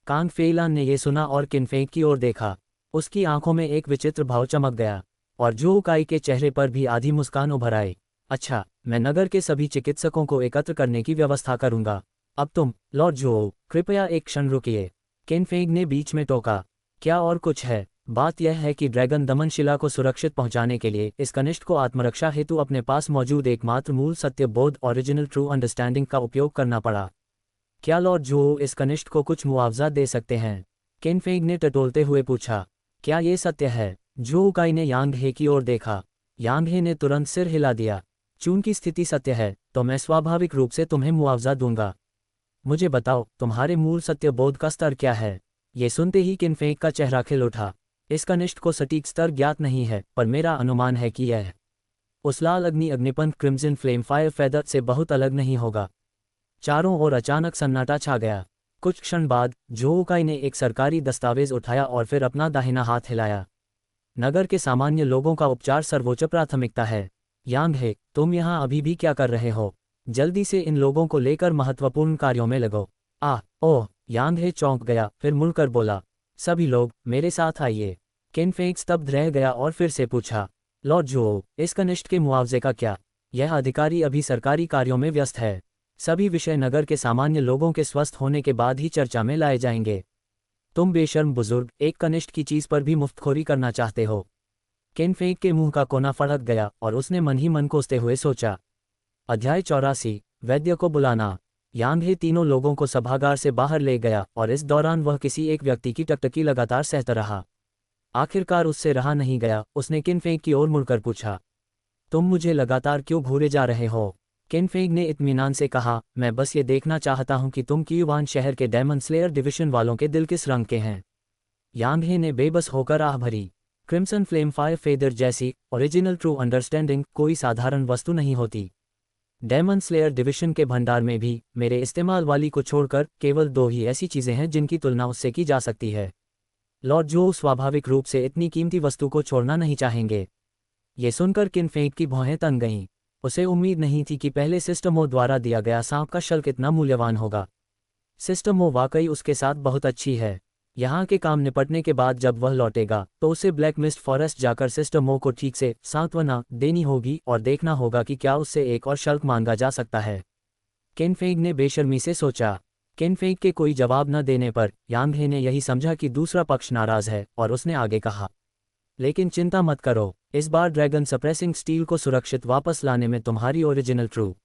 कांग फेइलान ने यह सुना और किनफेंग की ओर देखा। उसकी आंखों में एक विचित्र भाव चमक गया, और जोओकाई के चेहरे पर भी आधी मुस्कान उभर आई। अच्छा, मैं नगर के सभी चिकित्सकों को एकत्र करने की व्यवस्था करूंगा। अब तुम, लॉर्ड जोओ, कृपया एक क्षण रुकिए। किनफेंग ने बीच में टोका। क्या और कुछ है? बात यह है कि ड्रैगन दमनशिला को सुरक्षित पहुंचाने के लिए इस कनिष्ठ को आत्मरक्षा हेतु अपने पास मौजूद एकमात्र मूल सत्य बोध ओरिजिनल ट्रू अंडरस्टैंडिंग का उपयोग करना पड़ा। क्या लॉर्ड जोओ इस कनिष्ठ को कुछ मुआवजा दे सकते हैं? किनफेंग ने टटोलते हुए पूछा। क्या ये सत्य है? जोओकाई ने यांग हे की ओर देखा। यांग हे ने तुरंत सिर हिला दिया। चून की स्थिति सत्य है तो मैं स्वाभाविक रूप से तुम्हें मुआवजा दूंगा। मुझे बताओ तुम्हारे मूल सत्य बोध का स्तर क्या है। ये सुनते ही किनफेंग का चेहरा खिल उठा। इस कनिष्ठ को सटीक स्तर ज्ञात नहीं है, पर मेरा अनुमान है कि यह उस लाल अग्निपंथ क्रिम्जन फ्लेम फायर फेदर से बहुत अलग नहीं होगा। चारों ओर अचानक सन्नाटा छा गया। कुछ क्षण बाद जोऊकाई ने एक सरकारी दस्तावेज उठाया और फिर अपना दाहिना हाथ हिलाया। नगर के सामान्य लोगों का उपचार सर्वोच्च प्राथमिकता है। यांग हे, तुम यहाँ अभी भी क्या कर रहे हो? जल्दी से इन लोगों को लेकर महत्वपूर्ण कार्यों में लगो। ओह, यांग हे चौंक गया, फिर मुड़कर बोला, सभी लोग मेरे साथ आइए। किनफेंग स्तब्ध रह गया और फिर से पूछा, लॉर्ड जोओ, इस कनिष्ठ के मुआवजे का क्या? यह अधिकारी अभी सरकारी कार्यों में व्यस्त है। सभी विषय नगर के सामान्य लोगों के स्वस्थ होने के बाद ही चर्चा में लाए जाएंगे। तुम बेशर्म बुजुर्ग एक कनिष्ठ की चीज पर भी मुफ्तखोरी करना चाहते हो। किनफेंग के मुंह का कोना फड़क गया और उसने मन ही मन कोसते हुए सोचा। अध्याय 84, वैद्य को बुलाना। यांग हे तीनों लोगों को सभागार से बाहर ले गया और इस दौरान वह किसी एक व्यक्ति की टकटकी लगातार सहता रहा। आखिरकार उससे रहा नहीं गया, उसने किनफेंग की ओर मुड़कर पूछा, तुम मुझे लगातार क्यों घूरे जा रहे हो? किनफेंग ने इत्मीनान से कहा, मैं बस ये देखना चाहता हूं कि तुम क्यूवान शहर के डेमन स्लेयर डिवीजन वालों के दिल किस रंग के हैं। यांग हे ने बेबस होकर आह भरी। क्रिम्सन फ्लेम फायर फेदर जैसी ओरिजिनल ट्रू अंडरस्टैंडिंग कोई साधारण वस्तु नहीं होती। डेमन स्लेयर डिवीजन के भंडार में भी मेरे इस्तेमाल वाली को छोड़कर केवल 2 ही ऐसी चीजें हैं जिनकी तुलना उससे की जा सकती है। लॉर्ड जो स्वाभाविक रूप से इतनी कीमती वस्तु को छोड़ना नहीं चाहेंगे। ये सुनकर किनफेंग की भौहें तन गईं। उसे उम्मीद नहीं थी कि पहले सिस्टमो द्वारा दिया गया सांप का शल्क इतना मूल्यवान होगा। सिस्टमो वाकई उसके साथ बहुत अच्छी है। यहाँ के काम निपटने के बाद जब वह लौटेगा तो उसे ब्लैक मिस्ट फॉरेस्ट जाकर सिस्टमो को ठीक से सांत्वना देनी होगी और देखना होगा कि क्या उससे एक और शल्क मांगा जा सकता है। किनफेंग ने बेशर्मी से सोचा। किनफेंग के कोई जवाब न देने पर यांग हे ने यही समझा कि दूसरा पक्ष नाराज है और उसने आगे कहा, लेकिन चिंता मत करो, इस बार ड्रैगन सप्रेसिंग स्टील को सुरक्षित वापस लाने में तुम्हारी ओरिजिनल ट्रू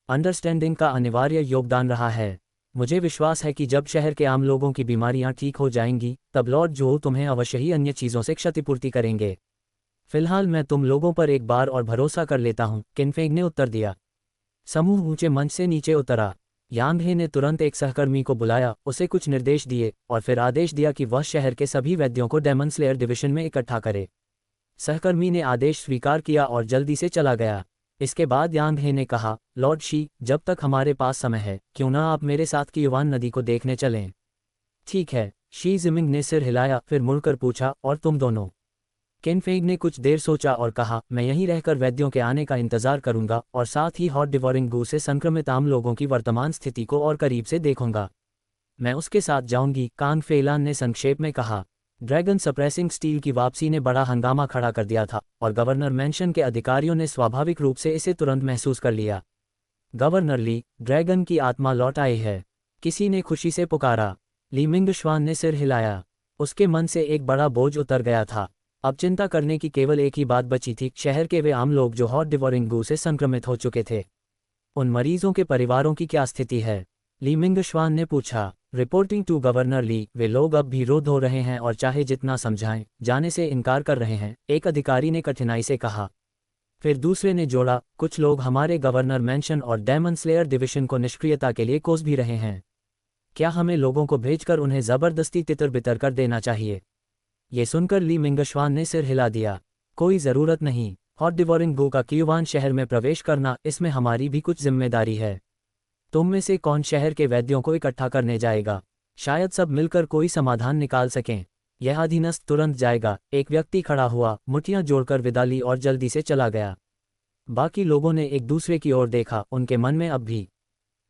अंडरस्टैंडिंग का अनिवार्य योगदान रहा है। मुझे विश्वास है कि जब शहर के आम लोगों की बीमारियां ठीक हो जाएंगी तब लॉर्ड जो तुम्हें अवश्य ही अन्य चीज़ों से क्षतिपूर्ति करेंगे। फिलहाल मैं तुम लोगों पर एक बार और भरोसा कर लेता हूं, किनफेंग ने उत्तर दिया। समूह ऊंचे मंच से नीचे उतरा। यांग हे ने तुरंत एक सहकर्मी को बुलाया, उसे कुछ निर्देश दिए और फिर आदेश दिया कि वह शहर के सभी वैद्यों को डेमन स्लेयर डिवीजन में इकट्ठा करे। सहकर्मी ने आदेश स्वीकार किया और जल्दी से चला गया। इसके बाद यांग हे ने कहा, लॉर्ड शी, जब तक हमारे पास समय है क्यों ना आप मेरे साथ क्यूवान नदी को देखने चलें। ठीक है, शी जिमिंग ने सिर हिलाया, फिर मुड़कर पूछा, और तुम दोनों? किनफेंग ने कुछ देर सोचा और कहा, मैं यहीं रहकर वैद्यों के आने का इंतजार करूंगा और साथ ही हॉट डिवोरिंग गू से संक्रमित आम लोगों की वर्तमान स्थिति को और करीब से देखूंगा। मैं उसके साथ जाऊंगी, कांग फेलान ने संक्षेप में कहा। ड्रैगन सप्रेसिंग स्टील की वापसी ने बड़ा हंगामा खड़ा कर दिया था और गवर्नर मैंशन के अधिकारियों ने स्वाभाविक रूप से इसे तुरंत महसूस कर लिया। गवर्नर ली, ड्रैगन की आत्मा लौट आई है, किसी ने खुशी से पुकारा। ली मिंगशवान ने सिर हिलाया। उसके मन से एक बड़ा बोझ उतर गया था। अब चिंता करने की केवल एक ही बात बची थी, शहर के वे आम लोग जो हॉट डिवोरिंग गू से संक्रमित हो चुके थे। उन मरीजों के परिवारों की क्या स्थिति है? ली मिंगशवान ने पूछा। रिपोर्टिंग टू गवर्नर ली, वे लोग अब भी रोध हो रहे हैं और चाहे जितना समझाएं जाने से इनकार कर रहे हैं, एक अधिकारी ने कठिनाई से कहा। फिर दूसरे ने जोड़ा, कुछ लोग हमारे गवर्नर मैंशन और डेमन स्लेयर डिवीजन को निष्क्रियता के लिए कोस भी रहे हैं। क्या हमें लोगों को भेजकर उन्हें जबरदस्ती तितर बितर कर देना चाहिए? ये सुनकर ली मिंगशवान ने सिर हिला दिया। कोई ज़रूरत नहीं। हॉट डिवोरिंग गू का क्यूवान शहर में प्रवेश करना, इसमें हमारी भी कुछ जिम्मेदारी है। तुम में से कौन शहर के वैद्यों को इकट्ठा करने जाएगा? शायद सब मिलकर कोई समाधान निकाल सकें। यह अधीनस्थ तुरंत जाएगा। एक व्यक्ति खड़ा हुआ, मुठ्ठियां जोड़कर विदा ली और जल्दी से चला गया। बाकी लोगों ने एक दूसरे की ओर देखा, उनके मन में अब भी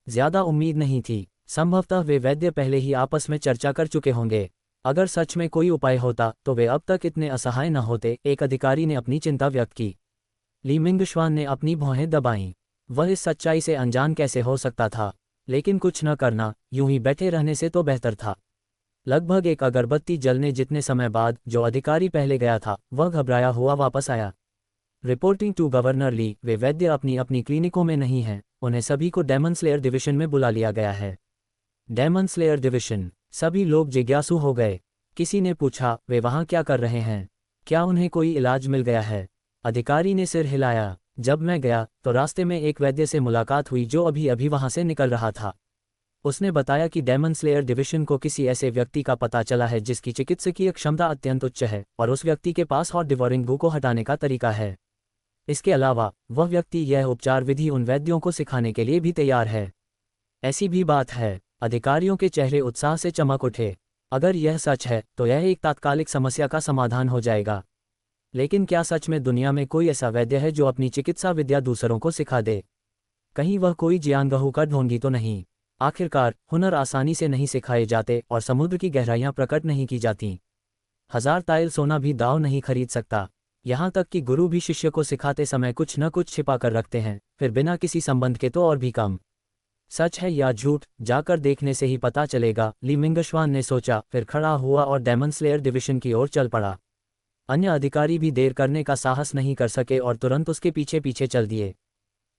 ज्यादा उम्मीद नहीं थी। संभवतः वे वैद्य पहले ही आपस में चर्चा कर चुके होंगे। अगर सच में कोई उपाय होता तो वे अब तक इतने असहाय न होते, एक अधिकारी ने अपनी चिंता व्यक्त की। ली मिंगशवान ने अपनी भौहें दबाईं। वह इस सच्चाई से अनजान कैसे हो सकता था, लेकिन कुछ न करना, यूं ही बैठे रहने से तो बेहतर था। लगभग एक अगरबत्ती जलने जितने समय बाद जो अधिकारी पहले गया था वह घबराया हुआ वापस आया। रिपोर्टिंग टू गवर्नर ली, वे वैद्य अपनी अपनी क्लिनिकों में नहीं हैं, उन्हें सभी को डेमन स्लेयर डिवीजन में बुला लिया गया है। Demon slayer division? सभी लोग जिज्ञासु हो गए। किसी ने पूछा, वे वहां क्या कर रहे हैं? क्या उन्हें कोई इलाज मिल गया है? अधिकारी ने सिर हिलाया। जब मैं गया तो रास्ते में एक वैद्य से मुलाकात हुई जो अभी अभी वहां से निकल रहा था। उसने बताया कि डेमन स्लेयर डिविजन को किसी ऐसे व्यक्ति का पता चला है जिसकी चिकित्सकीय क्षमता अत्यंत उच्च है और उस व्यक्ति के पास हॉट डिवोरिंग गू को हटाने का तरीका है। इसके अलावा वह व्यक्ति यह उपचार विधि उन वैद्यों को सिखाने के लिए भी तैयार है। ऐसी भी बात है। अधिकारियों के चेहरे उत्साह से चमक उठे। अगर यह सच है तो यह एक तात्कालिक समस्या का समाधान हो जाएगा। लेकिन क्या सच में दुनिया में कोई ऐसा वैद्य है जो अपनी चिकित्सा विद्या दूसरों को सिखा दे? कहीं वह कोई जियानगहू का ढोंगी तो नहीं? आखिरकार हुनर आसानी से नहीं सिखाए जाते और समुद्र की गहराइयां प्रकट नहीं की जाती। 1000 ताइल सोना भी दाव नहीं खरीद सकता। यहाँ तक कि गुरु भी शिष्य को सिखाते समय कुछ न कुछ छिपा कर रखते हैं, फिर बिना किसी संबंध के तो और भी कम। सच है या झूठ जाकर देखने से ही पता चलेगा, ली मिंगशवान ने सोचा, फिर खड़ा हुआ और डेमन स्लेयर डिविजन की ओर चल पड़ा। अन्य अधिकारी भी देर करने का साहस नहीं कर सके और तुरंत उसके पीछे पीछे चल दिए।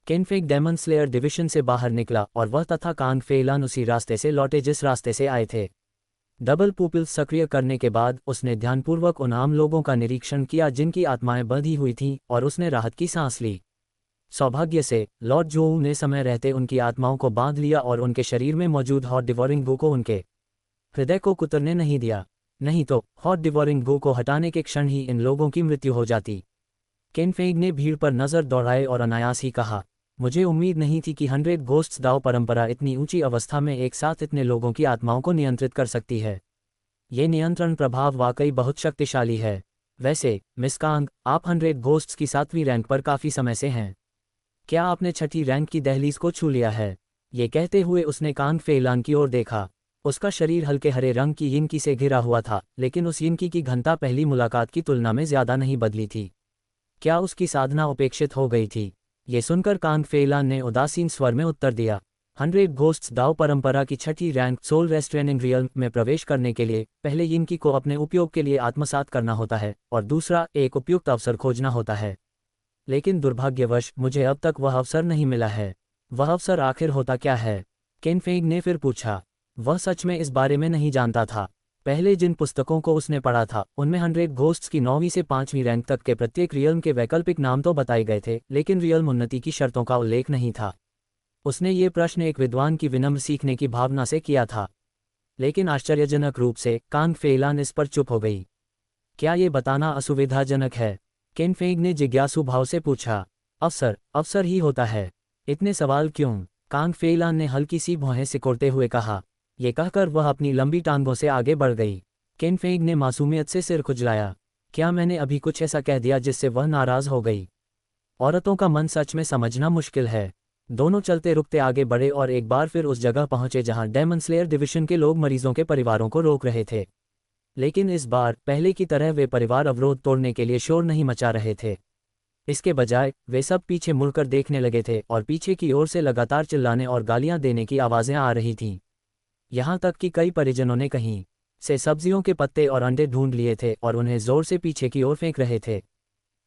केनफेग डेमन स्लेयर डिविजन से बाहर निकला और वह तथा कांग फेइलान उसी रास्ते से लौटे जिस रास्ते से आए थे। डबल पुपिल्स सक्रिय करने के बाद उसने ध्यानपूर्वक उन आम लोगों का निरीक्षण किया जिनकी आत्माएं बंधी हुई थीं और उसने राहत की सांस ली। सौभाग्य से लॉर्ड जोऊ ने समय रहते उनकी आत्माओं को बांध लिया और उनके शरीर में मौजूद हॉट डिवोरिंग गू को उनके हृदय को कुतरने नहीं दिया। नहीं तो हॉट डिवोरिंग गू को हटाने के क्षण ही इन लोगों की मृत्यु हो जाती। केनफेग ने भीड़ पर नजर दौड़ाए और अनायास ही कहा, मुझे उम्मीद नहीं थी कि 100 घोस्ट्स दाव परंपरा इतनी ऊंची अवस्था में एक साथ इतने लोगों की आत्माओं को नियंत्रित कर सकती है। ये नियंत्रण प्रभाव वाकई बहुत शक्तिशाली है। वैसे मिस कांग, आप 100 घोस्ट्स की 7वीं रैंक पर काफ़ी समय से हैं। क्या आपने 6ठी रैंक की दहलीज को छू लिया है? ये कहते हुए उसने कांग फेइलान की ओर देखा। उसका शरीर हल्के हरे रंग की यिनकी से घिरा हुआ था, लेकिन उस यिनकी की घनता पहली मुलाकात की तुलना में ज्यादा नहीं बदली थी। क्या उसकी साधना उपेक्षित हो गई थी? ये सुनकर कांग फेइलान ने उदासीन स्वर में उत्तर दिया, 100 घोस्ट्स दाव परंपरा की 6ठी रैंक सोल रेस्ट्रेनिंग रियल्म में प्रवेश करने के लिए पहले यिनकी को अपने उपयोग के लिए आत्मसात करना होता है और दूसरा एक उपयुक्त अवसर खोजना होता है। लेकिन दुर्भाग्यवश मुझे अब तक वह अवसर नहीं मिला है। वह अवसर आखिर होता क्या है? केनफेग ने फिर पूछा। वह सच में इस बारे में नहीं जानता था। पहले जिन पुस्तकों को उसने पढ़ा था उनमें 100 घोस्ट्स की 9वीं से 5वीं रैंक तक के प्रत्येक रियल्म के वैकल्पिक नाम तो बताए गए थे, लेकिन रियल्म उन्नति की शर्तों का उल्लेख नहीं था। उसने ये प्रश्न एक विद्वान की विनम्र सीखने की भावना से किया था। लेकिन आश्चर्यजनक रूप से कांग फेइलान इस पर चुप हो गई। क्या ये बताना असुविधाजनक है? केनफेग ने जिज्ञासु भाव से पूछा। अवसर ही होता है। इतने सवाल क्यों? कांग फेइलान ने हल्की सी भौहें सिकोड़ते हुए कहा। ये कहकर वह अपनी लंबी टांगों से आगे बढ़ गई। केनफेग ने मासूमियत से सिर खुजलाया। क्या मैंने अभी कुछ ऐसा कह दिया जिससे वह नाराज हो गई? औरतों का मन सच में समझना मुश्किल है। दोनों चलते रुकते आगे बढ़े और एक बार फिर उस जगह पहुंचे जहां डेमन स्लेयर डिविजन के लोग मरीजों के परिवारों को रोक रहे थे। लेकिन इस बार पहले की तरह वे परिवार अवरोध तोड़ने के लिए शोर नहीं मचा रहे थे। इसके बजाय वे सब पीछे मुड़कर देखने लगे थे और पीछे की ओर से लगातार चिल्लाने और गालियां देने की आवाजें आ रही थीं। यहाँ तक कि कई परिजनों ने कहीं से सब्जियों के पत्ते और अंडे ढूंढ लिए थे और उन्हें जोर से पीछे की ओर फेंक रहे थे।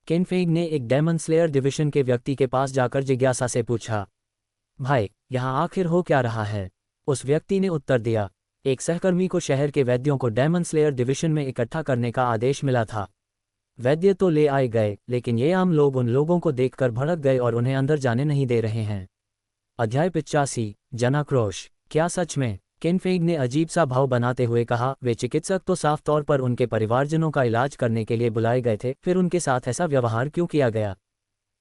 केनफेग ने एक डेमन स्लेयर डिविजन के व्यक्ति के पास जाकर जिज्ञासा से पूछा, भाई, यहाँ आखिर हो क्या रहा है? उस व्यक्ति ने उत्तर दिया, एक सहकर्मी को शहर के वैद्यों को डेमन स्लेयर डिविजन में इकट्ठा करने का आदेश मिला था। वैद्य तो ले आए गए, लेकिन ये आम लोग उन लोगों को देखकर भड़क गए और उन्हें अंदर जाने नहीं दे रहे हैं। अध्याय 85 जनाक्रोश। क्या सच में? केनफेग ने अजीब सा भाव बनाते हुए कहा, वे चिकित्सक तो साफ तौर पर उनके परिवारजनों का इलाज करने के लिए बुलाए गए थे, फिर उनके साथ ऐसा व्यवहार क्यों किया गया?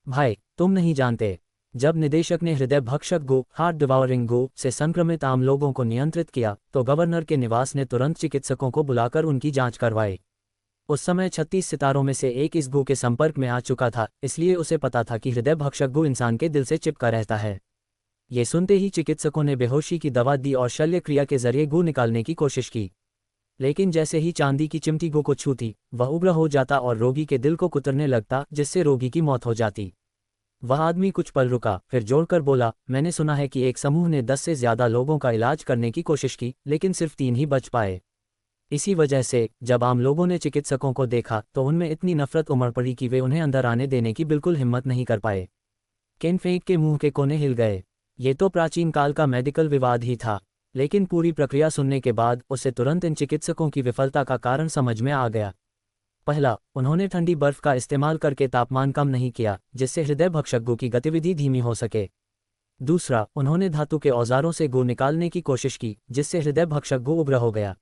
भाई, तुम नहीं जानते। जब निदेशक ने हृदय भक्षक गो, हार्ट डिवोरिंग गो से संक्रमित आम लोगों को नियंत्रित किया तो गवर्नर के निवास ने तुरंत चिकित्सकों को बुलाकर उनकी जांच करवाई। उस समय 36 सितारों में से एक इस गो के संपर्क में आ चुका था, इसलिए उसे पता था कि हृदय भक्षक गो इंसान के दिल से चिपका रहता है। ये सुनते ही चिकित्सकों ने बेहोशी की दवा दी और शल्य क्रिया के जरिए गू निकालने की कोशिश की। लेकिन जैसे ही चांदी की चिमटी गो को छूती, वह उग्र हो जाता और रोगी के दिल को कुतरने लगता, जिससे रोगी की मौत हो जाती। वह आदमी कुछ पल रुका, फिर जोड़कर बोला, मैंने सुना है कि एक समूह ने 10 से ज्यादा लोगों का इलाज करने की कोशिश की, लेकिन सिर्फ 3 ही बच पाए। इसी वजह से जब आम लोगों ने चिकित्सकों को देखा तो उनमें इतनी नफरत उमड़ पड़ी कि वे उन्हें अंदर आने देने की बिल्कुल हिम्मत नहीं कर पाए। केनफेग के मुंह के कोने हिल गए। ये तो प्राचीन काल का मेडिकल विवाद ही था, लेकिन पूरी प्रक्रिया सुनने के बाद उसे तुरंत इन चिकित्सकों की विफलता का कारण समझ में आ गया। पहला, उन्होंने ठंडी बर्फ का इस्तेमाल करके तापमान कम नहीं किया, जिससे हृदय भक्षक की गतिविधि धीमी हो सके। दूसरा, उन्होंने धातु के औजारों से गू निकालने की कोशिश की, जिससे हृदय भक्षक उग्र हो गया।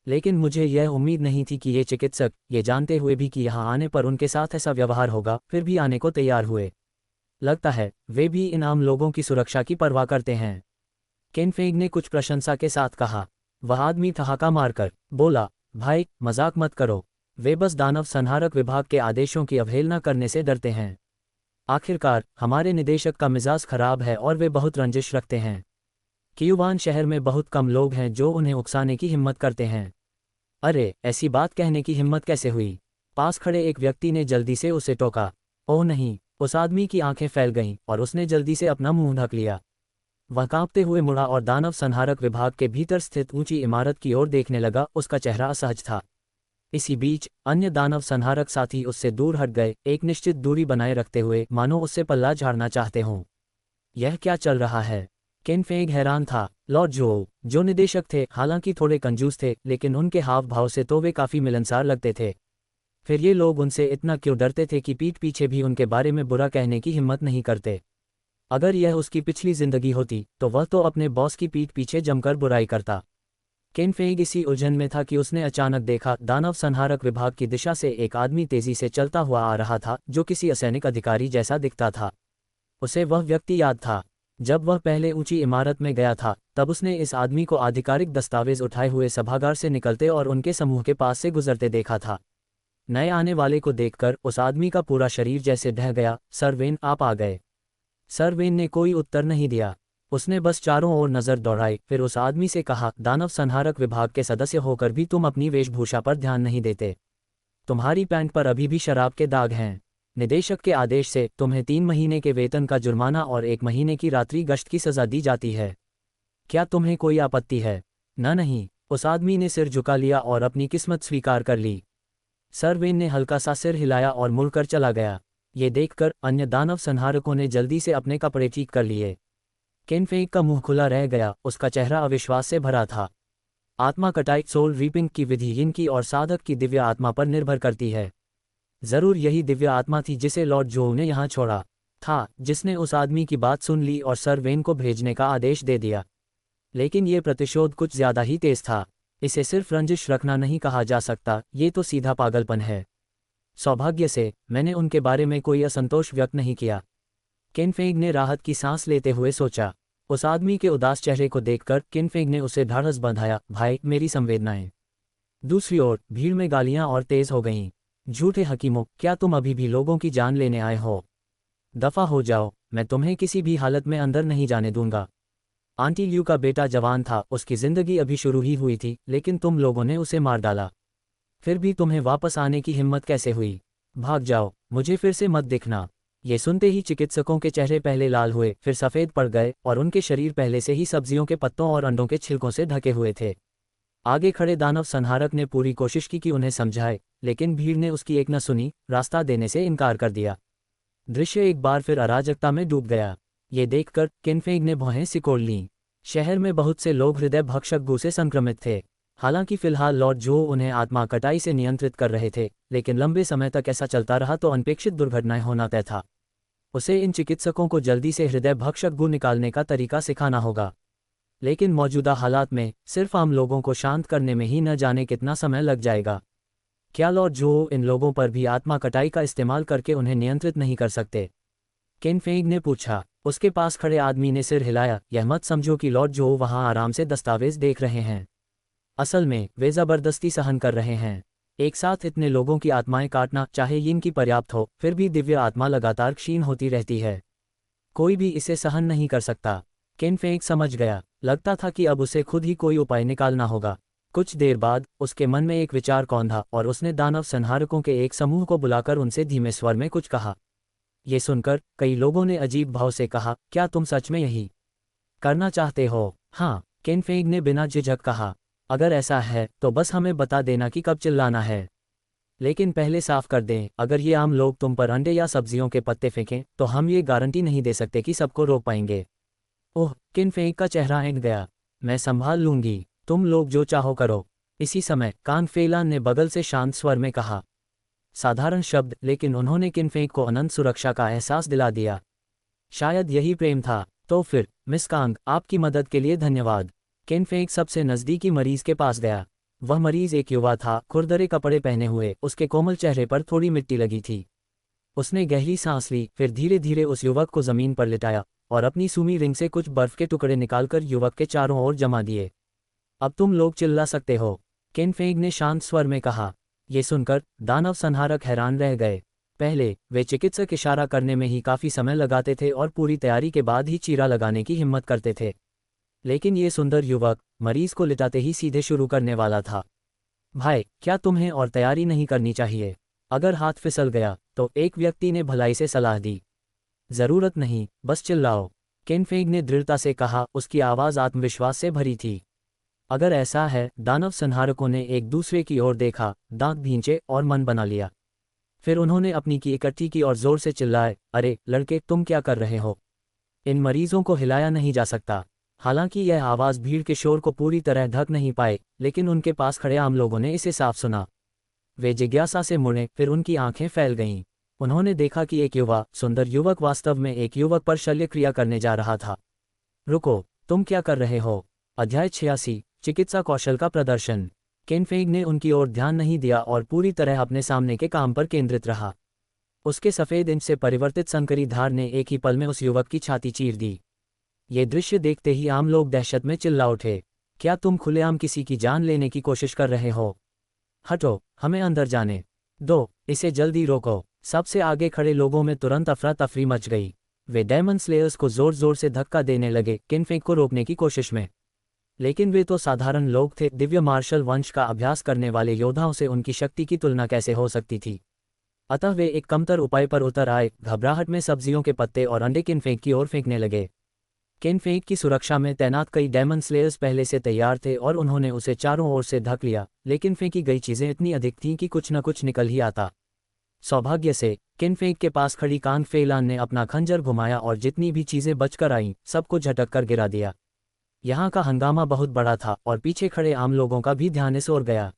लेकिन मुझे यह उम्मीद नहीं थी कि ये चिकित्सक, ये जानते हुए भी कि यहाँ आने पर उनके साथ ऐसा व्यवहार होगा, फिर भी आने को तैयार हुए। लगता है वे भी इन आम लोगों की सुरक्षा की परवाह करते हैं। केन फेंग ने कुछ प्रशंसा के साथ कहा। वह आदमी ठहाका मारकर बोला, भाई मजाक मत करो, वे बस दानव संहारक विभाग के आदेशों की अवहेलना करने से डरते हैं। आखिरकार हमारे निदेशक का मिजाज खराब है और वे बहुत रंजिश रखते हैं। कियुवान शहर में बहुत कम लोग हैं जो उन्हें उकसाने की हिम्मत करते हैं। अरे, ऐसी बात कहने की हिम्मत कैसे हुई? पास खड़े एक व्यक्ति ने जल्दी से उसे टोका। ओह नहीं! उस आदमी की आंखें फैल गईं और उसने जल्दी से अपना मुंह ढक लिया। वह कांपते हुए मुड़ा और दानव संहारक विभाग के भीतर स्थित ऊंची इमारत की ओर देखने लगा। उसका चेहरा असहज था। इसी बीच अन्य दानव संहारक साथी उससे दूर हट गए, एक निश्चित दूरी बनाए रखते हुए, मानो उससे पल्ला झाड़ना चाहते हों। यह क्या चल रहा है? केन फेंग हैरान था। लॉर्ड जोओ, जो निदेशक थे, हालांकि थोड़े कंजूस थे, लेकिन उनके हाव भाव से तो वे काफी मिलनसार लगते थे। फिर ये लोग उनसे इतना क्यों डरते थे कि पीठ पीछे भी उनके बारे में बुरा कहने की हिम्मत नहीं करते? अगर यह उसकी पिछली जिंदगी होती तो वह तो अपने बॉस की पीठ पीछे जमकर बुराई करता। केन फेंग इसी उलझन में था कि उसने अचानक देखा, दानव संहारक विभाग की दिशा से एक आदमी तेजी से चलता हुआ आ रहा था, जो किसी असैनिक अधिकारी जैसा दिखता था। उसे वह व्यक्ति याद था। जब वह पहले ऊंची इमारत में गया था, तब उसने इस आदमी को आधिकारिक दस्तावेज उठाए हुए सभागार से निकलते और उनके समूह के पास से गुजरते देखा था। नए आने वाले को देखकर उस आदमी का पूरा शरीर जैसे ढह गया। सर वेन, आप आ गए। सर वेन ने कोई उत्तर नहीं दिया। उसने बस चारों ओर नजर दौड़ाई, फिर उस आदमी से कहा, दानव संहारक विभाग के सदस्य होकर भी तुम अपनी वेशभूषा पर ध्यान नहीं देते। तुम्हारी पैंट पर अभी भी शराब के दाग हैं। निदेशक के आदेश से तुम्हें 3 महीने के वेतन का जुर्माना और 1 महीने की रात्रि गश्त की सजा दी जाती है। क्या तुम्हें कोई आपत्ति है? न नहीं। उस आदमी ने सिर झुका लिया और अपनी किस्मत स्वीकार कर ली। सर वेन ने हल्का सा सिर हिलाया और मुड़कर चला गया। ये देखकर अन्य दानव संहारकों ने जल्दी से अपने कपड़े ठीक कर लिए। केन फेंग का मुंह खुला रह गया, उसका चेहरा अविश्वास से भरा था। आत्मा कटाई, सोल रीपिंग की विधि इनकी और साधक की दिव्य आत्मा पर निर्भर करती है। जरूर यही दिव्य आत्मा थी जिसे लॉर्ड जोऊ ने यहाँ छोड़ा था, जिसने उस आदमी की बात सुन ली और सर वेन को भेजने का आदेश दे दिया। लेकिन ये प्रतिशोध कुछ ज्यादा ही तेज था। इसे सिर्फ रंजिश रखना नहीं कहा जा सकता, ये तो सीधा पागलपन है। सौभाग्य से मैंने उनके बारे में कोई असंतोष व्यक्त नहीं किया। केन फेंग ने राहत की सांस लेते हुए सोचा। उस आदमी के उदास चेहरे को देखकर केन फेंग ने उसे ढाढ़स बंधाया, भाई मेरी संवेदनाएं। दूसरी ओर भीड़ में गालियां और तेज हो गईं। झूठे हकीमों, क्या तुम अभी भी लोगों की जान लेने आए हो? दफा हो जाओ, मैं तुम्हें किसी भी हालत में अंदर नहीं जाने दूंगा। आंटी ल्यू का बेटा जवान था, उसकी जिंदगी अभी शुरू ही हुई थी, लेकिन तुम लोगों ने उसे मार डाला। फिर भी तुम्हें वापस आने की हिम्मत कैसे हुई? भाग जाओ, मुझे फिर से मत दिखना। ये सुनते ही चिकित्सकों के चेहरे पहले लाल हुए, फिर सफ़ेद पड़ गए और उनके शरीर पहले से ही सब्जियों के पत्तों और अंडों के छिलकों से ढके हुए थे। आगे खड़े दानव संहारक ने पूरी कोशिश की कि उन्हें समझाए, लेकिन भीड़ ने उसकी एक न सुनी, रास्ता देने से इनकार कर दिया। दृश्य एक बार फिर अराजकता में डूब गया। ये देखकर केन फेंग ने भौहें सिकोड़ लीं। शहर में बहुत से लोग हृदय भक्षक गू से संक्रमित थे। हालांकि फिलहाल लॉर्ड जोऊ उन्हें आत्मा कटाई से नियंत्रित कर रहे थे, लेकिन लंबे समय तक ऐसा चलता रहा तो अनपेक्षित दुर्घटनाएं होना तय था। उसे इन चिकित्सकों को जल्दी से हृदय भक्षक गू निकालने का तरीका सिखाना होगा। लेकिन मौजूदा हालात में सिर्फ आम लोगों को शांत करने में ही न जाने कितना समय लग जाएगा। क्या लॉर्ड जोऊ इन लोगों पर भी आत्मा कटाई का इस्तेमाल करके उन्हें नियंत्रित नहीं कर सकते? केन फेंग ने पूछा। उसके पास खड़े आदमी ने सिर हिलाया। यह मत समझो कि लॉर्ड जोऊ वहां आराम से दस्तावेज देख रहे हैं। असल में वे जबरदस्ती सहन कर रहे हैं। एक साथ इतने लोगों की आत्माएं काटना, चाहे यिन की पर्याप्त हो, फिर भी दिव्य आत्मा लगातार क्षीण होती रहती है। कोई भी इसे सहन नहीं कर सकता। केन फेंग समझ गया। लगता था कि अब उसे खुद ही कोई उपाय निकालना होगा। कुछ देर बाद उसके मन में एक विचार कौंधा और उसने दानव संहारकों के एक समूह को बुलाकर उनसे धीमे स्वर में कुछ कहा। ये सुनकर कई लोगों ने अजीब भाव से कहा, क्या तुम सच में यही करना चाहते हो? हाँ, केन फेंग ने बिना झिझक कहा। अगर ऐसा है तो बस हमें बता देना कि कब चिल्लाना है। लेकिन पहले साफ कर दें, अगर ये आम लोग तुम पर अंडे या सब्जियों के पत्ते फेंकें तो हम ये गारंटी नहीं दे सकते कि सबको रोक पाएंगे। ओह, केन फेंग का चेहरा ऐंठ गया। मैं संभाल लूंगी, तुम लोग जो चाहो करो। इसी समय कान फेलान ने बगल से शांत स्वर में कहा। साधारण शब्द, लेकिन उन्होंने किनफेंग को अनंत सुरक्षा का एहसास दिला दिया। शायद यही प्रेम था। तो फिर मिस कांग, आपकी मदद के लिए धन्यवाद। किनफेंग सबसे नज़दीकी मरीज के पास गया। वह मरीज एक युवा था, खुरदरे कपड़े पहने हुए, उसके कोमल चेहरे पर थोड़ी मिट्टी लगी थी। उसने गहरी सांस ली, फिर धीरे धीरे उस युवक को जमीन पर लिटाया और अपनी सूमी रिंग से कुछ बर्फ के टुकड़े निकालकर युवक के चारों ओर जमा दिए। अब तुम लोग चिल्ला सकते हो, किनफेंग ने शांत स्वर में कहा। ये सुनकर दानव संहारक हैरान रह गए। पहले वे चिकित्सक इशारा करने में ही काफ़ी समय लगाते थे और पूरी तैयारी के बाद ही चीरा लगाने की हिम्मत करते थे, लेकिन ये सुंदर युवक मरीज को लिटाते ही सीधे शुरू करने वाला था। भाई, क्या तुम्हें और तैयारी नहीं करनी चाहिए? अगर हाथ फिसल गया तो एक व्यक्ति ने भलाई से सलाह दी। ज़रूरत नहीं, बस चिल्लाओ, किनफेंग ने दृढ़ता से कहा, उसकी आवाज़ आत्मविश्वास से भरी थी। अगर ऐसा है, दानव संहारकों ने एक दूसरे की ओर देखा, दांत भींचे और मन बना लिया। फिर उन्होंने अपनी की इकट्ठी की और जोर से चिल्लाए, अरे लड़के, तुम क्या कर रहे हो? इन मरीजों को हिलाया नहीं जा सकता। हालांकि यह आवाज़ भीड़ के शोर को पूरी तरह ढक नहीं पाए, लेकिन उनके पास खड़े आम लोगों ने इसे साफ सुना। वे जिज्ञासा से मुड़े, फिर उनकी आंखें फैल गईं। उन्होंने देखा कि एक युवा, सुंदर युवक वास्तव में एक युवक पर शल्य क्रिया करने जा रहा था। रुको, तुम क्या कर रहे हो? अध्याय 86, चिकित्सा कौशल का प्रदर्शन। किनफेंग ने उनकी ओर ध्यान नहीं दिया और पूरी तरह अपने सामने के काम पर केंद्रित रहा। उसके सफ़ेद इंच से परिवर्तित संकरी धार ने एक ही पल में उस युवक की छाती चीर दी। ये दृश्य देखते ही आम लोग दहशत में चिल्ला उठे। क्या तुम खुलेआम किसी की जान लेने की कोशिश कर रहे हो? हटो, हमें अंदर जाने दो, इसे जल्दी रोको। सबसे आगे खड़े लोगों में तुरंत अफरा तफरी मच गई। वे डेमन स्लेयर्स को जोर जोर से धक्का देने लगे, किनफेंग को रोकने की कोशिश में। लेकिन वे तो साधारण लोग थे, दिव्य मार्शल वंश का अभ्यास करने वाले योद्धाओं से उनकी शक्ति की तुलना कैसे हो सकती थी? अतः वे एक कमतर उपाय पर उतर आए। घबराहट में सब्जियों के पत्ते और अंडे किनफेंग की ओर फेंकने लगे। किनफेंग की सुरक्षा में तैनात कई डेमन स्लेयर्स पहले से तैयार थे और उन्होंने उसे चारों ओर से ढक लिया, लेकिन फेंकी गई चीज़ें इतनी अधिक थीं कि कुछ न कुछ निकल ही आता। सौभाग्य से किनफेंग के पास खड़ी कांग फेलान ने अपना खंजर घुमाया और जितनी भी चीज़ें बचकर आईं, सबको झटक कर गिरा दिया। यहाँ का हंगामा बहुत बड़ा था और पीछे खड़े आम लोगों का भी ध्यान इस ओर गया।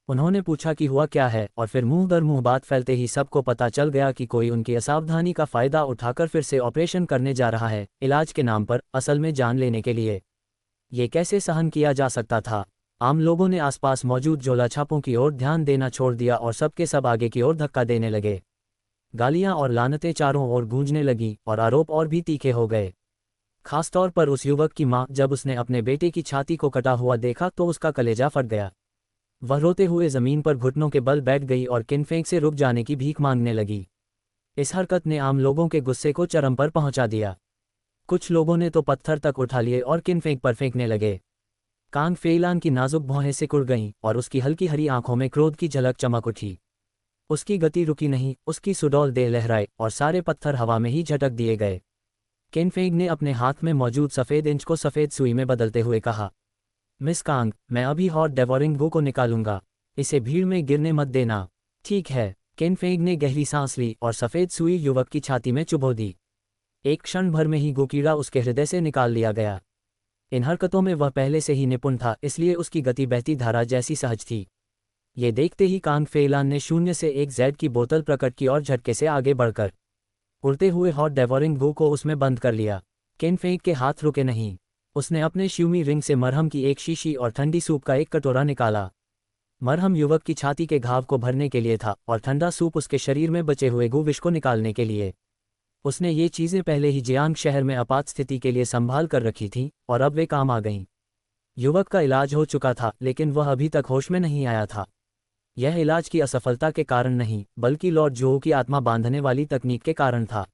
उन्होंने पूछा कि हुआ क्या है, और फिर मुंह दर मुंह बात फैलते ही सबको पता चल गया कि कोई उनकी असावधानी का फायदा उठाकर फिर से ऑपरेशन करने जा रहा है, इलाज के नाम पर, असल में जान लेने के लिए। ये कैसे सहन किया जा सकता था? आम लोगों ने आसपास मौजूद झोलाछापों की ओर ध्यान देना छोड़ दिया और सबके सब आगे की ओर धक्का देने लगे। गालियां और लानतें चारों ओर गूंजने लगीं और आरोप और भी तीखे हो गए। खासतौर पर उस युवक की मां, जब उसने अपने बेटे की छाती को कटा हुआ देखा तो उसका कलेजा फट गया। वह रोते हुए जमीन पर घुटनों के बल बैठ गई और किनफेंग से रुक जाने की भीख मांगने लगी। इस हरकत ने आम लोगों के गुस्से को चरम पर पहुंचा दिया। कुछ लोगों ने तो पत्थर तक उठा लिए और किनफेंग पर फेंकने लगे। कांग फेइलान की नाजुक भौहें सिकुड़ गईं और उसकी हल्की हरी आंखों में क्रोध की झलक चमक उठी। उसकी गति रुकी नहीं, उसकी सुडौल देह लहराए और सारे पत्थर हवा में ही झटक दिए गए। किनफेंग ने अपने हाथ में मौजूद सफ़ेद इंच को सफ़ेद सुई में बदलते हुए कहा, मिस कांग, मैं अभी हॉट डेवोरिंग गो को निकालूंगा, इसे भीड़ में गिरने मत देना। ठीक है। किनफेंग ने गहरी सांस ली और सफ़ेद सुई युवक की छाती में चुभो दी। एक क्षण भर में ही गोकीड़ा उसके हृदय से निकाल लिया गया। इन हरकतों में वह पहले से ही निपुण था, इसलिए उसकी गति बहती धारा जैसी सहज थी। ये देखते ही कांग फेइलान ने शून्य से एक जेड की बोतल प्रकट की और झटके से आगे बढ़कर उड़ते हुए हॉट डेवोरिंग गो को उसमें बंद कर लिया। किनफेंग के हाथ रुके नहीं। उसने अपने श्यूमी रिंग से मरहम की एक शीशी और ठंडी सूप का एक कटोरा निकाला। मरहम युवक की छाती के घाव को भरने के लिए था और ठंडा सूप उसके शरीर में बचे हुए गु विष को निकालने के लिए। उसने ये चीज़ें पहले ही जियांग शहर में आपात स्थिति के लिए संभाल कर रखी थीं और अब वे काम आ गईं। युवक का इलाज हो चुका था, लेकिन वह अभी तक होश में नहीं आया था। यह इलाज की असफलता के कारण नहीं, बल्कि लॉर्ड जोऊ की आत्मा बांधने वाली तकनीक के कारण था।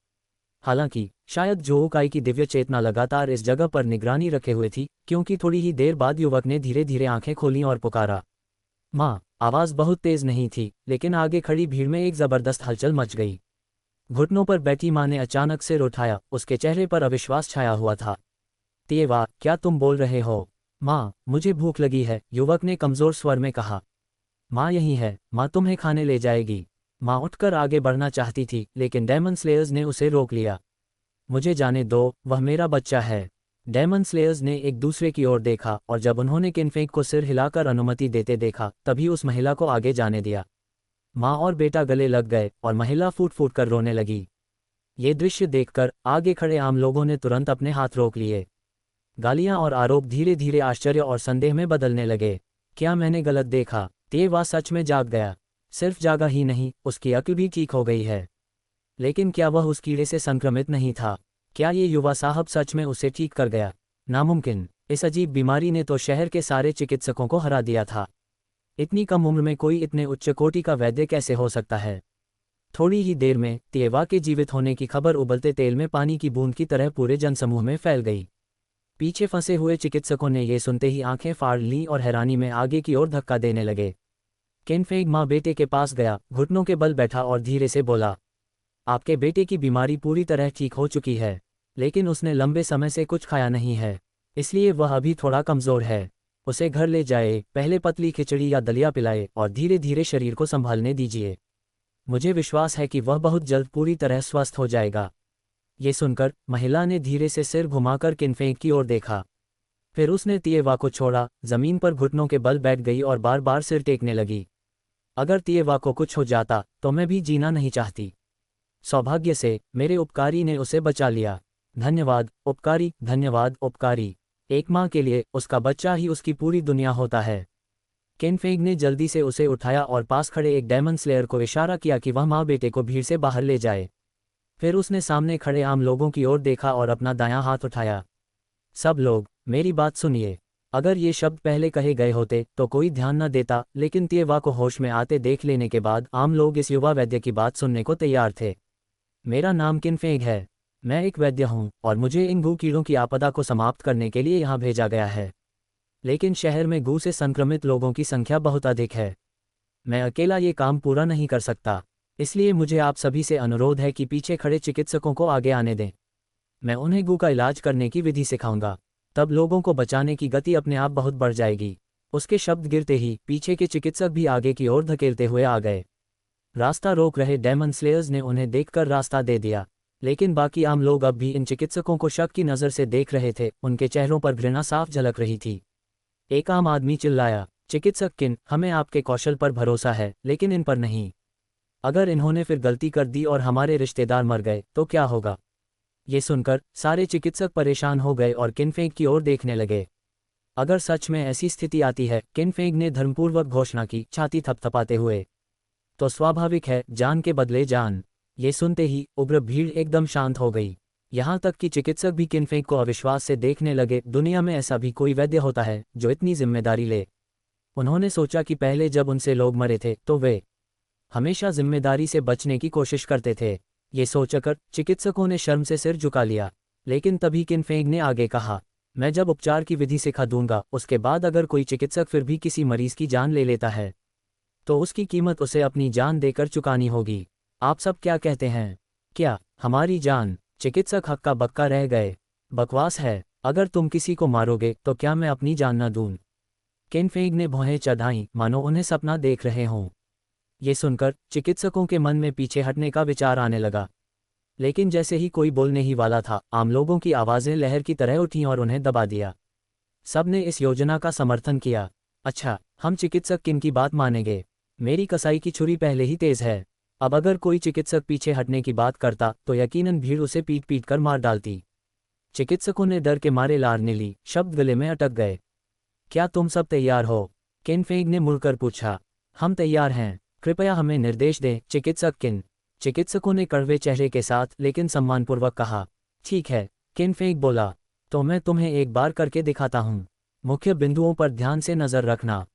हालांकि शायद जोऊ काई की दिव्य चेतना लगातार इस जगह पर निगरानी रखे हुए थी, क्योंकि थोड़ी ही देर बाद युवक ने धीरे धीरे आंखें खोलीं और पुकारा, माँ। आवाज़ बहुत तेज नहीं थी, लेकिन आगे खड़ी भीड़ में एक जबरदस्त हलचल मच गई। घुटनों पर बैठी माँ ने अचानक सिर उठाया, उसके चेहरे पर अविश्वास छाया हुआ था। तेवा, क्या तुम बोल रहे हो? माँ, मुझे भूख लगी है, युवक ने कमज़ोर स्वर में कहा। माँ यही है, माँ तुम्हें खाने ले जाएगी। माँ उठकर आगे बढ़ना चाहती थी, लेकिन डेमन स्लेयर्स ने उसे रोक लिया। मुझे जाने दो, वह मेरा बच्चा है। डेमन स्लेयर्स ने एक दूसरे की ओर देखा और जब उन्होंने किनफेंग को सिर हिलाकर अनुमति देते देखा, तभी उस महिला को आगे जाने दिया। माँ और बेटा गले लग गए और महिला फूट फूट कर रोने लगी। ये दृश्य देखकर आगे खड़े आम लोगों ने तुरंत अपने हाथ रोक लिए। गालियां और आरोप धीरे धीरे आश्चर्य और संदेह में बदलने लगे। क्या मैंने गलत देखा? तेवा सच में जाग गया। सिर्फ जागा ही नहीं, उसकी अक्ल भी ठीक हो गई है। लेकिन क्या वह उस कीड़े से संक्रमित नहीं था? क्या ये युवा साहब सच में उसे ठीक कर गया? नामुमकिन। इस अजीब बीमारी ने तो शहर के सारे चिकित्सकों को हरा दिया था। इतनी कम उम्र में कोई इतने उच्च कोटि का वैद्य कैसे हो सकता है? थोड़ी ही देर में तेवा के जीवित होने की खबर उबलते तेल में पानी की बूंद की तरह पूरे जनसमूह में फैल गई। पीछे फंसे हुए चिकित्सकों ने ये सुनते ही आंखें फाड़ लीं और हैरानी में आगे की ओर धक्का देने लगे। केनफेग माँ बेटे के पास गया, घुटनों के बल बैठा और धीरे से बोला, आपके बेटे की बीमारी पूरी तरह ठीक हो चुकी है, लेकिन उसने लंबे समय से कुछ खाया नहीं है, इसलिए वह अभी थोड़ा कमज़ोर है। उसे घर ले जाए, पहले पतली खिचड़ी या दलिया पिलाए और धीरे धीरे शरीर को संभालने दीजिए। मुझे विश्वास है कि वह बहुत जल्द पूरी तरह स्वस्थ हो जाएगा। ये सुनकर महिला ने धीरे से सिर घुमाकर किनफेंग की ओर देखा। फिर उसने तिएवा को छोड़ा, जमीन पर घुटनों के बल बैठ गई और बार बार सिर टेकने लगी। अगर तिएवा को कुछ हो जाता तो मैं भी जीना नहीं चाहती। सौभाग्य से मेरे उपकारी ने उसे बचा लिया। धन्यवाद उपकारी, धन्यवाद उपकारी। एक माँ के लिए उसका बच्चा ही उसकी पूरी दुनिया होता है। केनफेग ने जल्दी से उसे उठाया और पास खड़े एक डेमन स्लेयर को इशारा किया कि वह माँ बेटे को भीड़ से बाहर ले जाए। फिर उसने सामने खड़े आम लोगों की ओर देखा और अपना दायां हाथ उठाया। सब लोग मेरी बात सुनिए। अगर ये शब्द पहले कहे गए होते तो कोई ध्यान न देता, लेकिन तिएवा को होश में आते देख लेने के बाद आम लोग इस युवा वैद्य की बात सुनने को तैयार थे। मेरा नाम किनफेग है। मैं एक वैद्य हूँ और मुझे इन गू कीड़ों की आपदा को समाप्त करने के लिए यहाँ भेजा गया है। लेकिन शहर में गू से संक्रमित लोगों की संख्या बहुत अधिक है। मैं अकेला ये काम पूरा नहीं कर सकता, इसलिए मुझे आप सभी से अनुरोध है कि पीछे खड़े चिकित्सकों को आगे आने दें। मैं उन्हें गू का इलाज करने की विधि सिखाऊंगा, तब लोगों को बचाने की गति अपने आप बहुत बढ़ जाएगी। उसके शब्द गिरते ही पीछे के चिकित्सक भी आगे की ओर धकेलते हुए आ गए। रास्ता रोक रहे डेमन स्लेयर्स ने उन्हें देखकर रास्ता दे दिया, लेकिन बाकी आम लोग अब भी इन चिकित्सकों को शक की नज़र से देख रहे थे। उनके चेहरों पर घृणा साफ झलक रही थी। एक आम आदमी चिल्लाया, चिकित्सक किन, हमें आपके कौशल पर भरोसा है, लेकिन इन पर नहीं। अगर इन्होंने फिर गलती कर दी और हमारे रिश्तेदार मर गए तो क्या होगा? ये सुनकर सारे चिकित्सक परेशान हो गए और किनफेग की ओर देखने लगे। अगर सच में ऐसी स्थिति आती है, किनफेग ने धर्मपूर्वक घोषणा की, छाती थपथपाते हुए, तो स्वाभाविक है जान के बदले जान। ये सुनते ही उग्र भीड़ एकदम शांत हो गई। यहाँ तक कि चिकित्सक भी किनफेग को अविश्वास से देखने लगे। दुनिया में ऐसा भी कोई वैद्य होता है जो इतनी जिम्मेदारी ले? उन्होंने सोचा कि पहले जब उनसे लोग मरे थे तो वे हमेशा जिम्मेदारी से बचने की कोशिश करते थे। ये सोचकर चिकित्सकों ने शर्म से सिर झुका लिया। लेकिन तभी किनफेग ने आगे कहा, मैं जब उपचार की विधि सिखा दूंगा, उसके बाद अगर कोई चिकित्सक फिर भी किसी मरीज की जान ले लेता है तो उसकी कीमत उसे अपनी जान देकर चुकानी होगी। आप सब क्या कहते हैं? क्या हमारी जान? चिकित्सक हक्का बक्का रह गए। बकवास है, अगर तुम किसी को मारोगे तो क्या मैं अपनी जान न दूं? किनफेग ने भौहें चढ़ाईं, मानो उन्हें सपना देख रहे हों। ये सुनकर चिकित्सकों के मन में पीछे हटने का विचार आने लगा। लेकिन जैसे ही कोई बोलने ही वाला था, आम लोगों की आवाज़ें लहर की तरह उठीं और उन्हें दबा दिया। सब ने इस योजना का समर्थन किया। अच्छा, हम चिकित्सक किन की बात मानेंगे? मेरी कसाई की छुरी पहले ही तेज है। अब अगर कोई चिकित्सक पीछे हटने की बात करता तो यकीनन भीड़ उसे पीट पीट कर मार डालती। चिकित्सकों ने डर के मारे लारने ली, शब्द गले में अटक गए। क्या तुम सब तैयार हो? किनफेग ने मुड़कर पूछा। हम तैयार हैं, कृपया हमें निर्देश दें चिकित्सक किन। चिकित्सकों ने कड़वे चेहरे के साथ लेकिन सम्मानपूर्वक कहा। ठीक है, किनफेग बोला, तो मैं तुम्हें एक बार करके दिखाता हूँ। मुख्य बिंदुओं पर ध्यान से नज़र रखना।